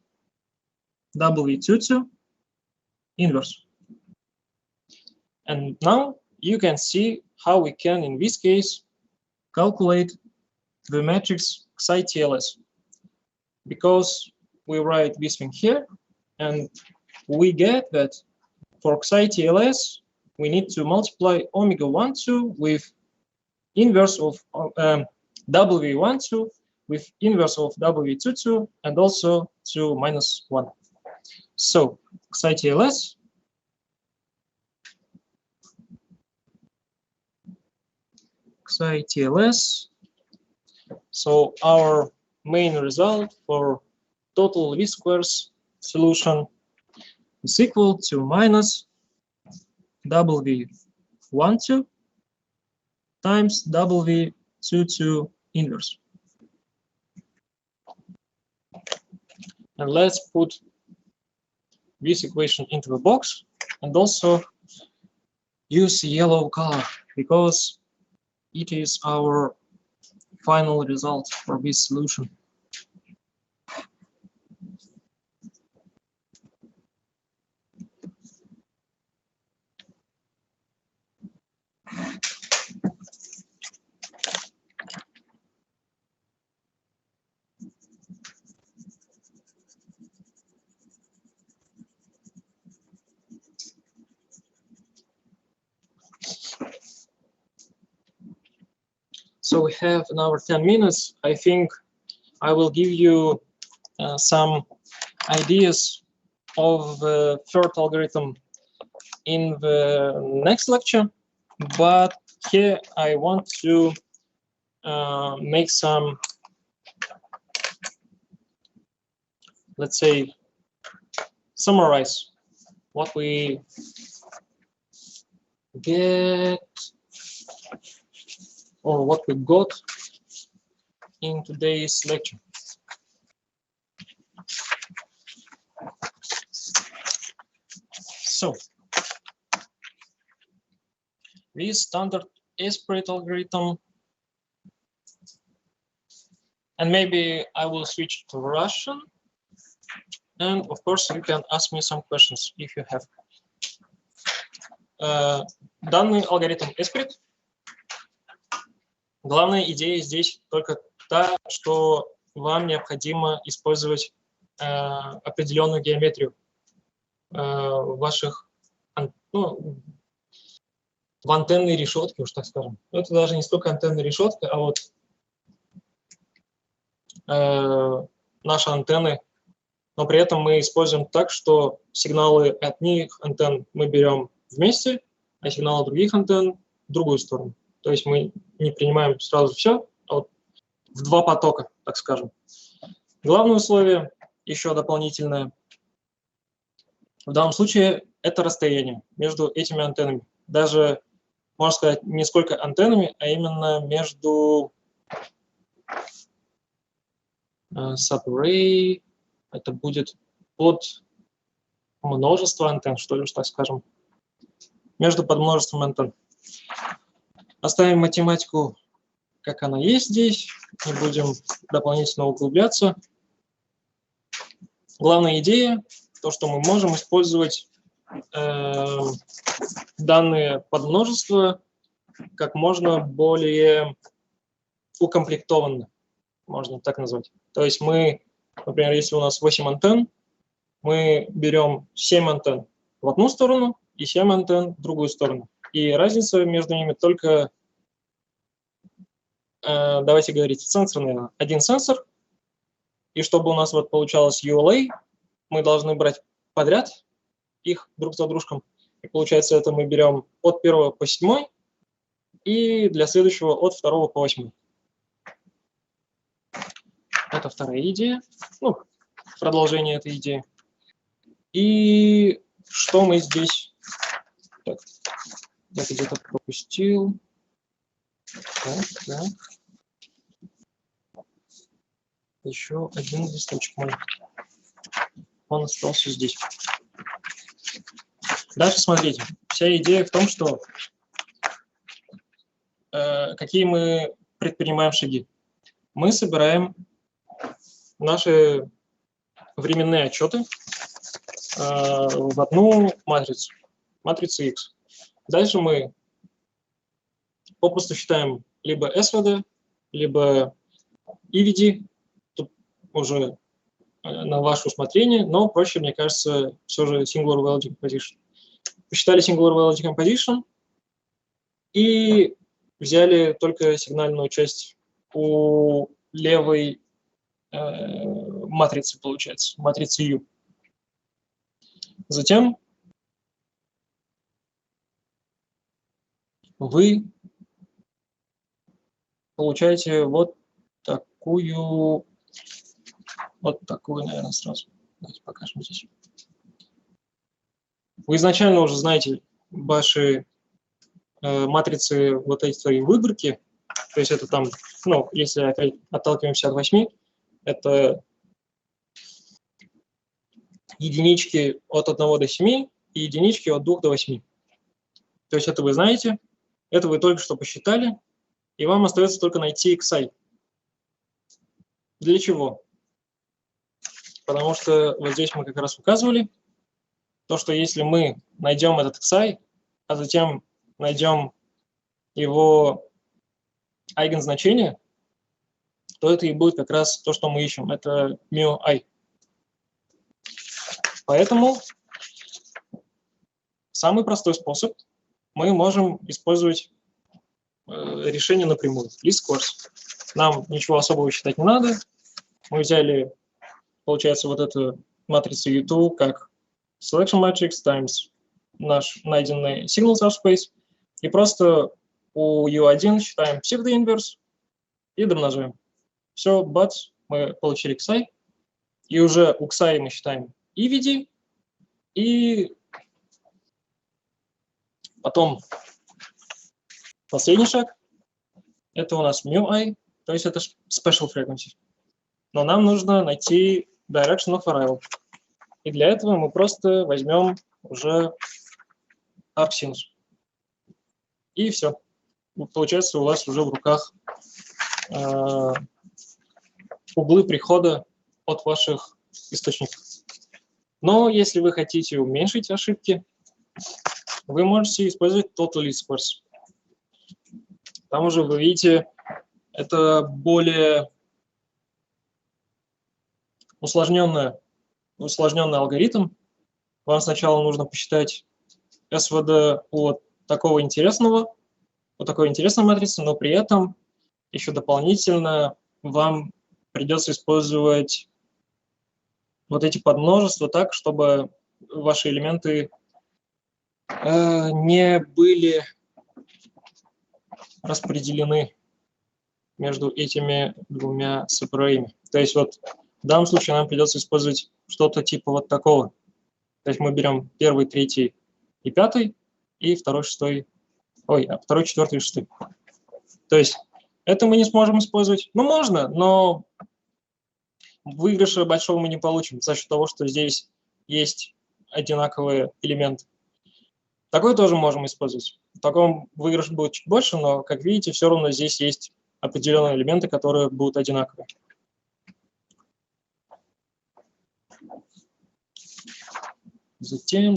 W22 inverse. And now you can see how we can, in this case, calculate the matrix psi TLS. Because we write this thing here, and we get that for psi TLS, we need to multiply omega-12 with inverse of W12 with inverse of W22 and also to minus 1. So psi TLS so our main result for total V-squares solution is equal to minus W12 times W22 inverse. And let's put this equation into the box and also use yellow color because it is our final result for this solution. So we have another 10 minutes. I think I will give you some ideas of the third algorithm in the next lecture. But here I want to make some, let's say, summarize what we get or what we got in today's lecture. So, this standard Aasp algorithm, and maybe I will switch to Russian. And of course, you can ask me some questions if you have. Данный алгоритм Aasp. Главная идея здесь только та, что вам необходимо использовать определенную геометрию ваших, ну, в антенной решетке, уж так скажем. Но это даже не столько антенная решетка, а вот наши антенны. Но при этом мы используем так, что сигналы от одних антенн мы берем вместе, а сигналы других антенн в другую сторону. То есть мы не принимаем сразу все, а вот в два потока, так скажем. Главное условие, еще дополнительное, в данном случае это расстояние между этими антеннами. Даже, можно сказать, не сколько антеннами, а именно между subarray, это будет под множество антенн, что ли уж так скажем, между подмножеством антенн. Оставим математику, как она есть здесь, не будем дополнительно углубляться. Главная идея, то, что мы можем использовать данные подмножества как можно более укомплектованно, можно так назвать. То есть мы, например, если у нас 8 антенн, мы берем 7 антенн в одну сторону и 7 антенн в другую сторону. И разница между ними только, давайте говорить, сенсорная. Один сенсор, и чтобы у нас вот получалось ULA, мы должны брать подряд их друг за дружком. И получается, это мы берем от 1 по 7, и для следующего от 2 по 8. Это вторая идея, ну, продолжение этой идеи. И что мы здесь... Так. Я где-то пропустил. Так. Еще один листочек мой. Он остался здесь. Дальше смотрите. Вся идея в том, что какие мы предпринимаем шаги. Мы собираем наши временные отчеты в одну матрицу, матрицу X. Дальше мы попросту считаем либо SVD, либо EVD, тут уже на ваше усмотрение, но проще, мне кажется, все же Singular Value Decomposition. Посчитали Singular Value Decomposition и взяли только сигнальную часть у левой матрицы, получается, матрицы U. Затем вы получаете вот такую, наверное, сразу. Давайте покажем здесь. Вы изначально уже знаете ваши матрицы вот этой выборки, то есть это там, ну, если опять отталкиваемся от 8, это единички от 1 до 7 и единички от 2 до 8. То есть это вы знаете, это вы только что посчитали, и вам остается только найти xi. Для чего? Потому что вот здесь мы как раз указывали, то, что если мы найдем этот xi, а затем найдем его айгензначение, то это и будет как раз то, что мы ищем. Это μi. Поэтому самый простой способ мы можем использовать решение напрямую. Least squares. Нам ничего особого считать не надо. Мы взяли, получается, вот эту матрицу U2 как selection matrix times наш найденный signal subspace и просто у U1 считаем pseudo-inverse и домножаем. Все, бац, мы получили xi. И уже у xi мы считаем EVD. И потом последний шаг. Это у нас μi, то есть это special frequency. Но нам нужно найти direction of arrival. И для этого мы просто возьмем уже арксинус. И все. Получается, у вас уже в руках углы прихода от ваших источников. Но если вы хотите уменьшить ошибки, вы можете использовать total least squares. Там уже вы видите, это более усложненный алгоритм. Вам сначала нужно посчитать SVD от такой интересной матрицы, но при этом еще дополнительно вам придется использовать вот эти подмножества так, чтобы ваши элементы не были распределены между этими двумя сепарейми. То есть вот в данном случае нам придется использовать что-то типа вот такого. То есть мы берем первый, третий и пятый, и второй, четвертый и шестой. То есть это мы не сможем использовать. Ну, можно, но выигрыша большого мы не получим за счет того, что здесь есть одинаковые элементы. Такой тоже можем использовать. В таком выигрыш будет чуть больше, но, как видите, все равно здесь есть определенные элементы, которые будут одинаковые. Затем.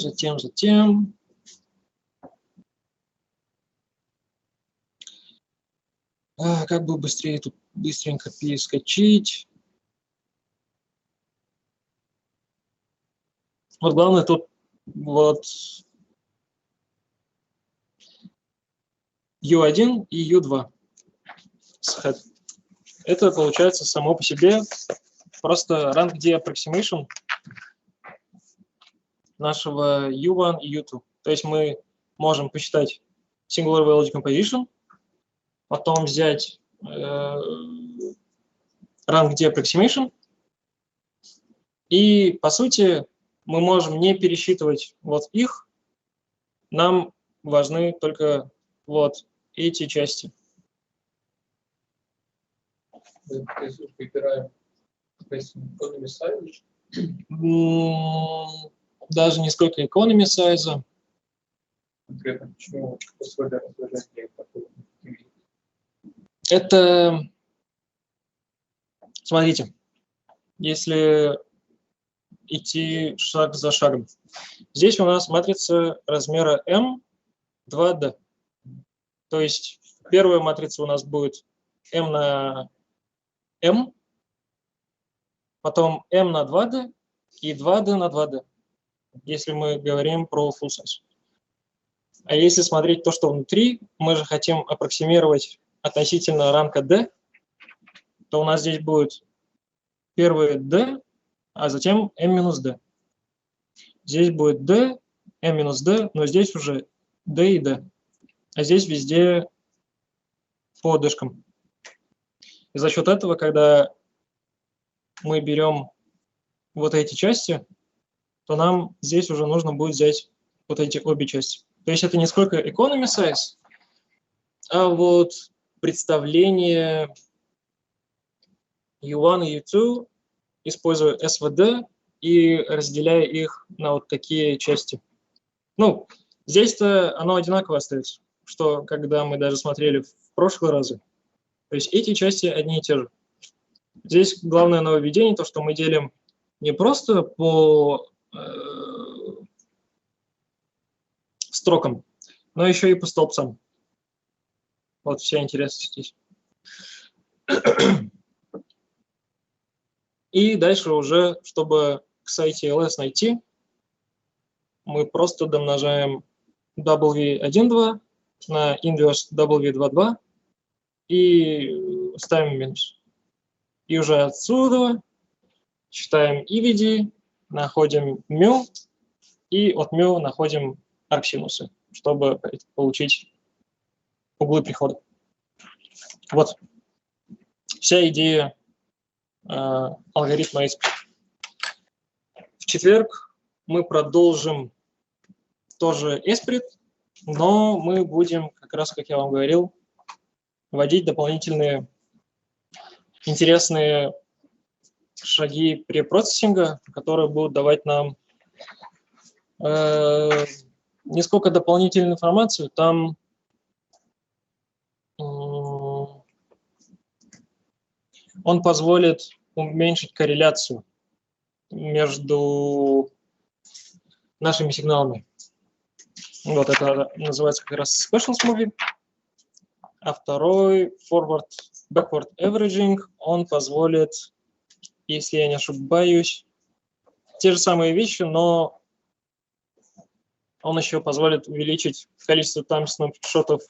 Как бы быстрее тут быстренько перескочить. Вот главное тут вот U1 и U2. Это получается само по себе просто rank D approximation нашего U1 и U2. То есть мы можем посчитать singular value decomposition, потом взять rank D approximation, и по сути мы можем не пересчитывать вот их, нам важны только вот эти части. То есть выбираем economy size. Даже не сколько economy size. Конкретно почему условия разложения такого? Это, смотрите, если идти шаг за шагом. Здесь у нас матрица размера m 2D. То есть первая матрица у нас будет m на m, потом m на 2D и 2D на 2D, если мы говорим про full size. А если смотреть то, что внутри, мы же хотим аппроксимировать относительно ранга D, то у нас здесь будет первый D, а затем m-D. Здесь будет D, m-D, но здесь уже D и D. А здесь везде по D-шкам. И за счет этого, когда мы берем вот эти части, то нам здесь уже нужно будет взять вот эти обе части. То есть это не сколько economy size, а вот представление U1 и U2, используя SVD и разделяя их на вот такие части. Ну, здесь-то оно одинаково остается, что когда мы даже смотрели в прошлые разы. То есть эти части одни и те же. Здесь главное нововведение, то, что мы делим не просто по строкам, но еще и по столбцам. Вот вся интересность здесь. И дальше уже, чтобы к сайте LS найти, мы просто домножаем W1,2 на inverse W2,2 и ставим минус. И уже отсюда считаем EVD, находим μ, и от μ находим арксинусы, чтобы получить углы прихода. Вот вся идея алгоритма Aasp. В четверг мы продолжим тоже Aasp, но мы будем, как раз, как я вам говорил, вводить дополнительные интересные шаги препроцессинга, которые будут давать нам не сколько дополнительную информацию, там он позволит уменьшить корреляцию между нашими сигналами. Вот это называется как раз Specials Movie. А второй Forward-Backward Averaging, он позволит, если я не ошибаюсь, те же самые вещи, но он еще позволит увеличить количество тайм-снапшотов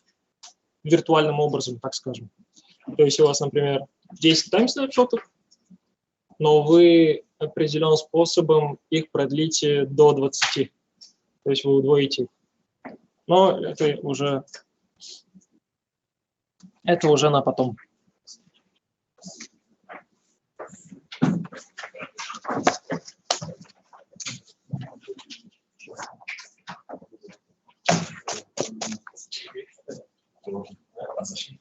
виртуальным образом, так скажем. То есть у вас, например, 10 тайм-снапшотов, но вы определенным способом их продлите до 20. То есть вы удвоите их. Но это уже на потом. Защита.